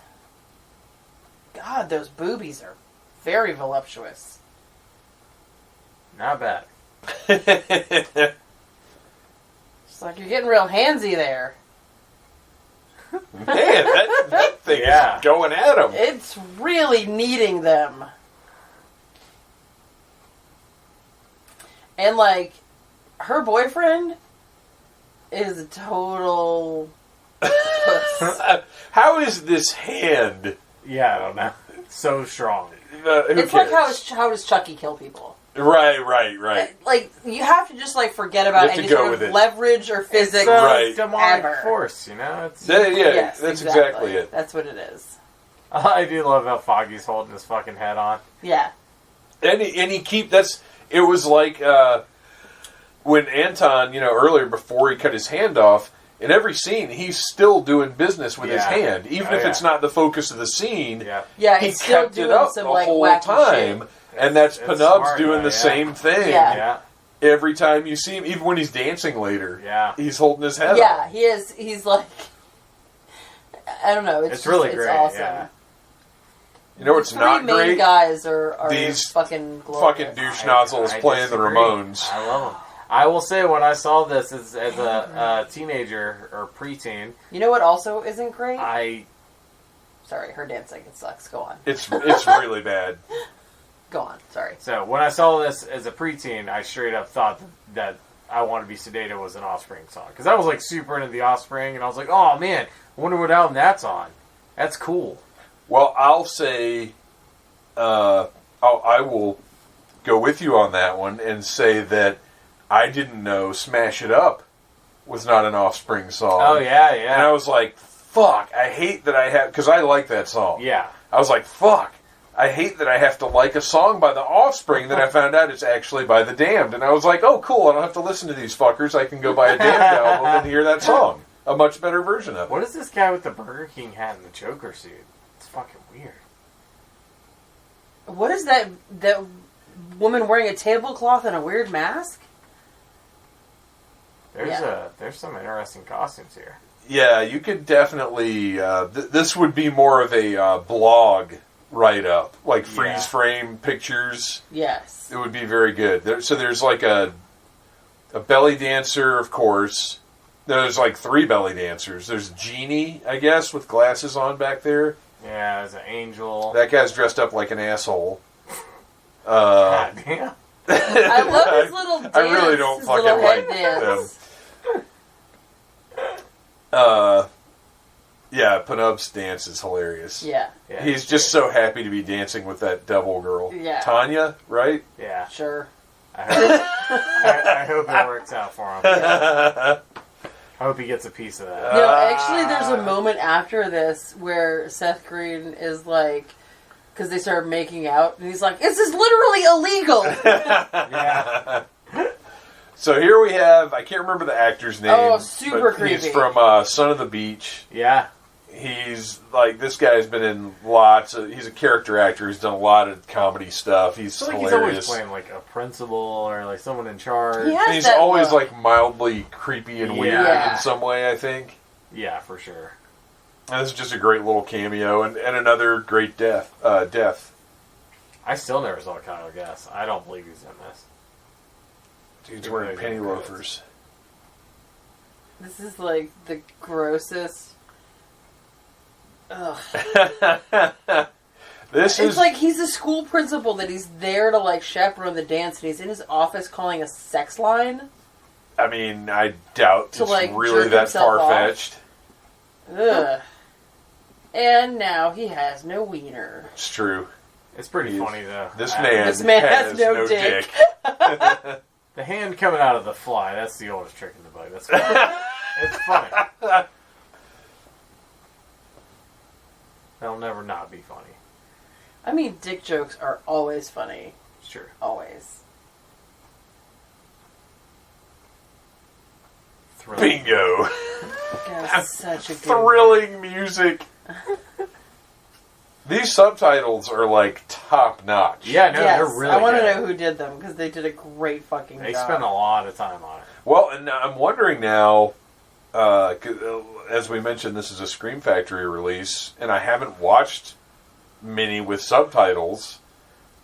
[SPEAKER 2] God, those boobies are very voluptuous.
[SPEAKER 3] Not bad.
[SPEAKER 2] It's like you're getting real handsy there.
[SPEAKER 4] Man, that thing is going at him.
[SPEAKER 2] It's really needing them. And, like, her boyfriend is a total puss.
[SPEAKER 4] How is this hand?
[SPEAKER 3] Yeah, I don't know. So strong.
[SPEAKER 2] It's
[SPEAKER 4] cares?
[SPEAKER 2] like how does Chucky kill people?
[SPEAKER 4] Right.
[SPEAKER 2] Like, you have to just, like, forget about any sort of leverage or physics.
[SPEAKER 3] It's demonic force, you know? It's,
[SPEAKER 2] yes,
[SPEAKER 4] that's exactly it.
[SPEAKER 2] That's what it is.
[SPEAKER 3] I do love how Foggy's holding his fucking head on.
[SPEAKER 2] Yeah.
[SPEAKER 4] And it was like when Anton, earlier before he cut his hand off, in every scene, he's still doing business with his hand. Even if it's not the focus of the scene, he
[SPEAKER 2] he's still
[SPEAKER 4] kept
[SPEAKER 2] doing
[SPEAKER 4] it up
[SPEAKER 2] some,
[SPEAKER 4] the
[SPEAKER 2] like,
[SPEAKER 4] whole
[SPEAKER 2] wacky
[SPEAKER 4] time.
[SPEAKER 2] shit.
[SPEAKER 4] And that's Penub's
[SPEAKER 3] smart,
[SPEAKER 4] doing
[SPEAKER 3] though,
[SPEAKER 4] the same thing.
[SPEAKER 2] Yeah.
[SPEAKER 4] Every time you see him, even when he's dancing later, he's holding his head
[SPEAKER 2] Yeah,
[SPEAKER 4] up.
[SPEAKER 2] he is. He's like, I don't know. It's
[SPEAKER 3] really
[SPEAKER 2] it's
[SPEAKER 3] great.
[SPEAKER 2] Awesome.
[SPEAKER 3] Yeah.
[SPEAKER 4] You know what's not
[SPEAKER 2] Three main
[SPEAKER 4] great?
[SPEAKER 2] guys are
[SPEAKER 4] These
[SPEAKER 2] fucking glorious.
[SPEAKER 4] fucking douche nozzles playing the Ramones.
[SPEAKER 3] I love them. I will say, when I saw this as a teenager or preteen,
[SPEAKER 2] You know what also isn't great?
[SPEAKER 3] Sorry,
[SPEAKER 2] her dancing, it sucks. Go on.
[SPEAKER 4] It's really bad.
[SPEAKER 2] Go on. Sorry.
[SPEAKER 3] So when I saw this as a preteen, I straight up thought that I Want to Be Sedated was an Offspring song. Because I was like super into the Offspring, and I was like, oh man, I wonder what album that's on. That's cool.
[SPEAKER 4] Well, I'll say, I will go with you on that one and say that I didn't know Smash It Up was not an Offspring song.
[SPEAKER 3] Oh, yeah.
[SPEAKER 4] And I was like, fuck, I hate that I have, because I like that song.
[SPEAKER 3] Yeah.
[SPEAKER 4] I was like, fuck, I hate that I have to like a song by the Offspring that I found out it's actually by the Damned. And I was like, oh, cool, I don't have to listen to these fuckers. I can go buy a Damned album and hear that song. A much better version of it.
[SPEAKER 3] What is this guy with the Burger King hat and the Joker suit? It's fucking weird.
[SPEAKER 2] What is that woman wearing a tablecloth and a weird mask?
[SPEAKER 3] There's some interesting costumes here.
[SPEAKER 4] Yeah, you could definitely... this would be more of a blog write-up. Like freeze-frame pictures.
[SPEAKER 2] Yes.
[SPEAKER 4] It would be very good. So there's like a belly dancer, of course. There's like 3 belly dancers. There's Genie, I guess, with glasses on back there.
[SPEAKER 3] Yeah, there's an angel.
[SPEAKER 4] That guy's dressed up like an asshole.
[SPEAKER 3] God damn.
[SPEAKER 2] I love his little dance.
[SPEAKER 4] I really don't
[SPEAKER 2] his
[SPEAKER 4] fucking
[SPEAKER 2] little
[SPEAKER 4] like
[SPEAKER 2] head dance.
[SPEAKER 4] Yeah, Penub's dance is hilarious.
[SPEAKER 2] Yeah.
[SPEAKER 4] He's just so happy to be dancing with that devil girl.
[SPEAKER 2] Yeah.
[SPEAKER 4] Tanya, right?
[SPEAKER 3] Yeah.
[SPEAKER 2] Sure.
[SPEAKER 3] I hope it works out for him.
[SPEAKER 2] Yeah.
[SPEAKER 3] I hope he gets a piece of that.
[SPEAKER 2] No, actually, there's a moment after this where Seth Green is like, because they started making out, and he's like, "This is literally illegal."
[SPEAKER 3] Yeah.
[SPEAKER 4] So here we have, I can't remember the actor's name.
[SPEAKER 2] Oh, super
[SPEAKER 4] but
[SPEAKER 2] creepy.
[SPEAKER 4] He's from Son of the Beach.
[SPEAKER 3] Yeah.
[SPEAKER 4] He's like, this guy's been in he's a character actor. He's done a lot of comedy stuff. He's hilarious.
[SPEAKER 3] He's always playing like a principal or like someone in charge.
[SPEAKER 2] Yeah.
[SPEAKER 4] He's always like mildly creepy and weird
[SPEAKER 2] Yeah.
[SPEAKER 4] in some way, I think.
[SPEAKER 3] Yeah, for sure.
[SPEAKER 4] And this is just a great little cameo and another great death.
[SPEAKER 3] I still never saw Kyle Gass. I don't believe he's in this.
[SPEAKER 4] Dude's wearing penny loafers.
[SPEAKER 2] This is like the grossest. Ugh. It's like he's a school principal that he's there to like chaperone the dance, and he's in his office calling a sex line.
[SPEAKER 4] I mean, I doubt
[SPEAKER 2] to,
[SPEAKER 4] it's
[SPEAKER 2] like,
[SPEAKER 4] really that far-fetched.
[SPEAKER 2] Ugh. And now he has no wiener.
[SPEAKER 4] It's true.
[SPEAKER 3] It's pretty funny, though.
[SPEAKER 4] This man has no dick.
[SPEAKER 3] The hand coming out of the fly, that's the oldest trick in the book. That's funny. It's funny. That'll never not be funny.
[SPEAKER 2] I mean, dick jokes are always funny.
[SPEAKER 3] Sure.
[SPEAKER 2] Always.
[SPEAKER 4] Thrilling. Bingo.
[SPEAKER 2] That's such a good
[SPEAKER 4] thrilling music. These subtitles are like top notch.
[SPEAKER 3] Yeah, no, they're really
[SPEAKER 2] I want
[SPEAKER 3] good.
[SPEAKER 2] to know who did them because they did a great fucking job.
[SPEAKER 3] They spent a lot of time on it.
[SPEAKER 4] Well, and I'm wondering now, as we mentioned, this is a Scream Factory release, and I haven't watched many with subtitles.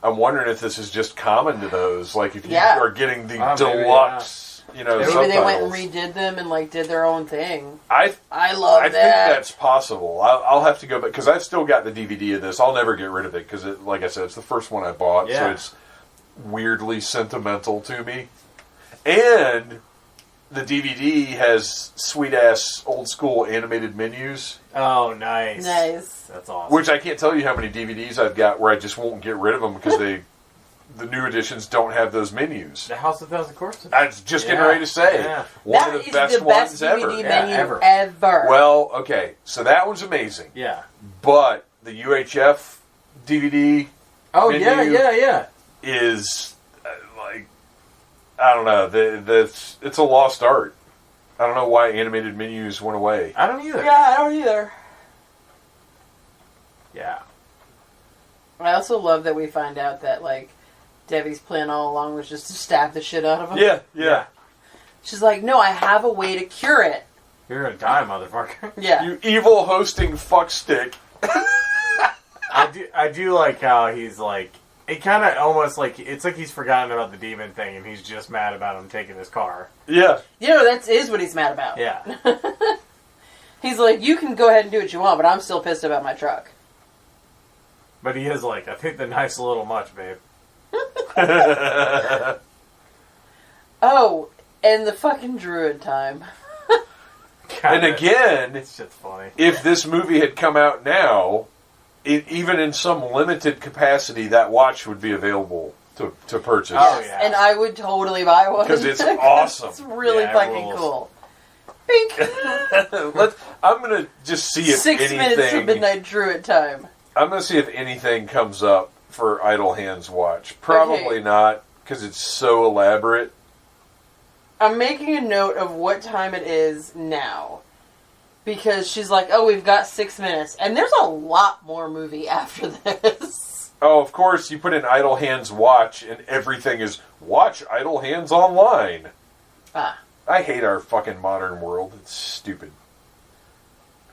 [SPEAKER 4] I'm wondering if this is just common to those. Like if you are getting the deluxe.
[SPEAKER 2] Maybe
[SPEAKER 4] subtitles.
[SPEAKER 2] they went and redid them and like did their own thing.
[SPEAKER 4] I
[SPEAKER 2] love that.
[SPEAKER 4] I think that's possible. I'll have to go back because I've still got the DVD of this. I'll never get rid of it because, like I said, it's the first one I bought, so it's weirdly sentimental to me. And the DVD has sweet ass old school animated menus.
[SPEAKER 3] Oh, nice!
[SPEAKER 2] Nice.
[SPEAKER 3] That's awesome.
[SPEAKER 4] Which I can't tell you how many DVDs I've got where I just won't get rid of them because the new editions don't have those menus.
[SPEAKER 3] The House of Thousand Corpses.
[SPEAKER 4] I was just getting ready to say. One of the best ones
[SPEAKER 2] DVD
[SPEAKER 4] ever.
[SPEAKER 2] menu ever.
[SPEAKER 4] Well, okay, so that one's amazing.
[SPEAKER 3] Yeah.
[SPEAKER 4] But the UHF DVD menu is, like, I don't know, it's a lost art. I don't know why animated menus went away.
[SPEAKER 3] I don't either.
[SPEAKER 2] Yeah, I don't either.
[SPEAKER 3] Yeah.
[SPEAKER 2] I also love that we find out that, like, Debbie's plan all along was just to stab the shit out of him.
[SPEAKER 4] Yeah.
[SPEAKER 2] She's like, no, I have a way to cure it.
[SPEAKER 3] You're gonna die, motherfucker.
[SPEAKER 2] Yeah.
[SPEAKER 4] You evil hosting fuckstick.
[SPEAKER 3] I do like how he's like, it kind of almost like, it's like he's forgotten about the demon thing and he's just mad about him taking his car.
[SPEAKER 4] Yeah.
[SPEAKER 2] You know, that is what he's mad about.
[SPEAKER 3] Yeah.
[SPEAKER 2] He's like, you can go ahead and do what you want, but I'm still pissed about my truck.
[SPEAKER 3] But he is like, I think the knife's a little much, babe.
[SPEAKER 2] Oh, and the fucking druid time.
[SPEAKER 4] And again,
[SPEAKER 3] it's just funny.
[SPEAKER 4] If this movie had come out now, even in some limited capacity, that watch would be available to purchase.
[SPEAKER 2] Oh, yeah. And I would totally buy one.
[SPEAKER 4] Because it's awesome.
[SPEAKER 2] It's really fucking cool. Pink.
[SPEAKER 4] I'm going to just see if
[SPEAKER 2] 6 minutes to midnight druid time.
[SPEAKER 4] I'm going to see if anything comes up for Idle Hands watch. Probably not, because it's so elaborate.
[SPEAKER 2] I'm making a note of what time it is now. Because she's like, oh, we've got 6 minutes. And there's a lot more movie after this.
[SPEAKER 4] Oh, of course, you put in Idle Hands watch, and everything is watch Idle Hands online. I hate our fucking modern world. It's stupid.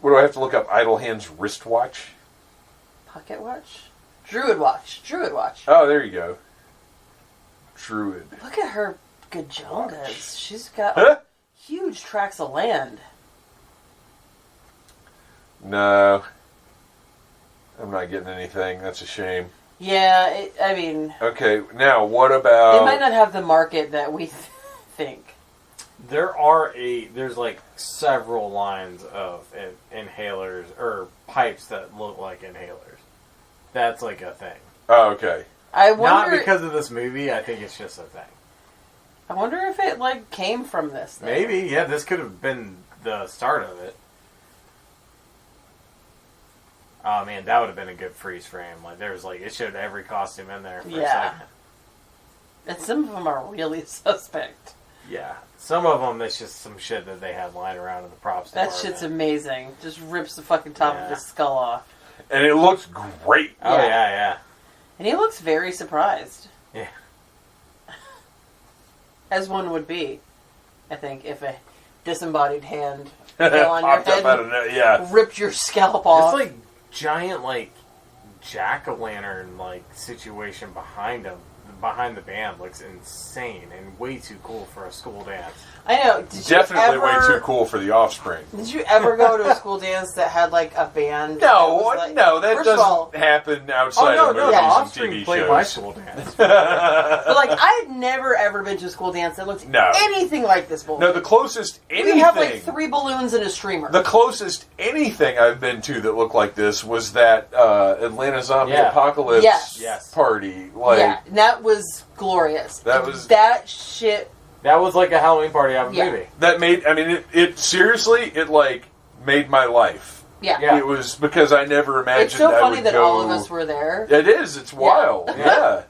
[SPEAKER 4] What do I have to look up? Idle Hands wristwatch?
[SPEAKER 2] Pocket watch? Druid watch. Druid watch.
[SPEAKER 4] Oh, there you go. Druid.
[SPEAKER 2] Look at her gajongas. She's got huge tracts of land.
[SPEAKER 4] No. I'm not getting anything. That's a shame.
[SPEAKER 2] Yeah, I mean...
[SPEAKER 4] Okay, now what about...
[SPEAKER 2] They might not have the market that we think.
[SPEAKER 3] There's like several lines of inhalers, or pipes that look like inhalers. That's like a thing.
[SPEAKER 4] Oh, okay.
[SPEAKER 2] I wonder...
[SPEAKER 3] Not because of this movie, I think it's just a thing.
[SPEAKER 2] I wonder if it, like, came from this thing.
[SPEAKER 3] Maybe, yeah, this could have been the start of it. Oh man, that would have been a good freeze frame. Like, there's like, it showed every costume in there for a second.
[SPEAKER 2] And some of them are really suspect.
[SPEAKER 3] Yeah. Some of them, it's just some shit that they had lying around in the props
[SPEAKER 2] That
[SPEAKER 3] department.
[SPEAKER 2] shit's amazing. Just rips the fucking top of his skull off.
[SPEAKER 4] And it looks great.
[SPEAKER 3] Oh, yeah.
[SPEAKER 2] And he looks very surprised.
[SPEAKER 3] Yeah.
[SPEAKER 2] As one would be, I think, if a disembodied hand fell on your head
[SPEAKER 4] ripped
[SPEAKER 3] It's like giant, like, jack-o'-lantern like situation behind him, behind the band, looks insane and way too cool for a school dance.
[SPEAKER 2] I know.
[SPEAKER 4] Definitely way too cool for the Offspring.
[SPEAKER 2] Did you ever go to a school dance that had like a band?
[SPEAKER 4] No,
[SPEAKER 2] that
[SPEAKER 4] doesn't happen outside of movies
[SPEAKER 3] the
[SPEAKER 4] and
[SPEAKER 3] Offspring
[SPEAKER 4] TV
[SPEAKER 3] played
[SPEAKER 4] shows.
[SPEAKER 3] my school dance.
[SPEAKER 2] But like, I had never ever been to a school dance that looked anything like this bullshit.
[SPEAKER 4] No, the closest anything.
[SPEAKER 2] We have like 3 balloons and a streamer.
[SPEAKER 4] The closest anything I've been to that looked like this was that Atlanta Zombie Apocalypse party. Like,
[SPEAKER 2] yeah, and that was glorious. That shit.
[SPEAKER 3] That was like a Halloween party out of a movie.
[SPEAKER 4] That made, I mean, it seriously, it like made my life.
[SPEAKER 2] Yeah.
[SPEAKER 4] It was because I never imagined
[SPEAKER 2] it's so
[SPEAKER 4] I
[SPEAKER 2] funny
[SPEAKER 4] would
[SPEAKER 2] that
[SPEAKER 4] go,
[SPEAKER 2] all of us were there.
[SPEAKER 4] It is. It's wild. Yeah.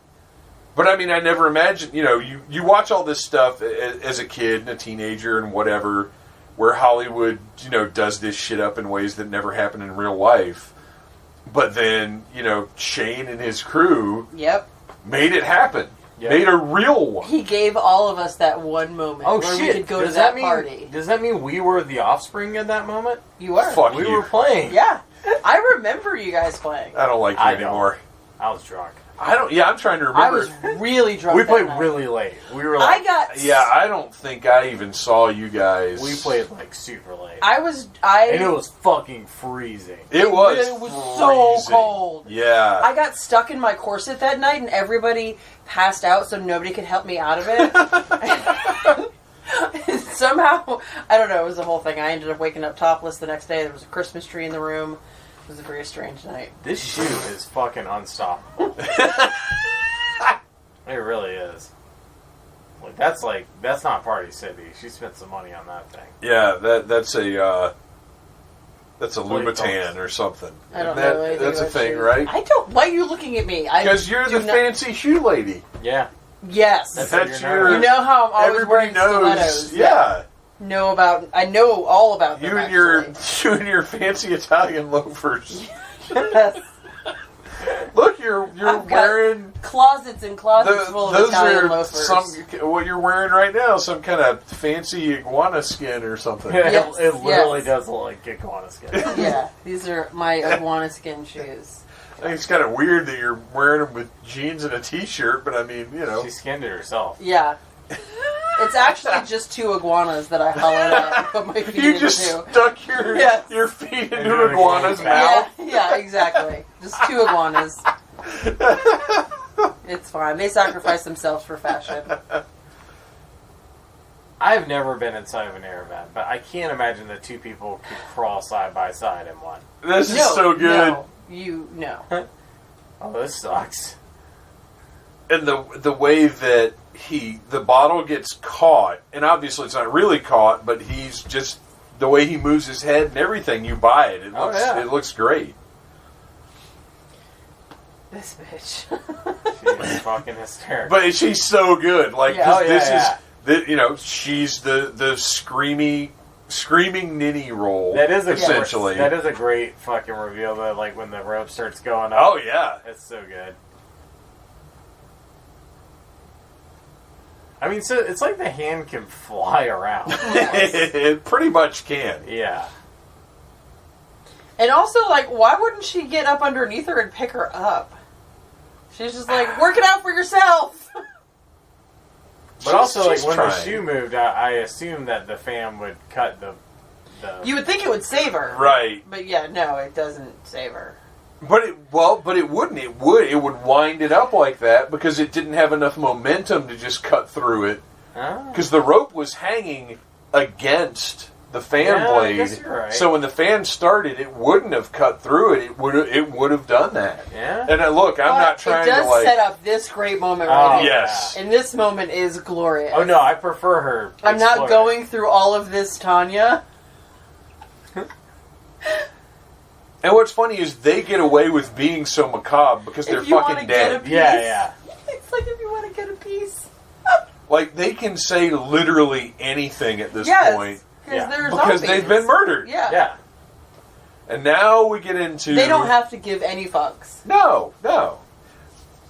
[SPEAKER 4] But I mean, I never imagined, you watch all this stuff as a kid and a teenager and whatever, where Hollywood, does this shit up in ways that never happen in real life. But then, Shane and his crew made it happen. Yep. Made a real one.
[SPEAKER 2] He gave all of us that one moment where we could go to that party.
[SPEAKER 3] Does that mean we were the Offspring in that moment?
[SPEAKER 2] You were.
[SPEAKER 4] Fuck
[SPEAKER 3] we
[SPEAKER 4] you.
[SPEAKER 3] were playing.
[SPEAKER 2] Yeah. I remember you guys playing.
[SPEAKER 4] I don't like you anymore.
[SPEAKER 3] I was drunk.
[SPEAKER 4] I'm trying to remember.
[SPEAKER 2] I was really drunk.
[SPEAKER 3] We played really late. We were like...
[SPEAKER 4] I don't think I even saw you guys.
[SPEAKER 3] We played like super late.
[SPEAKER 2] And
[SPEAKER 3] it was fucking freezing.
[SPEAKER 4] It was
[SPEAKER 2] so cold.
[SPEAKER 4] Yeah.
[SPEAKER 2] I got stuck in my corset that night and everybody passed out so nobody could help me out of it. Somehow, I don't know, it was the whole thing. I ended up waking up topless the next day. There was a Christmas tree in the room. It was a very strange night.
[SPEAKER 3] This shoe is fucking unstoppable. It really is. That's not Party City. She spent some money on that thing.
[SPEAKER 4] Yeah, that's a Louboutin or something.
[SPEAKER 2] I don't know.
[SPEAKER 4] That's a thing, right?
[SPEAKER 2] I don't. Why are you looking at me?
[SPEAKER 4] Because you're the fancy shoe lady.
[SPEAKER 3] Yeah.
[SPEAKER 2] Yes.
[SPEAKER 4] That's your.
[SPEAKER 2] You know how I'm always wearing stilettos.
[SPEAKER 4] Yeah.
[SPEAKER 2] I know all about them.
[SPEAKER 4] You and your fancy Italian loafers.
[SPEAKER 2] Yes.
[SPEAKER 4] Look, you're wearing
[SPEAKER 2] closets and closets full of Italian loafers.
[SPEAKER 4] What you're wearing right now, some kind of fancy iguana skin or something.
[SPEAKER 2] Yes,
[SPEAKER 3] it literally does look like iguana skin.
[SPEAKER 2] Yeah, these are my iguana skin shoes.
[SPEAKER 4] I think it's kind of weird that you're wearing them with jeans and a t-shirt, but I mean,
[SPEAKER 3] She skinned it herself.
[SPEAKER 2] Yeah. It's actually just 2 iguanas that I hollowed at and put my feet into.
[SPEAKER 4] You just stuck your feet into an iguana's mouth?
[SPEAKER 2] Yeah, exactly. Just 2 iguanas. It's fine. They sacrifice themselves for fashion.
[SPEAKER 3] I've never been inside of an air vent, but I can't imagine that 2 people could crawl side by side in one.
[SPEAKER 4] This is so good.
[SPEAKER 2] No.
[SPEAKER 3] Oh, this sucks.
[SPEAKER 4] And the way that the bottle gets caught, and obviously it's not really caught, but he's just, the way he moves his head and everything, you buy it. It looks great.
[SPEAKER 2] This bitch.
[SPEAKER 3] She's fucking hysterical.
[SPEAKER 4] But she's so good. Like, she's the screaming ninny role.
[SPEAKER 3] That is
[SPEAKER 4] essentially.
[SPEAKER 3] That is a great fucking reveal, though, like when the rope starts going up.
[SPEAKER 4] Oh, yeah.
[SPEAKER 3] It's so good. I mean, so it's like the hand can fly around.
[SPEAKER 4] It pretty much can.
[SPEAKER 3] Yeah.
[SPEAKER 2] And also, like, why wouldn't she get up underneath her and pick her up? She's just like, work it out for yourself.
[SPEAKER 3] But also, like, when the shoe moved, I assumed that the fan would cut the...
[SPEAKER 2] You would think it would save her.
[SPEAKER 4] Right.
[SPEAKER 2] But yeah, no, it doesn't save her.
[SPEAKER 4] But it wouldn't. It would wind it up like that because it didn't have enough momentum to just cut through it. Because the rope was hanging against the fan blade.
[SPEAKER 3] I guess you're right.
[SPEAKER 4] So when the fan started, it wouldn't have cut through it. It would have done that.
[SPEAKER 3] Yeah.
[SPEAKER 4] And look, I'm not trying to
[SPEAKER 2] It does set up this great moment right here.
[SPEAKER 4] Yes.
[SPEAKER 2] And this moment is glorious.
[SPEAKER 3] Oh no, I prefer her.
[SPEAKER 2] I'm not going through all of this, Tanya.
[SPEAKER 4] And what's funny is they get away with being so macabre because they're fucking dead.
[SPEAKER 3] Yeah.
[SPEAKER 2] It's like if you want to get a piece.
[SPEAKER 4] Like, they can say literally anything at this point.
[SPEAKER 2] Because
[SPEAKER 4] they've been murdered.
[SPEAKER 2] Yeah.
[SPEAKER 4] And now we get into...
[SPEAKER 2] They don't have to give any fucks.
[SPEAKER 4] No.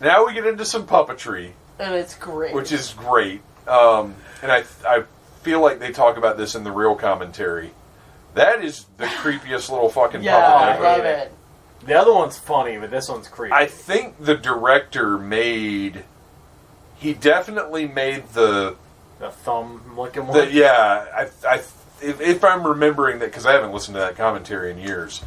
[SPEAKER 4] Now we get into some puppetry.
[SPEAKER 2] And it's great.
[SPEAKER 4] Which is great. And I feel like they talk about this in the real commentary. That is the creepiest little fucking puppet ever.
[SPEAKER 2] I love it.
[SPEAKER 3] The other one's funny, but this one's creepy.
[SPEAKER 4] I think the director made... He definitely made the
[SPEAKER 3] thumb-looking one?
[SPEAKER 4] If I'm remembering that, because I haven't listened to that commentary in years,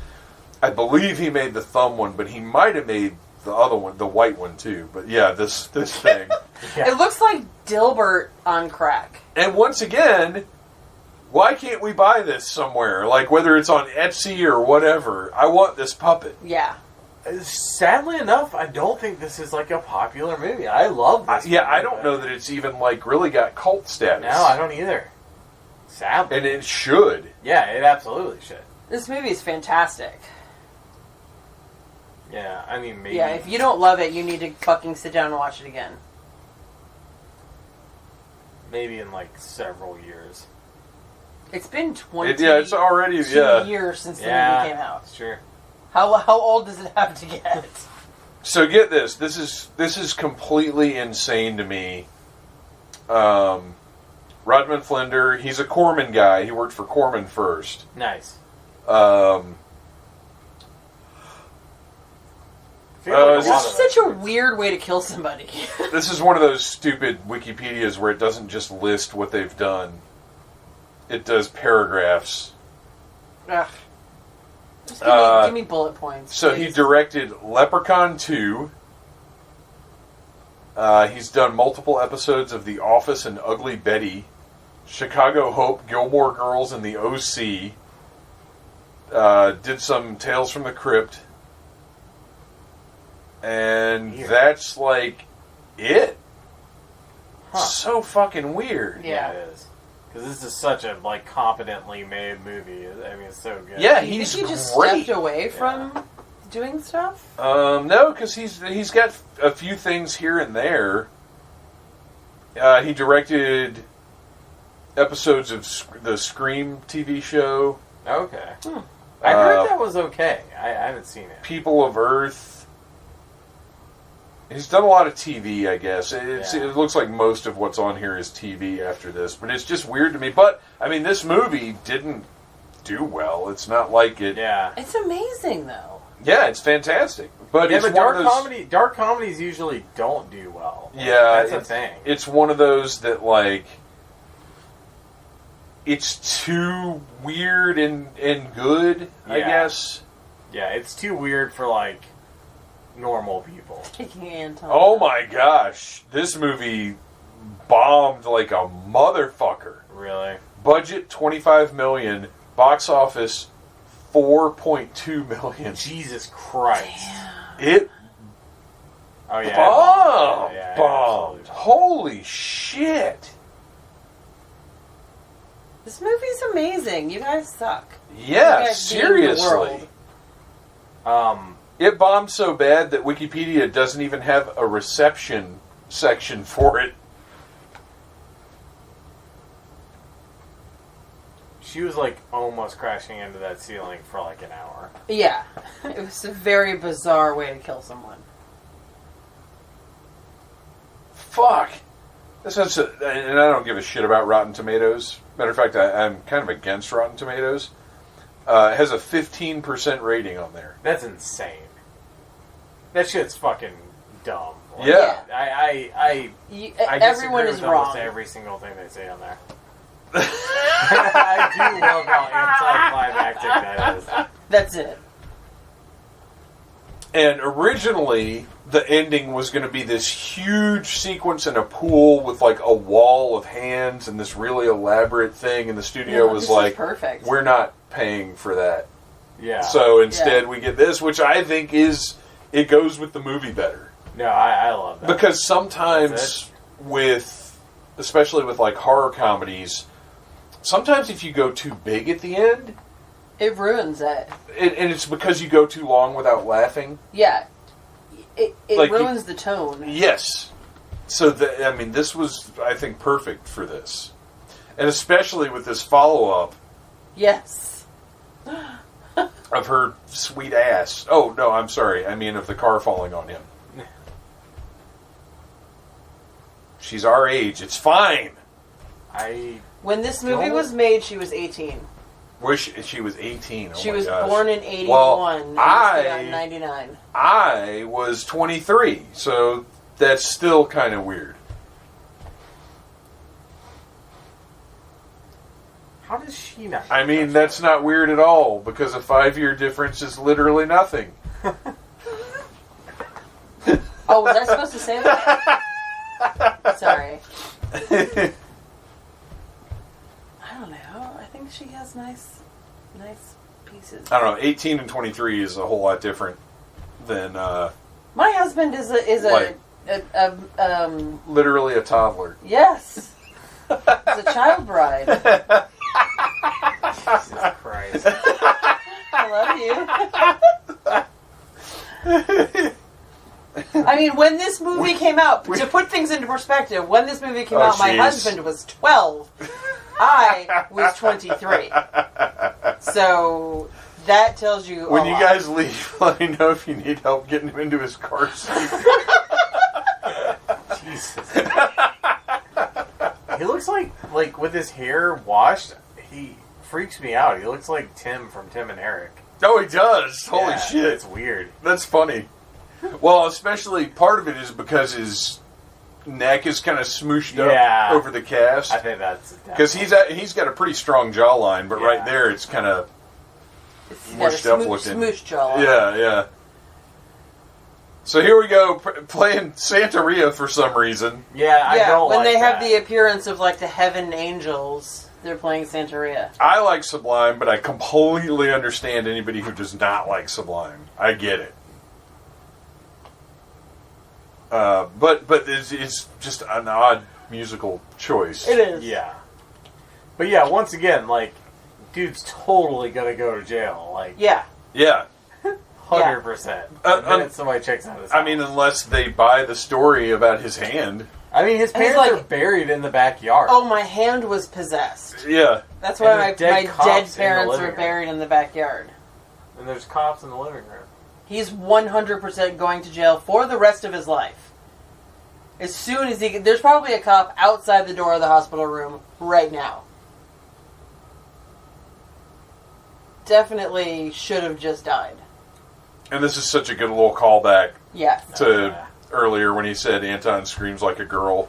[SPEAKER 4] I believe he made the thumb one, but he might have made the other one, the white one, too. But yeah, this thing.
[SPEAKER 2] Yeah. It looks like Dilbert on crack.
[SPEAKER 4] And once again... Why can't we buy this somewhere? Like, whether it's on Etsy or whatever. I want this puppet.
[SPEAKER 2] Yeah.
[SPEAKER 3] Sadly enough, I don't think this is, like, a popular movie. I love this movie.
[SPEAKER 4] I don't know that it's even, like, really got cult status.
[SPEAKER 3] No, I don't either. Sadly.
[SPEAKER 4] And it should.
[SPEAKER 3] Yeah, it absolutely should.
[SPEAKER 2] This movie is fantastic.
[SPEAKER 3] Yeah, I mean, maybe...
[SPEAKER 2] Yeah, if you don't love it, you need to fucking sit down and watch it again.
[SPEAKER 3] Maybe in, like, several years.
[SPEAKER 2] It's been 20
[SPEAKER 4] it's already
[SPEAKER 2] years since the movie came out.
[SPEAKER 3] Sure.
[SPEAKER 2] How old does it have to get?
[SPEAKER 4] So get this. This is completely insane to me. Rodman Flender, he's a Corman guy. He worked for Corman first.
[SPEAKER 3] Nice.
[SPEAKER 2] This is such a weird way to kill somebody.
[SPEAKER 4] This is one of those stupid Wikipedias where it doesn't just list what they've done. It does paragraphs.
[SPEAKER 2] Ugh. Just give me bullet points.
[SPEAKER 4] So
[SPEAKER 2] please.
[SPEAKER 4] he directed Leprechaun 2. He's done multiple episodes of The Office and Ugly Betty, Chicago Hope, Gilmore Girls, and The OC. Did some Tales from the Crypt. And that's like it. Huh. So fucking weird.
[SPEAKER 3] Yeah, it is. Because this is such a competently made movie. I mean, it's so good.
[SPEAKER 4] Yeah,
[SPEAKER 2] he's great.
[SPEAKER 4] You think
[SPEAKER 2] he just stepped away from doing stuff?
[SPEAKER 4] No, because he's got a few things here and there. He directed episodes of the Scream TV show.
[SPEAKER 3] Okay. I heard that was okay. I haven't seen it.
[SPEAKER 4] People of Earth. He's done a lot of TV, I guess. It looks like most of what's on here is TV after this, but it's just weird to me. But, I mean, this movie didn't do well. It's not like it...
[SPEAKER 3] Yeah.
[SPEAKER 2] It's amazing, though.
[SPEAKER 4] Yeah, it's fantastic. But it's
[SPEAKER 3] dark comedies usually don't do well.
[SPEAKER 4] Yeah.
[SPEAKER 3] That's a thing.
[SPEAKER 4] It's one of those that, it's too weird and good, I guess.
[SPEAKER 3] Yeah, it's too weird for, normal people.
[SPEAKER 4] Oh my gosh. This movie bombed like a motherfucker.
[SPEAKER 3] Really?
[SPEAKER 4] Budget $25 million. Box office $4.2 million.
[SPEAKER 3] Jesus Christ.
[SPEAKER 2] Damn.
[SPEAKER 4] It
[SPEAKER 3] bombed.
[SPEAKER 4] Bombed. Holy shit.
[SPEAKER 2] This movie's amazing. You guys suck.
[SPEAKER 4] Yeah, seriously. It bombed so bad that Wikipedia doesn't even have a reception section for it.
[SPEAKER 3] She was almost crashing into that ceiling for an hour.
[SPEAKER 2] Yeah. It was a very bizarre way to kill someone.
[SPEAKER 4] Fuck. And I don't give a shit about Rotten Tomatoes. Matter of fact, I'm kind of against Rotten Tomatoes. It has a 15% rating on there.
[SPEAKER 3] That's insane. That shit's fucking dumb.
[SPEAKER 4] Yeah.
[SPEAKER 3] I
[SPEAKER 2] everyone is wrong.
[SPEAKER 3] Almost every single thing they say on there. I do love how anticlimactic that is.
[SPEAKER 2] That's it.
[SPEAKER 4] And originally, the ending was going to be this huge sequence in a pool with a wall of hands and this really elaborate thing, and the studio was like,
[SPEAKER 2] perfect.
[SPEAKER 4] We're not paying for that.
[SPEAKER 3] Yeah.
[SPEAKER 4] So instead we get this, which I think it goes with the movie better.
[SPEAKER 3] No, I love that.
[SPEAKER 4] Because sometimes especially with horror comedies, sometimes if you go too big at the end,
[SPEAKER 2] it ruins it.
[SPEAKER 4] And it's because you go too long without laughing.
[SPEAKER 2] Yeah. It ruins the tone.
[SPEAKER 4] Yes. So, this was, I think, perfect for this. And especially with this follow-up.
[SPEAKER 2] Yes.
[SPEAKER 4] Of her sweet ass. Oh, no, I'm sorry. I mean of the car falling on him. She's our age. It's fine.
[SPEAKER 2] When this movie was made, she was 18.
[SPEAKER 4] She was 18.
[SPEAKER 2] She was born in 81.
[SPEAKER 4] Well,
[SPEAKER 2] and in 99.
[SPEAKER 4] I was 23, so that's still kind of weird.
[SPEAKER 3] How does she not?
[SPEAKER 4] I mean, that's not weird at all, because a 5-year difference is literally nothing.
[SPEAKER 2] Oh, was I supposed to say that? Sorry. I don't know. I think she has nice pieces.
[SPEAKER 4] I don't know. 18 and 23 is a whole lot different than
[SPEAKER 2] my husband is a
[SPEAKER 4] literally a toddler.
[SPEAKER 2] Yes. He's a child bride.
[SPEAKER 3] Jesus Christ.
[SPEAKER 2] I love you. I mean, when this movie came out, to put things into perspective, when this movie came out, my husband was 12. I was 23. So that tells you
[SPEAKER 4] when you guys leave, let me know if you need help getting him into his car seat.
[SPEAKER 3] Jesus. He looks like with his hair washed, he freaks me out. He looks like Tim from Tim and Eric.
[SPEAKER 4] Oh, he does. Holy shit.
[SPEAKER 3] It's weird.
[SPEAKER 4] That's funny. Well, especially part of it is because his neck is kind of smooshed up over the cast.
[SPEAKER 3] I think that's
[SPEAKER 4] because he's got a pretty strong jawline, but right there it's kind of mushed up looking.
[SPEAKER 2] Smoosh jawline.
[SPEAKER 4] Yeah. So here we go, playing Santeria for some reason.
[SPEAKER 3] Yeah, I don't
[SPEAKER 2] when
[SPEAKER 3] like
[SPEAKER 2] they
[SPEAKER 3] that.
[SPEAKER 2] have the appearance of the heaven angels, they're playing Santeria.
[SPEAKER 4] I like Sublime, but I completely understand anybody who does not like Sublime. I get it. But it's just an odd musical choice.
[SPEAKER 2] It is.
[SPEAKER 3] Yeah. But yeah, once again, dude's totally gonna go to jail.
[SPEAKER 2] Yeah.
[SPEAKER 3] 100%. The minute somebody checks out his house.
[SPEAKER 4] I mean, unless they buy the story about his hand.
[SPEAKER 3] I mean, his parents are buried in the backyard.
[SPEAKER 2] Oh, my hand was possessed.
[SPEAKER 4] Yeah.
[SPEAKER 2] That's why my dead parents
[SPEAKER 3] are
[SPEAKER 2] buried in the backyard.
[SPEAKER 3] And there's cops in the living room.
[SPEAKER 2] He's 100% going to jail for the rest of his life. As soon as there's probably a cop outside the door of the hospital room right now. Definitely should have just died.
[SPEAKER 4] And this is such a good little callback
[SPEAKER 2] Yes.
[SPEAKER 4] to earlier when he said Anton screams like a girl.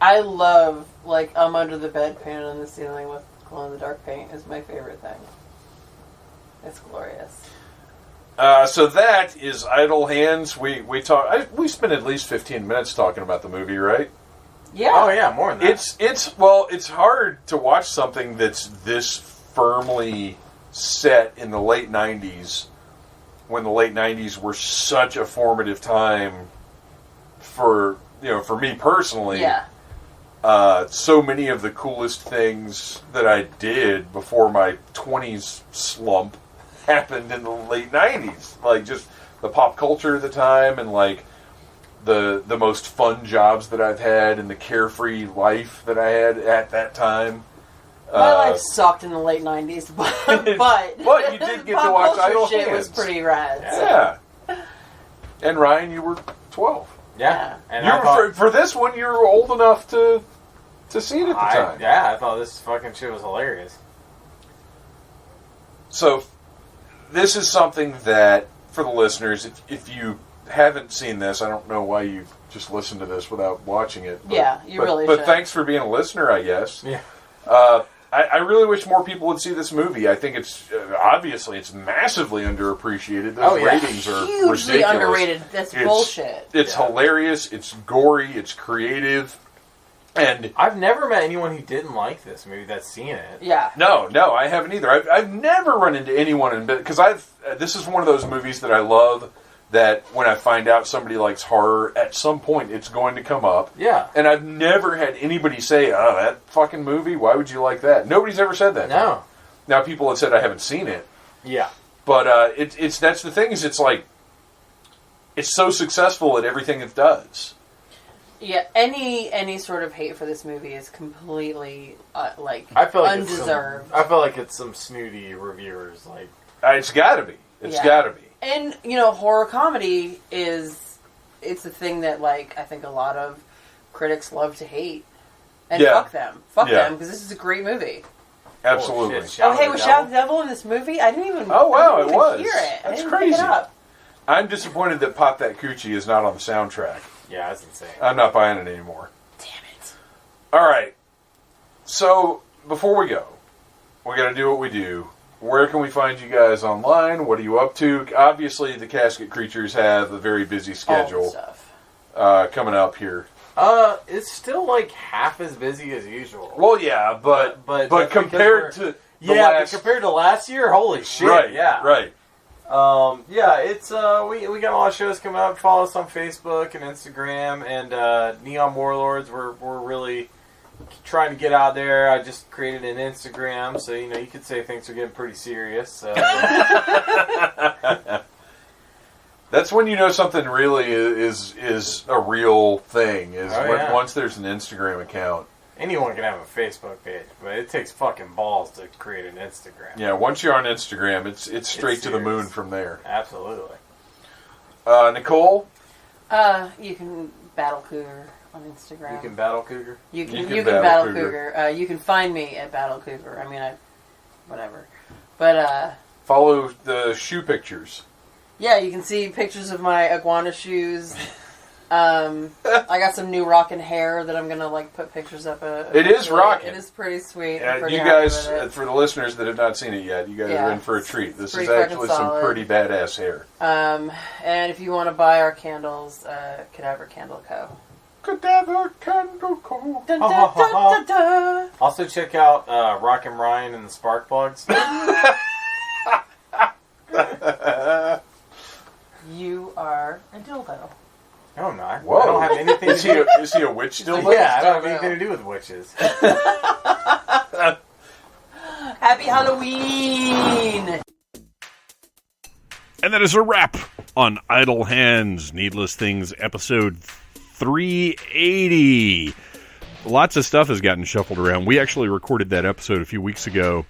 [SPEAKER 2] I love, I'm under the bed painted on the ceiling with glow-in-the-dark paint is my favorite thing. It's glorious.
[SPEAKER 4] So that is Idle Hands. We spent at least 15 minutes talking about the movie, right?
[SPEAKER 2] Yeah.
[SPEAKER 3] Oh yeah, more than that.
[SPEAKER 4] It's hard to watch something that's this firmly set in the late 90s, when the late 90s were such a formative time for me personally.
[SPEAKER 2] Yeah.
[SPEAKER 4] So many of the coolest things that I did before my 20s slump happened in the late 90s. Just the pop culture of the time, and the most fun jobs that I've had, and the carefree life that I had at that time.
[SPEAKER 2] My life sucked in the late 90s, but
[SPEAKER 4] you did get to watch Idle
[SPEAKER 2] shit
[SPEAKER 4] Hands.
[SPEAKER 2] was pretty rad.
[SPEAKER 4] Yeah. And Ryan, you were 12.
[SPEAKER 3] Yeah. And
[SPEAKER 4] for this one, you were old enough to see it at the time.
[SPEAKER 3] I thought this fucking shit was hilarious.
[SPEAKER 4] So, this is something that, for the listeners, if you haven't seen this, I don't know why you just listened to this without watching it.
[SPEAKER 2] But, really should.
[SPEAKER 4] But thanks for being a listener, I guess.
[SPEAKER 3] Yeah.
[SPEAKER 4] I really wish more people would see this movie. I think it's obviously it's massively underappreciated. Those ratings are
[SPEAKER 2] hugely
[SPEAKER 4] ridiculous.
[SPEAKER 2] Underrated. That's bullshit.
[SPEAKER 4] It's hilarious. It's gory. It's creative. And
[SPEAKER 3] I've never met anyone who didn't like this movie that's seen it.
[SPEAKER 2] Yeah.
[SPEAKER 4] No, I haven't either. I've never run into anyone because this is one of those movies that I love. That when I find out somebody likes horror, at some point it's going to come up.
[SPEAKER 3] Yeah.
[SPEAKER 4] And I've never had anybody say, "Oh, that fucking movie, why would you like that?" Nobody's ever said that.
[SPEAKER 3] No.
[SPEAKER 4] Now people have said I haven't seen it.
[SPEAKER 3] Yeah.
[SPEAKER 4] But it's that's the thing is it's so successful at everything it does.
[SPEAKER 2] Yeah, any sort of hate for this movie is completely
[SPEAKER 3] I feel like
[SPEAKER 2] undeserved.
[SPEAKER 3] I feel like it's some snooty reviewers.
[SPEAKER 4] It's got to be. It's got to be.
[SPEAKER 2] And horror comedy it's a thing that I think a lot of critics love to hate. And fuck them. Fuck them, because this is a great movie.
[SPEAKER 4] Absolutely.
[SPEAKER 2] Was Shout the Devil in this movie? I didn't even hear it.
[SPEAKER 4] That's crazy. Pick it up. I'm disappointed that Pop That Coochie is not on the soundtrack.
[SPEAKER 3] Yeah, that's insane.
[SPEAKER 4] I'm not buying it anymore.
[SPEAKER 2] Damn it.
[SPEAKER 4] All right. So, before we go, we got to do what we do. Where can we find you guys online? What are you up to? Obviously, the Casket Creatures have a very busy schedule
[SPEAKER 2] all the stuff.
[SPEAKER 4] Coming up here.
[SPEAKER 3] It's still like half as busy as usual.
[SPEAKER 4] Well, yeah, but compared to
[SPEAKER 3] compared to last year, holy shit!
[SPEAKER 4] Right,
[SPEAKER 3] yeah,
[SPEAKER 4] right.
[SPEAKER 3] It's we got a lot of shows coming up. Follow us on Facebook and Instagram, and Neon Warlords. We're really trying to get out there. I just created an Instagram, so you could say things are getting pretty serious. So.
[SPEAKER 4] That's when you know something really is a real thing. Once there's an Instagram account.
[SPEAKER 3] Anyone can have a Facebook page, but it takes fucking balls to create an Instagram.
[SPEAKER 4] Yeah, once you're on Instagram, it's straight to the moon from there.
[SPEAKER 3] Absolutely.
[SPEAKER 4] Nicole?
[SPEAKER 2] You can Battle Cougar on Instagram.
[SPEAKER 3] You can Battle Cougar?
[SPEAKER 2] You can Battle Cougar. You can find me at Battle Cougar. I mean, whatever. But,
[SPEAKER 4] follow the shoe pictures.
[SPEAKER 2] Yeah, you can see pictures of my iguana shoes. I got some new rockin' hair that I'm gonna put pictures up.
[SPEAKER 4] It is rockin'.
[SPEAKER 2] It is pretty sweet.
[SPEAKER 4] You guys, for the listeners that have not seen it yet, you guys are in for a treat. This is actually some pretty badass hair.
[SPEAKER 2] And if you want to buy our candles, Cadaver Candle Co.
[SPEAKER 4] Cadaver Candle Co.
[SPEAKER 2] Dun, dun, dun, dun, dun.
[SPEAKER 3] Also check out Rockin' Ryan and the Spark Plugs.
[SPEAKER 2] You are a dildo.
[SPEAKER 3] No, I'm not.
[SPEAKER 4] Whoa.
[SPEAKER 3] I don't have anything to do.
[SPEAKER 4] Is he a witch still?
[SPEAKER 3] Yeah, I don't have anything to do with witches.
[SPEAKER 2] Happy Halloween!
[SPEAKER 1] And that is a wrap on Idle Hands, Needless Things, episode 380. Lots of stuff has gotten shuffled around. We actually recorded that episode a few weeks ago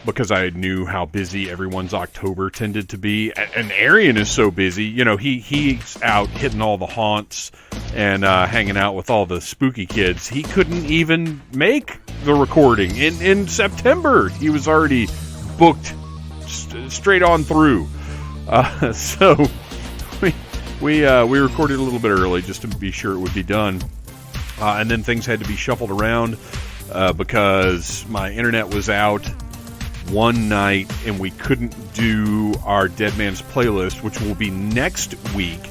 [SPEAKER 1] because I knew how busy everyone's October tended to be. And Arian is so busy. He's out hitting all the haunts and hanging out with all the spooky kids. He couldn't even make the recording. In September, he was already booked straight on through. So we recorded a little bit early just to be sure it would be done. And then things had to be shuffled around because my internet was out one night and we couldn't do our Dead Man's Playlist, which will be next week.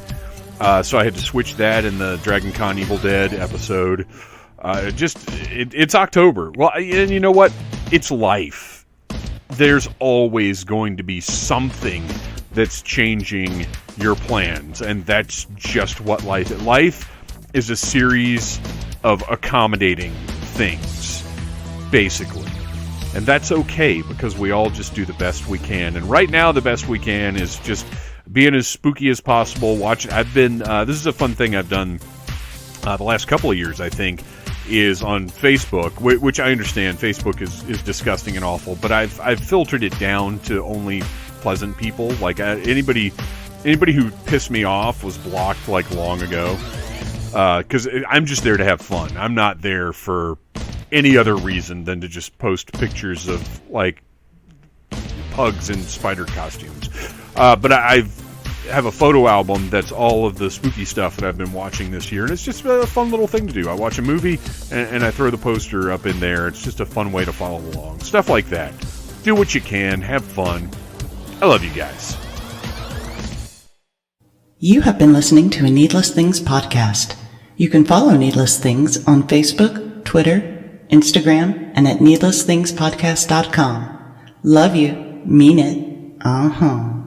[SPEAKER 1] So I had to switch that in the Dragon Con Evil Dead episode. It's October. Well, and you know what? It's life. There's always going to be something that's changing your plans, and that's just what life is. Life is a series of accommodating things, basically. And that's okay, because we all just do the best we can. And right now, the best we can is just being as spooky as possible. This is a fun thing I've done the last couple of years, I think, is on Facebook, which I understand Facebook is disgusting and awful, but I've filtered it down to only pleasant people. Like anybody who pissed me off was blocked long ago. Because I'm just there to have fun. I'm not there for any other reason than to just post pictures of pugs in spider costumes. But I have a photo album that's all of the spooky stuff that I've been watching this year, and it's just a fun little thing to do. I watch a movie and I throw the poster up in there. It's just a fun way to follow along. Stuff like that. Do what you can. Have fun. I love you guys.
[SPEAKER 5] You have been listening to a Needless Things podcast. You can follow Needless Things on Facebook, Twitter, Instagram, and at needlessthingspodcast.com. Love you. Mean it. Uh-huh.